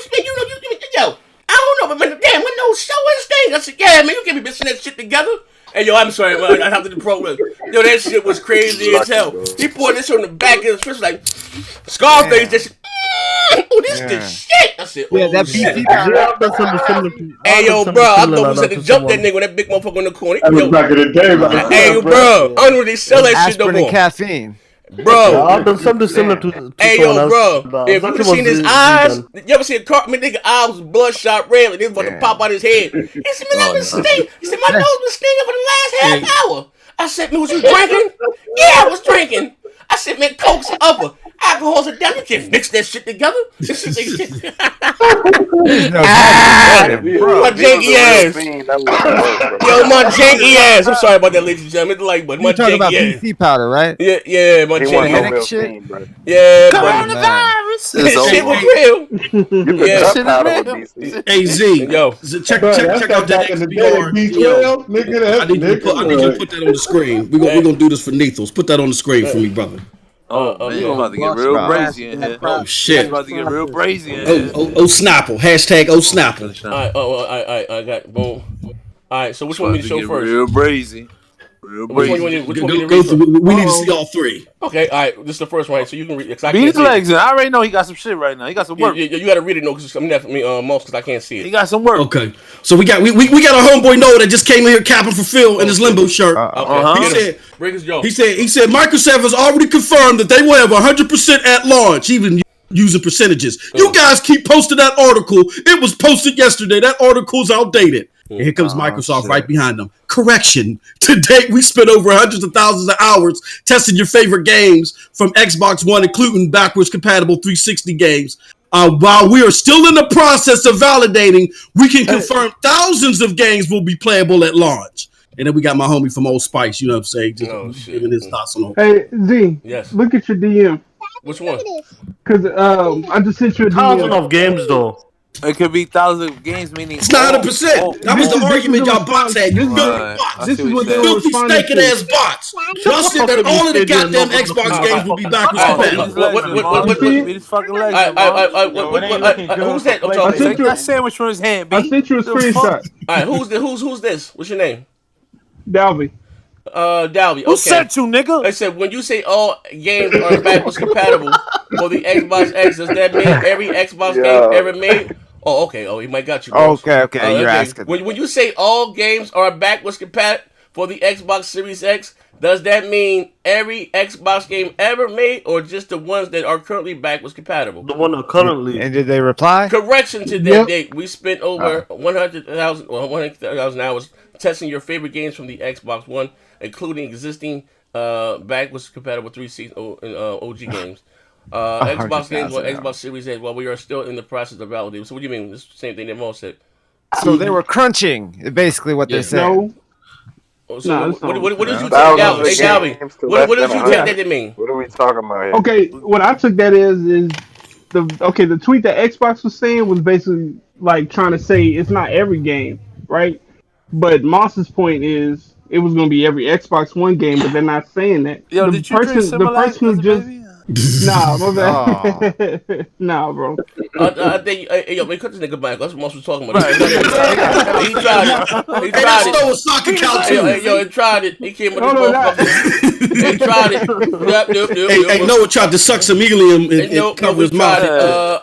yo. I don't know, but man, damn, my nose so instinct. I said, yeah, man, you can't be mixing that shit together. Hey, yo, I'm sorry, man. I have to do pro. Yo, that shit was crazy as hell. He poured this on the back of his fist like Scarface. That shit. Oh, this the shit. I said, oh, that shit. Hey, yo, bro, I thought we said to jump that nigga with that big motherfucker in the corner. That was back in the day, man. Hey, bro, I don't know they sell that shit no Aspirin and more. caffeine. Bro, I've done something similar to hey, yo, bro, if you seen his eyes, vegan. you ever seen Cartman nigga eyes was bloodshot red, like they was about to pop out his head. He said, man, I've been stinging. He said, my nose been stinging for the last half hour. I said, man, was you drinking? Yeah, I was drinking. I said, man, Coke's upper, alcohol's a devil. You can't mix that shit together. My janky ass. Yo, my janky ass. I'm sorry about that, ladies and gentlemen. But my talking about janky ass. BC powder, right? Yeah, my janky ass. Yeah, Coronavirus. This shit was real. Yeah, shit is real. Hey Z, yo, check out that XBR. B12, nigga. I need you to put that on the screen. We're gonna do this for Nethos. Put that on the screen for me, brother. Man, you about to get real brazy in here. Oh shit! You about to get real brazy in here. Oh Snapple. Hashtag Snapple. Alright, I got boom. Alright, so which one we need to show first? Real brazy. Real brazy. Which one Go through. We need to see all three. Okay, alright. This is the first one, so you can read. Beat legs. I already know he got some shit right now. He got some work. You got to read it, because I can't see it. He got some work. Okay, so we got our homeboy Noah that just came in here capping for Phil in his limbo shirt. He said Microsoft has already confirmed that they will have 100% at launch, even using percentages. You guys keep posting that article. It was posted yesterday. That article's outdated. And here comes Microsoft right behind them. Correction. To date, we spent over hundreds of thousands of hours testing your favorite games from Xbox One, including backwards compatible 360 games. While we are still in the process of validating, we can confirm thousands of games will be playable at launch. And then we got my homie from Old Spice, you know what I'm saying? Just giving his thoughts on it. Hey, Z. Yes. Look at your DM. Which one? Because I just sent you a DM. Thousands of games, though. It could be thousands of games, meaning it's not 100%. That was the argument y'all bots had. You bots. This is what they were filthy, stinking ass bots. Y'all said that all of the goddamn Xbox games will be backwards compatible. Who's that? Take that sandwich from his hand, B. I sent you a screenshot. All right, who's this? What's your name? Dalby. Dalby. Who sent you, nigga? I said when you say all games are backwards compatible for the Xbox X, does that mean every Xbox game ever made? Oh, okay. Oh, he might got you. Okay. You're asking. When you say all games are backwards compatible for the Xbox Series X, does that mean every Xbox game ever made, or just the ones that are currently backwards compatible? The one that currently. And did they reply? Correction to that date. We spent over 100,000 hours testing your favorite games from the Xbox One, including existing backwards compatible 360 OG games. Xbox games or Xbox Series X, while we are still in the process of validating. So what do you mean? It's the same thing that Mo said. So they were crunching, basically what they're saying. So what did you take that to mean? What are we talking about here? Okay, what I took that is the tweet that Xbox was saying was basically like trying to say it's not every game, right? But Moss's point is it was going to be every Xbox One game, but they're not saying that. Yo, did you drink the person who just baby? Nah, my bad. Nah, bro. I think, yo, man, cut this nigga back. That's what Moss was talking about. He tried it. Yo, he tried it. He came with this motherfucker. He tried it. Hey, Noah tried to suck some helium and cover his mouth.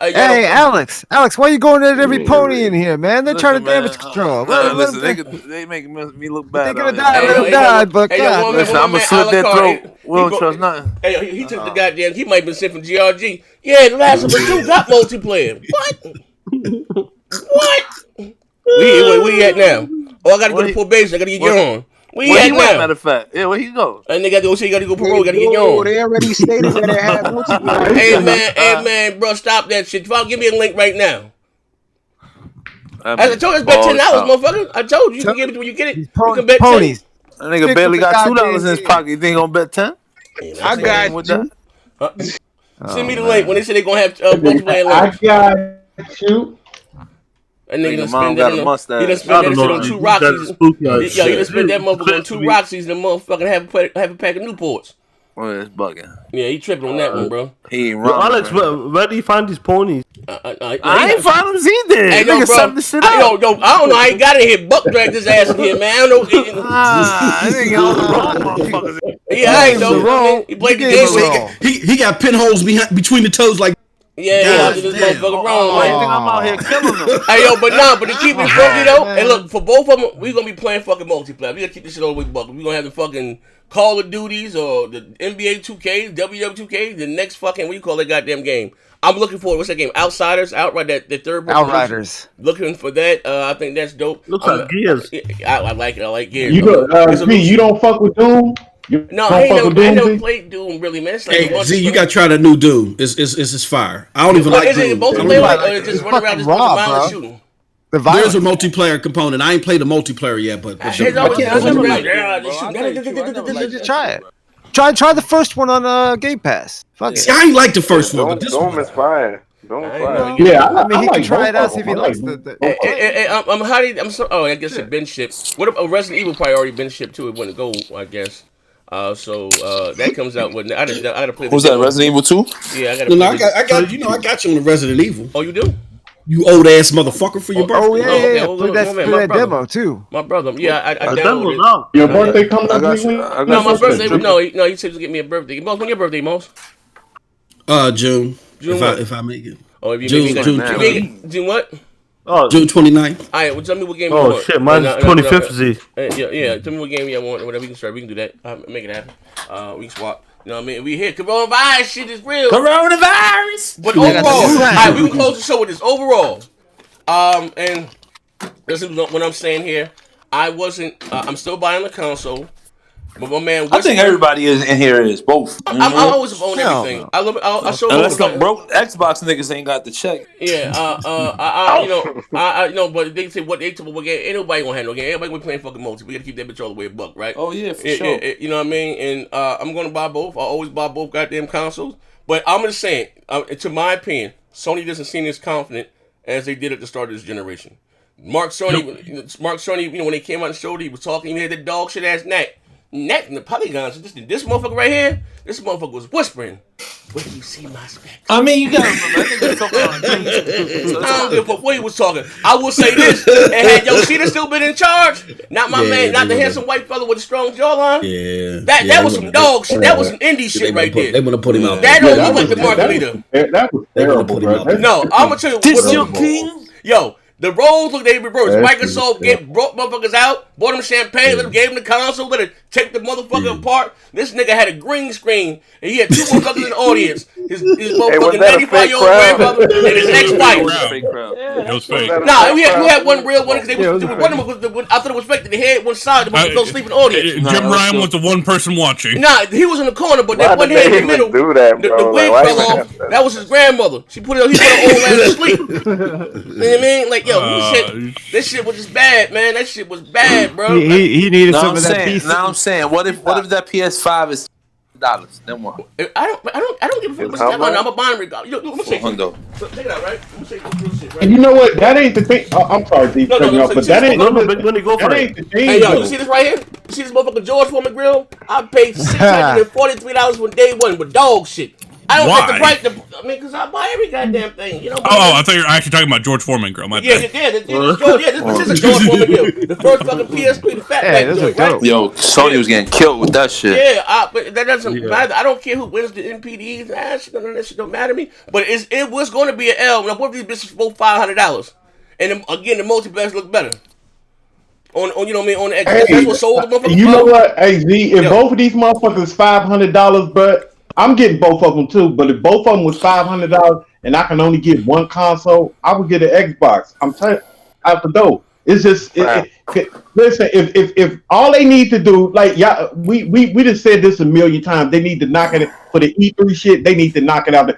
Hey, Alex, why you going at every pony in here, man? They're trying to damage control. Listen, they making me look bad. They're gonna die. Let them die, but God. Listen, I'm gonna slit their throat. We don't trust nothing. Hey, he took the goddamn. He might have been sent from GRG. Yeah, The Last of Us 2 got multiplayer. What? We at now? Oh, I gotta go to probation. I gotta get you on. We at now? Matter of fact, yeah, where he go? And they got to go say you gotta go parole. Gotta get you on. They already stated that it had multiplayer. Hey man, bro, stop that shit. Give me a link right now. As I told you, it's bet $10, motherfucker. I told you, you can get it when you get it. You can bet ponies. That nigga barely got $2 in his pocket. You think he gonna bet 10? I got with that. Send me the link when they say they gonna have multiplayer links. I got you. That nigga done spend that shit on 2 Roxy's. Yo, he done spent that motherfucker on 2 Roxy's and motherfucking have a pack of Newports. Oh, it's bugging. Yeah, he tripping on that one, bro. He ain't wrong. Alex, where do you find these ponies? I ain't find them either. Hey, nigga, sum the shit up. I don't know. I ain't got it here. Buck dragged his ass in here, man. I don't know. I think all the wrong motherfuckers. Yeah, I ain't know. He played the game wrong. He got pinholes between the toes like. Yeah, this motherfucker wrong, man. I think I'm out here killing them. Hey, yo, but to keep it funky though, and look, for both of them, we gonna be playing fucking multiplayer. We gotta keep this shit all the way buck. We gonna have the fucking Call of Duties or the NBA 2K, WW2K, the next fucking, what you call that goddamn game? I'm looking for, what's that game? Outsiders, Outright, that third one. Outriders. Looking for that. I think that's dope. Looks like Gears. I like it. I like Gears. You don't fuck with Doom? No, I ain't never played Doom really, man. It's like Hey, Z, you gotta try the new Doom. It's fire. I don't even like Doom. Is it multiplayer or just run around just violent shooting? There's a multiplayer component. I ain't played the multiplayer yet, but try it. Try the first one on Game Pass. Fuck See, I ain't like the first one, but this Doom is fire. Yeah, I mean, he can try it out, see if he likes the I guess it been shipped. What if Resident Evil probably already been shipped too? It wouldn't go, I guess. So that comes out when I gotta play. Who's that? Resident Evil 2? Yeah, I gotta. I got you on the Resident Evil. Oh, you do? You old ass motherfucker for your birthday. Oh yeah, play that demo too. My brother, yeah, I downloaded it. Your birthday coming up this week? No, my birthday. No, he said to get me a birthday. Moss, when your birthday, Moss? June. If I make it. Oh, if you make it, June what? Oh, June 29th. All right, well, tell me what game you want. Oh shit, mine's 25th. Z. Yeah, tell me what game you want. Whatever, we can start. We can do that. Make it happen. We can swap. You know what I mean? We here. Coronavirus shit is real. Coronavirus. But overall, all right, we can close the show with this. Overall, and this is what I'm saying here. I'm still buying the console. But my man, I think everybody in here is both. I always own everything. I show unless some broke Xbox niggas ain't got the check. Yeah, but they say what game. Ain't nobody gonna have no game. Everybody gonna be playing fucking multi. We gotta keep that bitch all the way a buck, right? Oh yeah, for sure. You know what I mean? And I'm gonna buy both. I always buy both goddamn consoles. But I'm just saying, to my opinion, Sony doesn't seem as confident as they did at the start of this generation. Mark Sony, when they came out and showed, he was talking. He had the dog shit ass neck. Neck and the polygons. This motherfucker right here, this motherfucker was whispering. Where do you see my specs? I mean, you gotta remember. I don't give a fuck what he was talking. I will say this: and had Yoshida still been in charge, not my man, not the handsome white fella with the strong jawline. Yeah, that was some dog shit. That was some indie shit right there. They want to put him out. That don't look like the market leader. That was terrible, bro. No, I'm gonna tell you. This your king? Yo. The roles look they reversed. Microsoft brought motherfuckers out, bought them champagne, gave them the console, let it take the motherfucker apart. This nigga had a green screen and he had 2 motherfuckers in the audience his motherfucking 95-year-old grandmother and his ex-wife. It was fake. Nah, we had one real one because one of them was I thought it was fake. They had one side that was sleep in the audience. Jim Ryan was the one person watching. Nah, he was in the corner, but that one head in the middle. The wig fell off. That was his grandmother. He put her old ass to sleep. You know what I mean? Like, yo, this shit was just bad, man. That shit was bad, bro. He needed some of that PC. Now I'm saying, what if that PS5 is $1? Then what? I don't give a fuck. I'm a buying regardless. Let me say, check it out, right? Let me say real shit, right? And you know what? That ain't the thing. I'm sorry, D. But that ain't the thing. Hey, yo, you see this right here? You see this motherfucker George Foreman grill? I paid $643 for day one with dog shit. I don't get the price. I mean, because I buy every goddamn thing, you know. I thought you were actually talking about George Foreman grill. My bad. This is a George Foreman grill. The first fucking PS3, the fatback joint, right? Yo, Sony was getting killed with that shit. Yeah, but that doesn't matter. I don't care who wins the NPDs. That shit don't matter to me. But it was going to be an L. Now, what if these bitches both $500? And then, again, the multiplexes look better. On you know what I mean? On the X. That's what sold the motherfucker. You know what, hey Z? If both of these motherfuckers $500, but I'm getting both of them too. But if both of them was $500 and I can only get one console, I would get an Xbox. I'm telling you, out the door. It's just listen. If all they need to do, like we just said this a million times. They need to knock it for the E3 shit. They need to knock it out.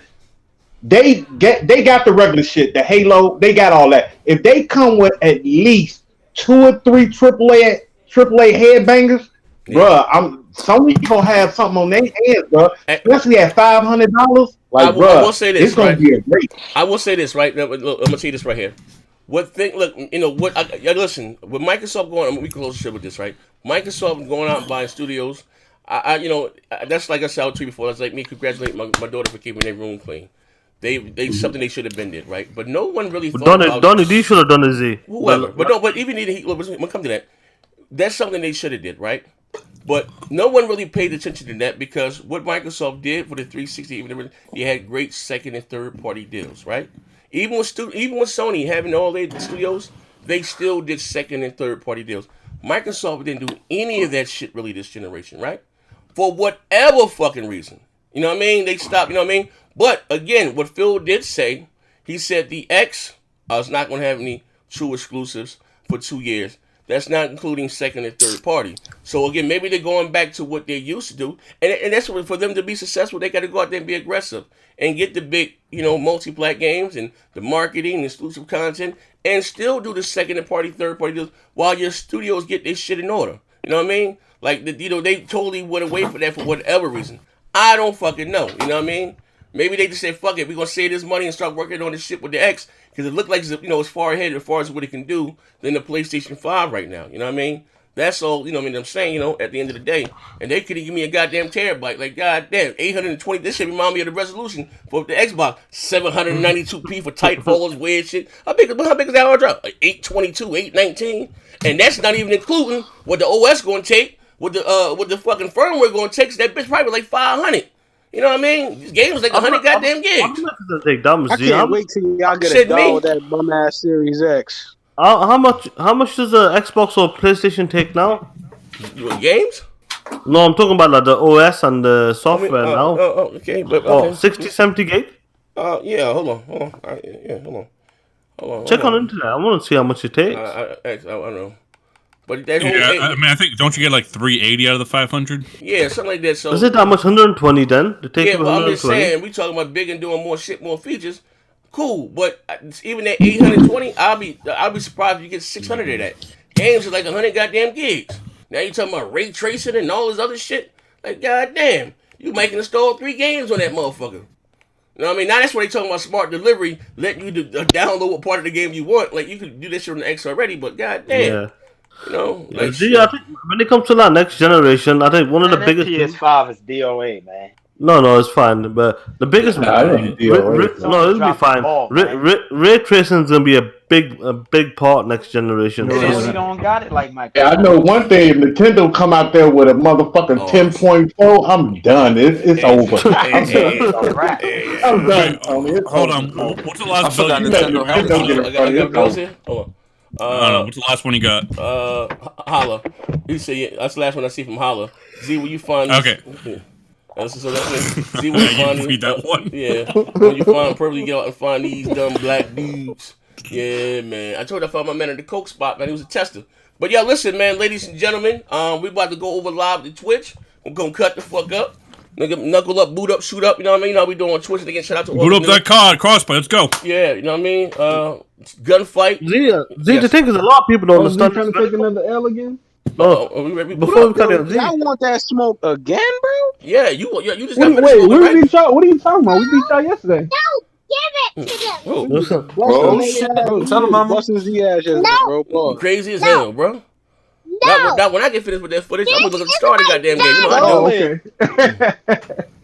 They got the regular shit, the Halo. They got all that. If they come with at least 2 or 3 AAA headbangers, bruh, Sony gonna have something on their hands, bro. Especially at $500. Like, bro, I will say this, it's gonna be a great. I will say this, right? Look, I'm gonna tell you this right here. Listen, with Microsoft going on, we can close the shit with this, right? Microsoft going out and buying studios. That's like I said to you before. That's like me congratulating my daughter for keeping their room clean. They something they should have been did, right? But no one really thought about Donnie D should have done it, Z. Whoever. But even we'll come to that. That's something they should have did, right? But no one really paid attention to that because what Microsoft did for the 360, they had great second and third party deals, right? Even with Sony having all their studios, they still did second and third party deals. Microsoft didn't do any of that shit really this generation, right? For whatever fucking reason. You know what I mean? They stopped, you know what I mean? But again, what Phil did say, he said the X is not going to have any true exclusives for 2 years. That's not including second and third party. So again, maybe they're going back to what they used to do, and that's what, for them to be successful, they got to go out there and be aggressive and get the big, multi-plat games and the marketing and exclusive content, and still do the second and third party deals while your studios get their shit in order. You know what I mean? Like they totally went away from that for whatever reason. I don't fucking know. You know what I mean? Maybe they just said, fuck it, we're going to save this money and start working on this shit with the X, because it looked like it's far ahead as far as what it can do than the PlayStation 5 right now. You know what I mean? That's all, I'm saying, at the end of the day. And they could give me a goddamn terabyte. Like, goddamn, 820, this should remind me of the resolution for the Xbox. 792p for tight folds, weird shit. How big is that hard drive? Like 822, 819? And that's not even including what the OS going to take, what the fucking firmware going to take. So that bitch probably like 500. You know what I mean? These games like 100 goddamn gigs. I can't wait till y'all get a dog with that bum ass Series X. How much does the Xbox or PlayStation take now? Games? No, I'm talking about like the OS and the software now. Okay, but 60, 70 gig? Yeah, hold on. Hold on. Check on internet. I want to see how much it takes. I don't know. But that I think, don't you get like 380 out of the 500? Yeah, something like that. So is it that much? 120 then? I'm just saying, we talking about big and doing more shit, more features. Cool, but even at 820, I'll be surprised if you get 600 of that. Games are like 100 goddamn gigs. Now you talking about ray tracing and all this other shit. Like, goddamn, you making install 3 games on that motherfucker. You know what I mean? Now that's what they talking about smart delivery, letting you download what part of the game you want. Like, you could do this shit on the X already, but goddamn. Yeah. Like, I think when it comes to that next generation, I think one of the biggest PS5 is DOA, man. No, it's fine. But the biggest it'll be fine. Ray tracing is gonna be a big part next generation. Sony don't got it like Microsoft. Yeah, I know one thing. If Nintendo come out there with a motherfucking 10.4, I'm done. It's over. I'm done, Tony. Hold on. What's the last bill you got? Hold on. I don't know. What's the last one you got? Holla. You say that's the last one I see from Holla. Z, will you find? Okay. So that's when, see when you find read that one. Yeah, when you purposely get out and find these dumb black dudes. Yeah, man. I told you I found my man at the Coke spot, man. He was a tester. But yeah, listen, man, ladies and gentlemen, we about to go over live to Twitch. We're gonna cut the fuck up. Nigga, knuckle up, boot up, shoot up. You know what I mean? You know how we doing on Twitch. Again, shout out to boot up that card, crossplay. Let's go. Yeah, you know what I mean? Gunfight. The thing is, a lot of people don't understand. Trying to take another L again? Before we cut it, I want that smoke again, bro. Yeah, you just Wait, what are you talking about? We beat y'all yesterday. Give it to them. Listen, Oh shit! Tell him I'm busting his ass, bro. Pause. Crazy as hell, bro. Now, when I get finished with that footage, I'm gonna look at the start of the goddamn game. You know how I do. Okay.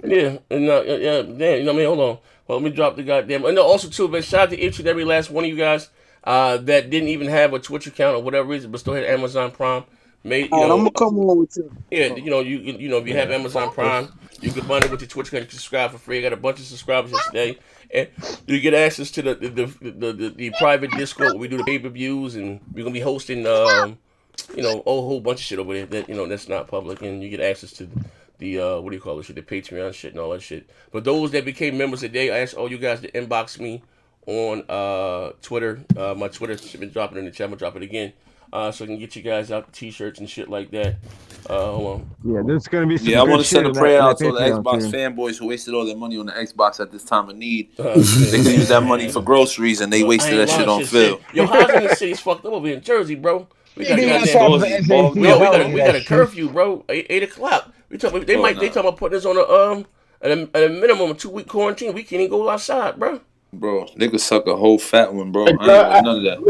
Yeah, and yeah, damn. You know what I mean? Hold on. Well, let me drop the goddamn. And also too, man. Shout out to each and every last one of you guys that didn't even have a Twitch account or whatever reason, but still had Amazon Prime. I'm gonna come on with you. Yeah, you know, if you have Amazon Prime, you can bundle with your Twitch account. You can subscribe for free. I got a bunch of subscribers yesterday, and you get access to the private Discord where we do the pay-per-views, and we're gonna be hosting a whole bunch of shit over there that that's not public, and you get access to the what do you call it shit, the Patreon shit and all that shit. But those that became members today, I asked all you guys to inbox me on Twitter. My Twitter should been dropping in the chat. I'm gonna drop it again. So I can get you guys out T-shirts and shit like that. Hold on. Yeah, there's gonna be some I want to send a prayer out to the Patreon Xbox too. fanboys who wasted all their money on the Xbox at this time of need. They could use that money for groceries, and they wasted that shit on Phil. Yo, housing in the city's fucked up over here in Jersey, bro. We got a curfew, bro. 8 o'clock. They talking about putting us on a minimum of 2-week quarantine. We can't even go outside, bro. Bro, they could suck a whole fat one, bro. I ain't with none of that.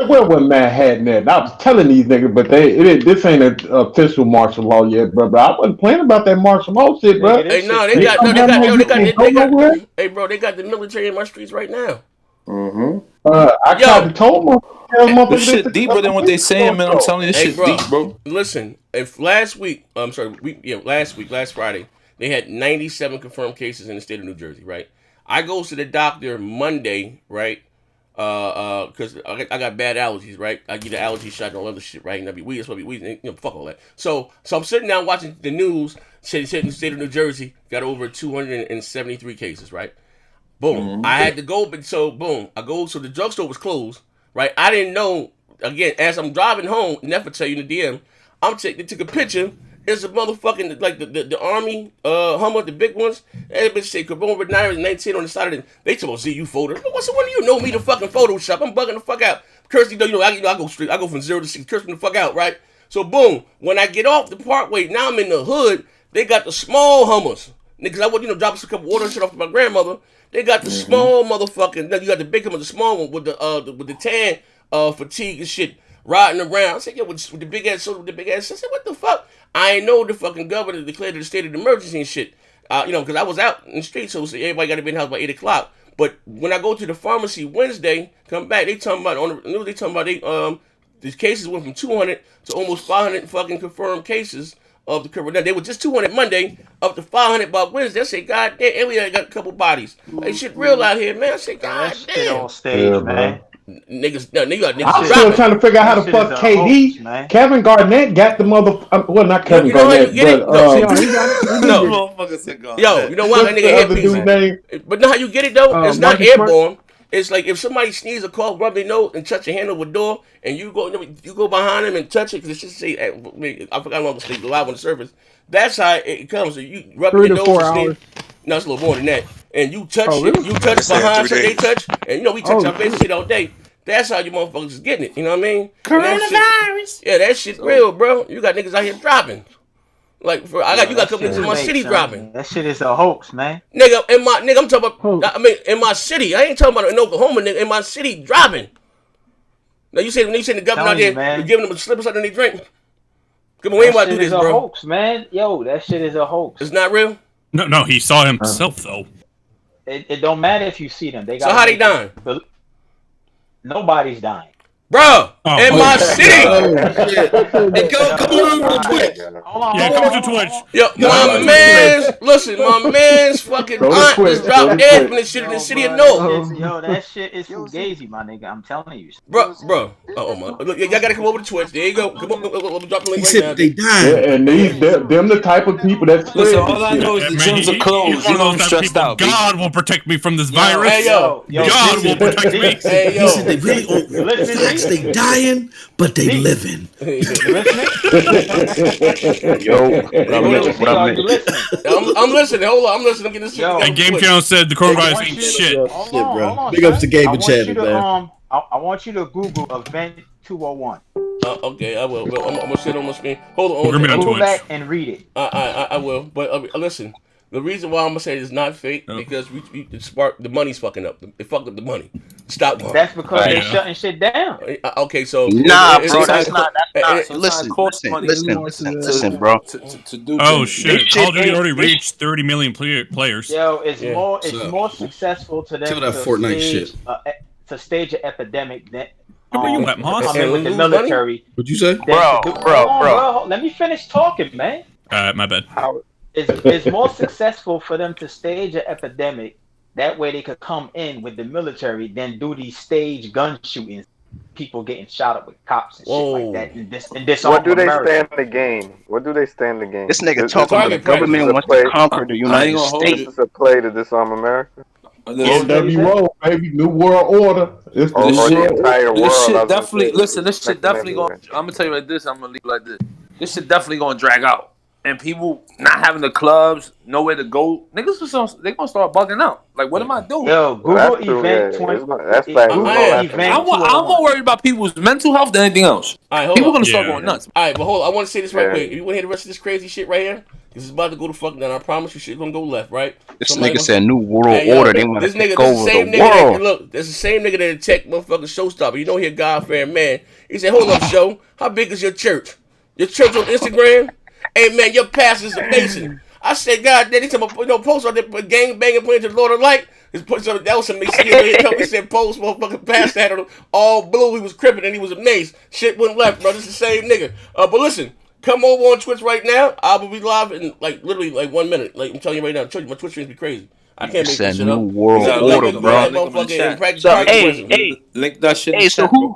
Where was Manhattan at? I was telling these niggas, but this ain't an official martial law yet, bro. But I wasn't playing about that martial law shit, bro. Hey, bro, they got the military in my streets right now. I tried to tell them. This shit deeper than what they saying, man. I'm telling you, this shit deep, bro. Listen, if last Friday, they had 97 confirmed cases in the state of New Jersey, right? I goes to the doctor Monday, right? Because I got bad allergies, right? I get an allergy shot and all other shit, right? And that'd be weed, fuck all that. So I'm sitting down watching the news. Said the state of New Jersey got over 273 cases, right? Boom. I had to go, but so boom. I go, so the drugstore was closed, right? I didn't know. Again, as I'm driving home, never tell you in the DM. They took a picture. It's a motherfucking, like, the Army Hummer, the big ones. That bitch say Coronavirus 19 on the side of it. They told me, see, you photo. What's the one of you know me to fucking Photoshop? I'm bugging the fuck out. Kirsty, I go straight. I go from 0 to 6. Kirsty the fuck out, right? So, boom. When I get off the parkway, now I'm in the hood. They got the small Hummers. Niggas, I would, drop a couple water and shit off to my grandmother. They got the small motherfucking, you got the big Hummer, the small one with the tan fatigue and shit riding around. I said, yeah, with the big ass soda, with the big ass. I said, what the fuck? I ain't know the fucking governor declared the state of emergency and shit. Because I was out in the street, so everybody got to be in the house by 8 o'clock. But when I go to the pharmacy Wednesday, come back, they talking about on the news. They talking about these cases went from 200 to almost 500 fucking confirmed cases of the corona. They were just 200 Monday, up to 500 by Wednesday. I say, God damn, and we got a couple bodies. Hey, shit real out here, man. I say, God damn. On stage, man. Niggas, niggas. I'm still trying to figure out how to fuck KD. Hoax, Kevin Garnett got the well, not Kevin Garnett, but yo, you know why that nigga headpiece? But know how you get it though? It's not airborne. It's like if somebody sneezes or cough, rub their nose and touch your hand over the door, and you go behind them and touch it because it should say, I forgot what I'm saying, live on the surface. That's how it comes. So you rub your nose and sneeze. No, it's a little more than that. And you touch it. You touch behind something they touch. And we touch our face shit all day. That's how you motherfuckers is getting it. You know what I mean? Coronavirus. That shit real, bro. You got niggas out here dropping. Like you got a couple niggas in my city dropping. That shit is a hoax, man. Nigga, I'm talking about. In my city. I ain't talking about in Oklahoma, nigga. In my city, dropping. Now you say the governor out there giving them a slip or something they drink. Come on, we ain't about to do this, bro. That shit is a hoax, man. Yo, that shit is a hoax. It's not real. No, he saw himself though. It don't matter if you see them. So how they dying? Nobody's dying, bro. in my city. Hey, come on over to Twitch. Yeah, come to Twitch. Yo, my man's fucking aunt just dropped dead from this shit in the city of North. Yo, that shit is fugazi, my nigga. I'm telling you. Bro. Oh my. Look, y'all gotta come over to Twitch. There you go. Come on, drop the link right now. They dying. Yeah, and them the type of people that spread. Listen, all I know is the gyms are closed. You know I'm stressed out. God will protect me from this virus. Hey, yo. God will protect me. Hey, yo. He said they really flex, they dying, but they living. I'm listening. Hold on, I'm listening. I'm getting this shit. And Game Channel said the coronavirus ain't shit. Hold on, Big ups to Game Channel, man. I want you to Google Event 201. Okay, I will. I'm gonna sit on my screen. Hold on. Google that and read it. I will. But listen. The reason why I'm gonna say it's not fake because the money's fucking up. It fucked up the money. Stock market. That's because they're shutting shit down. Okay, so bro, that's not. Listen, bro. To do. Oh shit! Call of Duty already reached 30 million players. Yo, it's more successful to them to stage an epidemic than coming with the military. What'd you say, bro? Let me finish talking, man. My bad. It's more successful for them to stage an epidemic. That way they could come in with the military than do these stage gun shootings. People getting shot up with cops and shit like that. And this what do they stand to gain? What do they stand to gain? This nigga talking about the government wants to conquer the United States. This is a play to disarm America. NWO, baby, New World Order. It's the entire world. This shit definitely. Listen, this shit definitely going. I'm gonna tell you like this. I'm gonna leave like this. This shit definitely gonna drag out. And people not having the clubs, nowhere to go, niggas they gonna start bugging out. Like, what am I doing? Yo, Google Event 20. I'm more worried about people's mental health than anything else. People gonna start going nuts. All right, but hold on. I want to say this right quick. If you want to hear the rest of this crazy shit right here, this is about to go to fuck down. I promise you, shit gonna go left, right? This nigga said New World Order. They want to take over the world. Look, that's the same nigga that attacked motherfucking Showstopper. You know he a God-fearing man. He said, "Hold up, show. How big is your church? Your church on Instagram?" Hey man, your pastor's amazing. I said, God, they tell me, post on the gang banging playing to the Lord of Light. That was some mixed. He said, post motherfucking pastor had it all blue. He was crippin' and he was amazed. Shit went left, bro. This is the same nigga. But listen, come over on Twitch right now. I will be live in literally 1 minute. Like I'm telling you right now, my Twitch streams be crazy. I can't make this shit up. New World Order, bro. Link that shit. Hey, so who